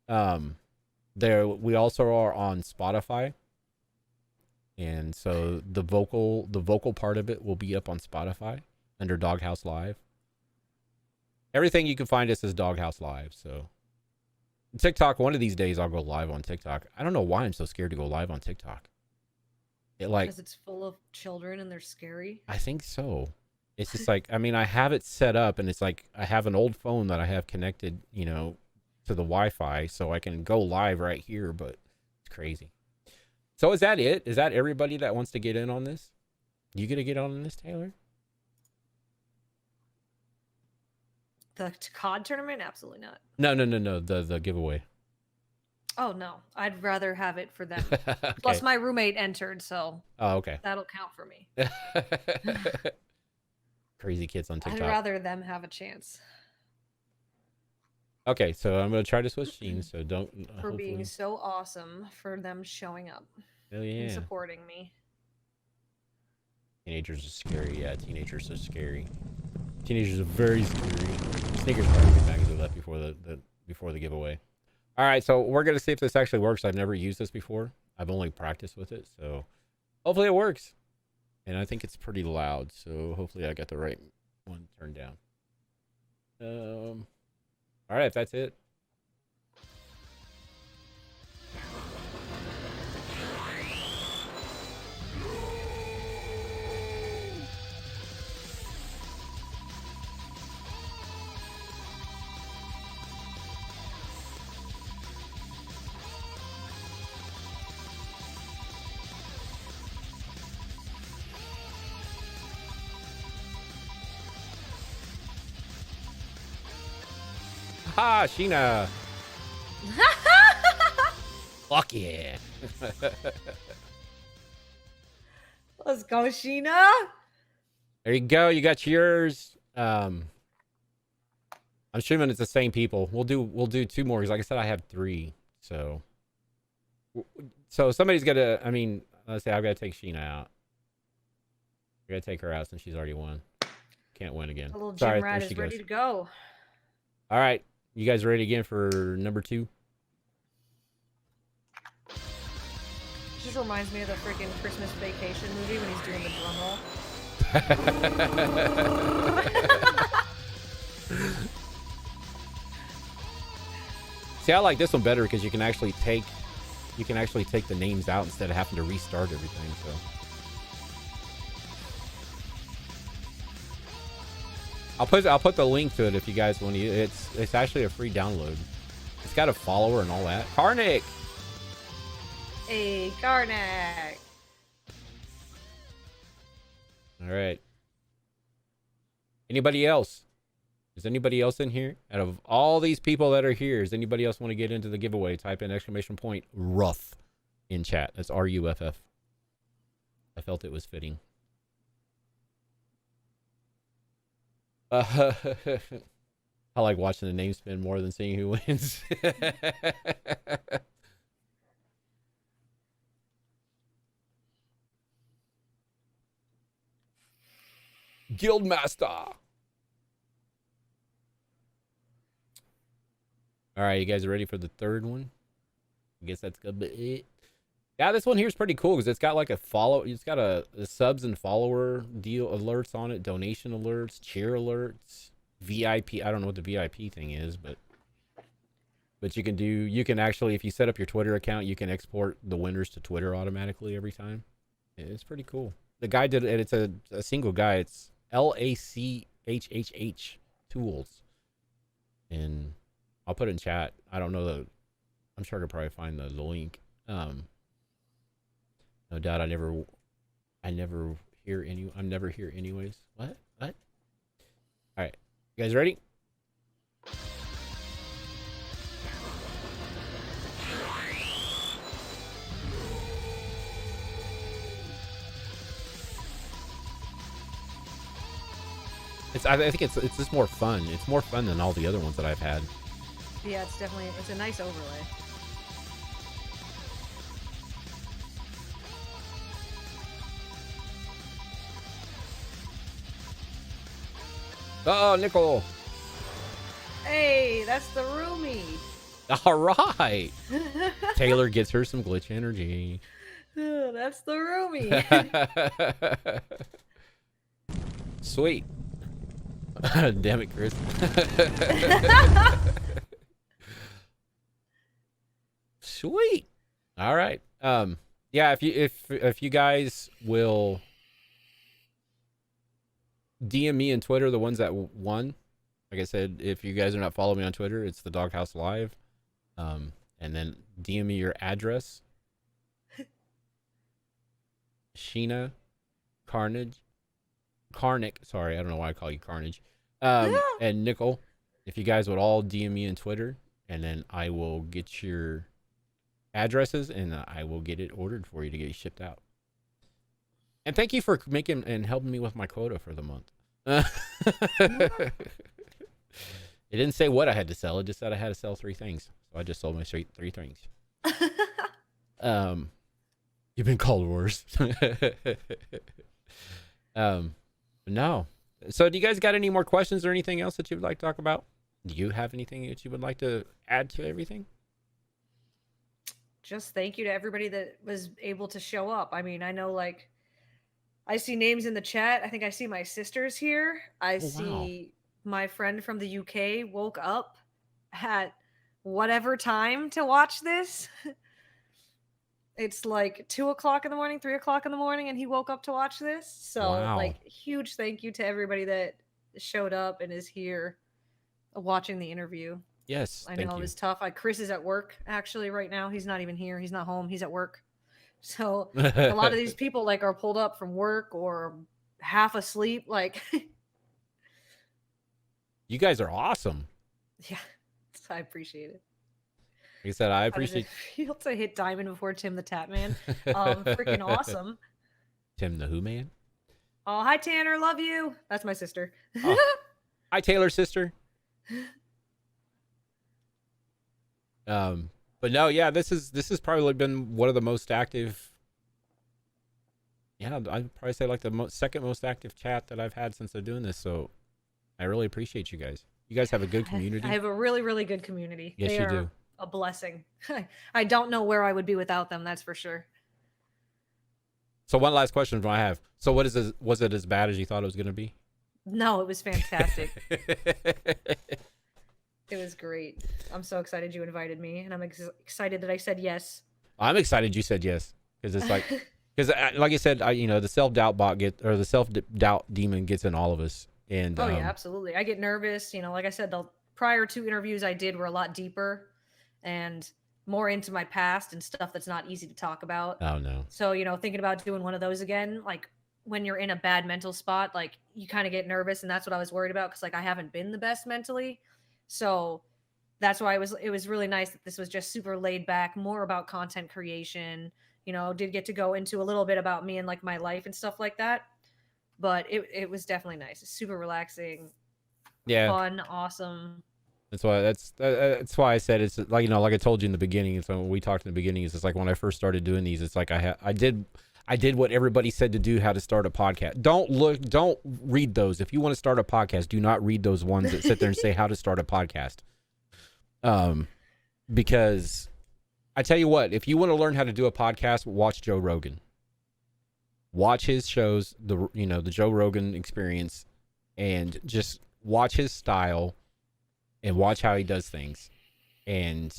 We also are on Spotify. And so the vocal part of it will be up on Spotify under Doghouse Live. Everything you can find us as Doghouse Live. So TikTok, one of these days I'll go live on TikTok. I don't know why I'm so scared to go live on TikTok. Because it's full of children and they're scary. I think so. It's just like, I mean, I have it set up and it's like I have an old phone that I have connected, to the Wi-Fi, so I can go live right here, but it's crazy. So is that it? Is that everybody that wants to get in on this? You gonna get on this, Taylor? The COD tournament? Absolutely not. No. The giveaway. Oh, no. I'd rather have it for them. Okay. Plus, my roommate entered, so okay. That'll count for me. Crazy kids on TikTok. I'd rather them have a chance. Okay, so I'm going to try to switch teams, so don't... For being so awesome, for them showing up. Hell yeah. And supporting me. Teenagers are scary. Yeah, teenagers are scary. Teenagers are very scary. Sneakers probably get back as we left before the giveaway. All right, so we're going to see if this actually works. I've never used this before. I've only practiced with it, so hopefully it works. And I think it's pretty loud, so hopefully I got the right one turned down. All right, if that's it. Ha, Sheena. Fuck yeah. Let's go, Sheena. There you go. You got yours. I'm assuming it's the same people. We'll do 2 more because, like I said, I have 3. So somebody's gonna. I mean, let's say I've got to take Sheena out. I got to take her out since she's already won. Can't win again. The little Sorry, gym rat there is she ready goes. to go. All right, you guys ready again for number 2? Just reminds me of the freaking Christmas Vacation movie when he's doing the drum roll. See, I like this one better because you can actually take you can actually take the names out instead of having to restart everything. So I'll put the link to it if you guys want to. It's actually a free download. It's got a follower and all that. Karnik. Hey, Karnak. All right. Anybody else? Is anybody else in here? Out of all these people that are here, does anybody else want to get into the giveaway? Type in exclamation point Ruff in chat. That's RUFF. I felt it was fitting. I like watching the name spin more than seeing who wins. Guildmaster. All right, you guys are ready for the third one? I guess that's gonna be it. Yeah, this one here is pretty cool because it's got like a follow. It's got a subs and follower deal alerts on it, donation alerts, cheer alerts, VIP. I don't know what the VIP thing is, but you can do. You can actually, if you set up your Twitter account, you can export the winners to Twitter automatically every time. It's pretty cool. The guy did it. It's a single guy. It's LACHHH Tools, and I'll put it in chat. I don't know the. I'm sure I could probably find the link. No doubt. I never hear any. I'm never here anyways. What? All right, you guys ready? I think it's just more fun. It's more fun than all the other ones that I've had. Yeah, it's a nice overlay. Oh, Nickel. Hey, that's the roomie. All right. Taylor gets her some glitch energy. That's the roomie. Sweet. Damn it, Chris. Sweet. All right. Yeah, if you guys will DM me and Twitter, the ones that won. Like I said, if you guys are not following me on Twitter, it's the Doghouse Live. And then DM me your address. Sheena Carnick, sorry, I don't know why I call you Carnage. And Nickel, if you guys would all DM me on Twitter, and then I will get your addresses and I will get it ordered for you to get it shipped out. And thank you for making and helping me with my quota for the month. It didn't say what I had to sell. It just said I had to sell 3 things. So I just sold my 3 things. You've been called worse. No. So do you guys got any more questions or anything else that you would like to talk about? Do you have anything that you would like to add to everything? Just thank you to everybody that was able to show up. I mean, I know, like, I see names in the chat. I think I see my sisters here. I see my friend from the UK woke up at whatever time to watch this. It's like 2 o'clock in the morning, 3 o'clock in the morning, and he woke up to watch this. So, like, huge thank you to everybody that showed up and is here watching the interview. Yes, I know it was tough. Chris is at work actually right now. He's not even here. He's not home. He's at work. So a lot of these people like are pulled up from work or half asleep. Like, you guys are awesome. Yeah, I appreciate it. Like I said, I appreciate. He also hit diamond before Tim the Tap Man. Freaking awesome. Tim the Who Man. Oh, hi Tanner, love you. That's my sister. Oh. Hi Taylor's sister. But no, yeah, this has probably been one of the most active. Yeah, I'd probably say like the second most active chat that I've had since I'm doing this. So I really appreciate you guys. You guys have a good community. I have a really, really good community. Yes, you do. A blessing. I don't know where I would be without them. That's for sure. So one last question I have. So was it as bad as you thought it was going to be? No, it was fantastic. It was great. I'm so excited you invited me, and I'm excited that I said yes. I'm excited you said yes, because it's like, because like I said, the self-doubt the self-doubt demon gets in all of us. And Oh yeah, absolutely. I get nervous. Like I said, the prior 2 interviews I did were a lot deeper and more into my past and stuff that's not easy to talk about. oh no. So, thinking about doing one of those again, like when you're in a bad mental spot, like you kind of get nervous, and that's what I was worried about because like I haven't been the best mentally. So that's why it was really nice that this was just super laid back, more about content creation. Did get to go into a little bit about me and like my life and stuff like that. But it was definitely nice. It's super relaxing, Yeah. fun, awesome. That's why I said it's like, like I told you in the beginning. So when we talked in the beginning, it's like when I first started doing these, it's like I did what everybody said to do, how to start a podcast. Don't read those. If you want to start a podcast, do not read those ones that sit there and say how to start a podcast. Because I tell you what, if you want to learn how to do a podcast, watch Joe Rogan. Watch his shows, the Joe Rogan Experience, and just watch his style and watch how he does things. And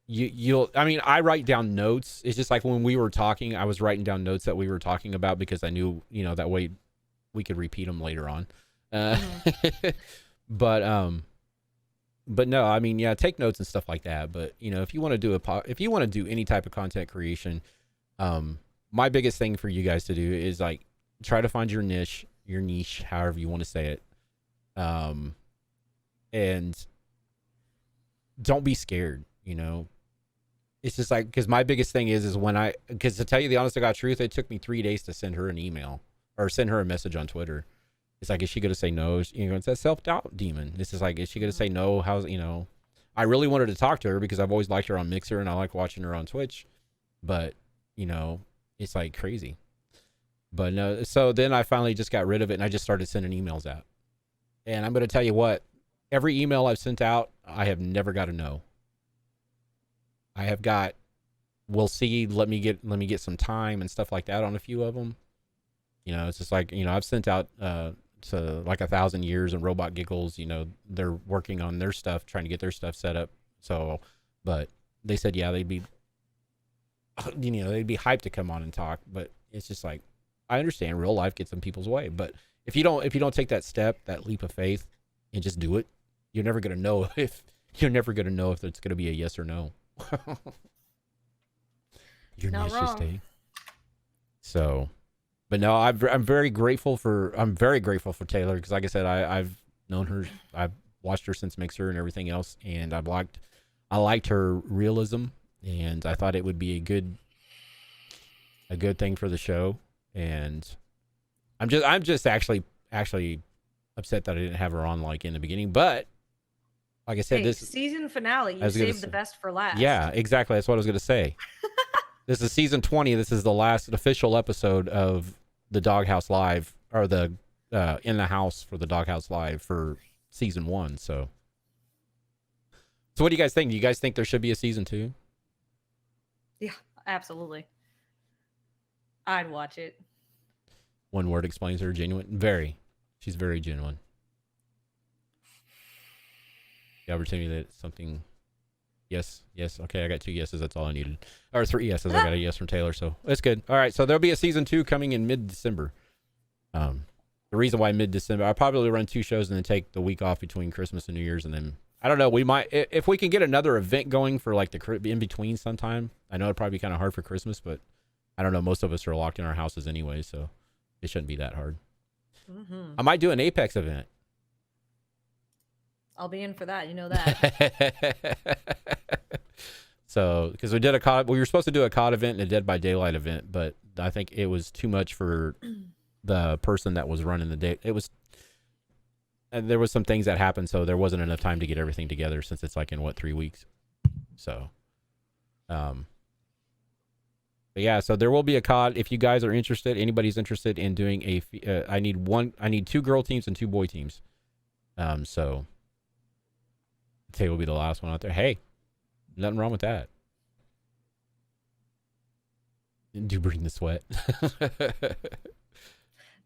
I write down notes. It's just like when we were talking, I was writing down notes that we were talking about because I knew, that way we could repeat them later on. But no, yeah, take notes and stuff like that. But, if you want to do any type of content creation, my biggest thing for you guys to do is like try to find your niche, however you want to say it. And don't be scared, It's just like, because my biggest thing is because to tell you the honest to God truth, it took me 3 days to send her an email or send her a message on Twitter. It's like, is she going to say no? It's that self-doubt demon. This is like, is she going to say no? I really wanted to talk to her because I've always liked her on Mixer and I like watching her on Twitch, but it's like crazy. But no, so then I finally just got rid of it and I just started sending emails out. And I'm going to tell you what, every email I've sent out, I have never got a no. I have got, we'll see, let me get some time and stuff like that on a few of them. It's just like, I've sent out to like 1,000 Years and Robot Giggles, they're working on their stuff, trying to get their stuff set up. So, but they said, yeah, they'd be hyped to come on and talk, but it's just like, I understand real life gets in people's way, but if you don't take that step, that leap of faith and just do it, you're never going to know if it's going to be a yes or no. Your Not niche wrong. is so, but no, I'm very grateful for Taylor, because like I said, I've known her, I've watched her since Mixer and everything else, and I liked her realism, and I thought it would be a good thing for the show. And I'm just actually upset that I didn't have her on like in the beginning, but like I said, this season finale, you saved the best for last. Yeah, exactly. That's what I was going to say. This is season 20. This is the last official episode of the Doghouse Live, or the In the House for the Doghouse Live for season 1. So what do you guys think? Do you guys think there should be a season 2? Yeah, absolutely. I'd watch it. One word explains her: genuine. Very. She's very genuine. The opportunity that something. Yes. Okay, I got 2 yeses. That's all I needed. Or 3 yeses. I got a yes from Taylor, so that's good. All right, so there'll be a season 2 coming in mid-December. The reason why mid-December, I'll probably run 2 shows and then take the week off between Christmas and New Year's, and then I don't know. We might, if we can get another event going for like the in between sometime. I know it'd probably be kind of hard for Christmas, but I don't know. Most of us are locked in our houses anyway, so it shouldn't be that hard. Mm-hmm. I might do an Apex event. I'll be in for that. You know that. So, because we were supposed to do a COD event and a Dead by Daylight event, but I think it was too much for the person that was running the day. And there was some things that happened, so there wasn't enough time to get everything together, since it's like in 3 weeks. So, but yeah, so there will be a COD. If you guys are interested, anybody's interested in doing I need 2 girl teams and 2 boy teams. So Tay will be the last one out there. Hey, nothing wrong with that. Do bring the sweat.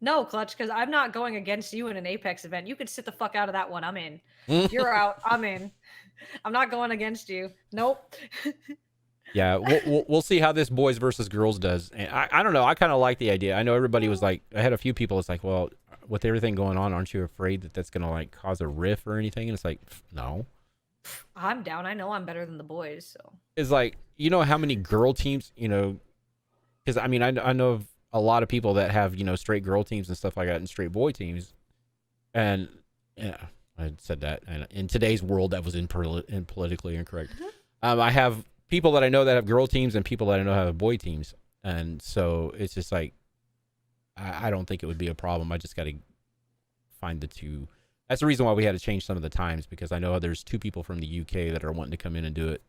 No, Clutch, because I'm not going against you in an Apex event. You can sit the fuck out of that one. I'm in. You're out. I'm in. I'm not going against you. Nope. Yeah, we'll see how this boys versus girls does. And I don't know. I kind of like the idea. I know everybody was like, I had a few people. It's like, well, with everything going on, aren't you afraid that that's gonna like cause a riff or anything? And it's like, no. I'm down. I know I'm better than the boys, so. It's like, you know how many girl teams, you know, because I mean, I know of a lot of people that have, you know, straight girl teams and stuff like that and straight boy teams. And yeah, I said that. And in today's world, that was politically incorrect. I have people that I know that have girl teams and people that I know have boy teams. And so it's just like, I don't think it would be a problem. I just got to find the two. That's the reason why we had to change some of the times, because I know there's 2 people from the UK that are wanting to come in and do it.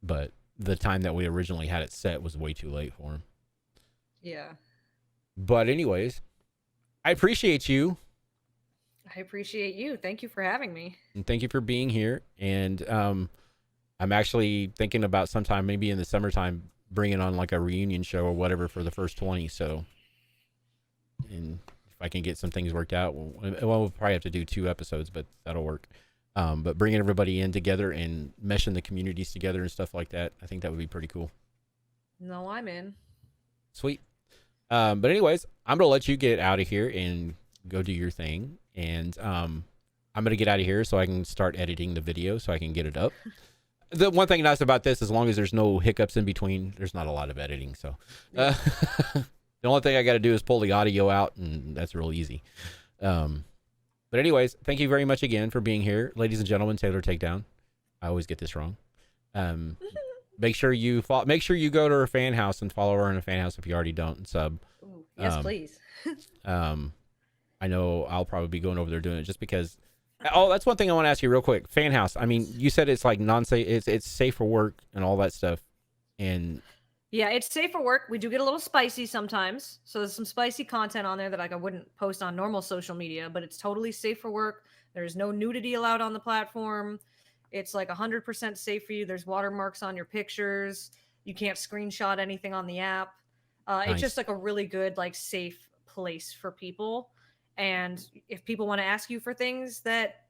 But the time that we originally had it set was way too late for them. Yeah. But anyways, I appreciate you. I appreciate you. Thank you for having me. And thank you for being here. And I'm actually thinking about sometime, maybe in the summertime, bringing on like a reunion show or whatever for the first 20. So, and if I can get some things worked out, we'll probably have to do 2 episodes, but that'll work. But bringing everybody in together and meshing the communities together and stuff like that, I think that would be pretty cool. No, I'm in. Sweet. But anyways, I'm going to let you get out of here and go do your thing. And I'm going to get out of here so I can start editing the video so I can get it up. The one thing nice about this, as long as there's no hiccups in between, there's not a lot of editing. So the only thing I got to do is pull the audio out, and that's real easy. But anyways, thank you very much again for being here. Ladies and gentlemen, Taylor Takedown. I always get this wrong. Make sure you go to her fan house and follow her in a fan house if you already don't, and sub. Ooh, yes, please. I know I'll probably be going over there doing it just because. Oh, that's one thing I want to ask you real quick. Fan house. I mean, you said it's like non-safe. It's safe for work and all that stuff. And Yeah, it's safe for work. We do get a little spicy sometimes. So there's some spicy content on there that I wouldn't post on normal social media, but it's totally safe for work. There's no nudity allowed on the platform. It's like 100% safe for you. There's watermarks on your pictures. You can't screenshot anything on the app. Nice. It's just like a really good, like, safe place for people. And if people want to ask you for things that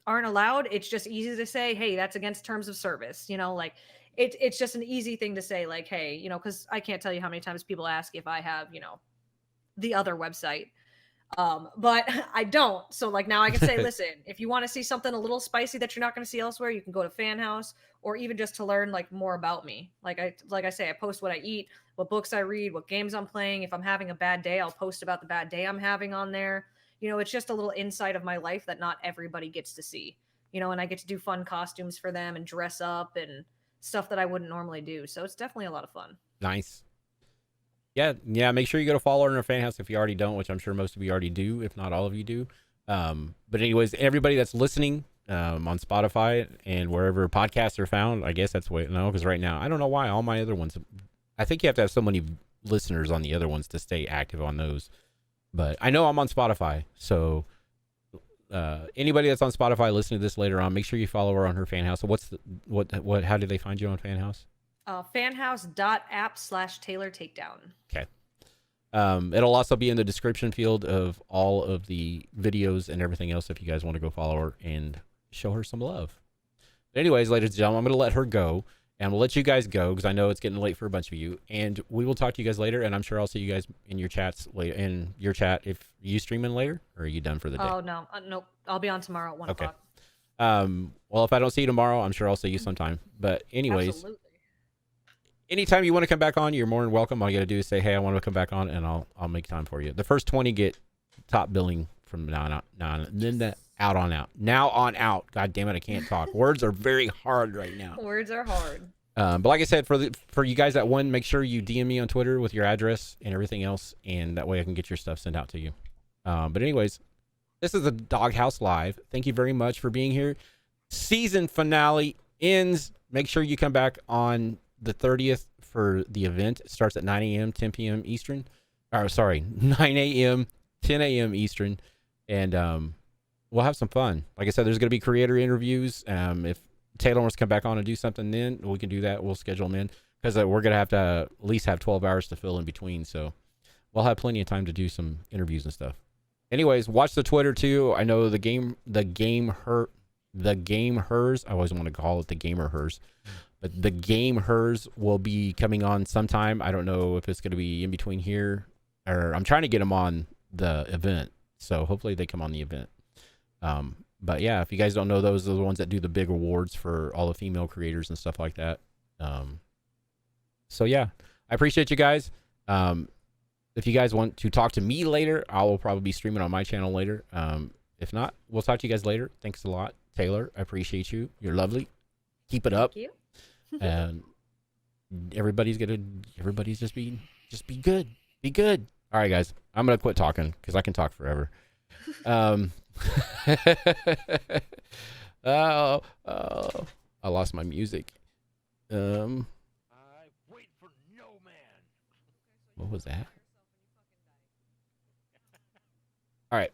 aren't allowed, it's just easy to say, hey, that's against terms of service. You know, like it's just an easy thing to say, like, hey, you know, because I can't tell you how many times people ask if I have, you know, the other website. But I don't. So like now I can say, listen, if you want to see something a little spicy that you're not going to see elsewhere, you can go to Fan House, or even just to learn like more about me. Like I say, I post what I eat, what books I read, what games I'm playing. If I'm having a bad day, I'll post about the bad day I'm having on there. You know, it's just a little insight of my life that not everybody gets to see. You know, and I get to do fun costumes for them and dress up and stuff that I wouldn't normally do. So it's definitely a lot of fun. Nice. Yeah. Make sure you go to follow her in her fan house if you already don't, which I'm sure most of you already do, if not all of you do. But anyways, everybody that's listening on Spotify and wherever podcasts are found, I guess that's the way. No, because right now I don't know why all my other ones. I think you have to have so many listeners on the other ones to stay active on those. But I know I'm on Spotify, so anybody that's on Spotify listening to this later on, make sure you follow her on her fan house. So what? How do they find you on Fan House? Fanhouse.app/Taylor Takedown. Okay. It'll also be in the description field of all of the videos and everything else if you guys want to go follow her and show her some love. But anyways, ladies and gentlemen, I'm going to let her go, and we'll let you guys go because I know it's getting late for a bunch of you. And we will talk to you guys later, and I'm sure I'll see you guys in your chats later. In your chat, if you streaming later, or are you done for the day? Oh no, nope. I'll be on tomorrow at 1 Okay. o'clock. Well, if I don't see you tomorrow, I'm sure I'll see you sometime. But anyways. Absolutely. Anytime you want to come back on, you're more than welcome. All you got to do is say, hey, I want to come back on, and I'll make time for you. The first 20 get top billing from now on out. Now on out. God damn it, I can't talk. Words are very hard right now. Words are hard. But like I said, for you guys that won, make sure you DM me on Twitter with your address and everything else, and that way I can get your stuff sent out to you. But anyways, this is the Doghouse Live. Thank you very much for being here. Season finale ends. Make sure you come back on the 30th for the event. It starts at 9 a.m., 10 p.m. Eastern. 9 a.m., 10 a.m. Eastern. And we'll have some fun. Like I said, there's going to be creator interviews. If Taylor wants to come back on and do something, then we can do that. We'll schedule them in because we're going to have to at least have 12 hours to fill in between. So we'll have plenty of time to do some interviews and stuff. Anyways, watch the Twitter too. I know the game hers. I always want to call it the gamer hers. But the game hers will be coming on sometime. I don't know if it's going to be in between here, or I'm trying to get them on the event. So hopefully they come on the event. But yeah, if you guys don't know, those are the ones that do the big awards for all the female creators and stuff like that. So yeah, I appreciate you guys. If you guys want to talk to me later, I will probably be streaming on my channel later. If not, we'll talk to you guys later. Thanks a lot, Taylor. I appreciate you. You're lovely. Keep it up. Thank you. And everybody's just be good. Be good. All right, guys. I'm gonna quit talking because I can talk forever. I lost my music. I wait for no man. What was that? All right.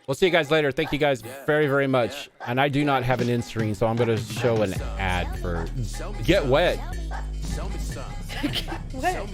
We'll see you guys later. Thank you guys very, very much. And I do not have an end screen, so I'm going to show an ad for Get Wet. What?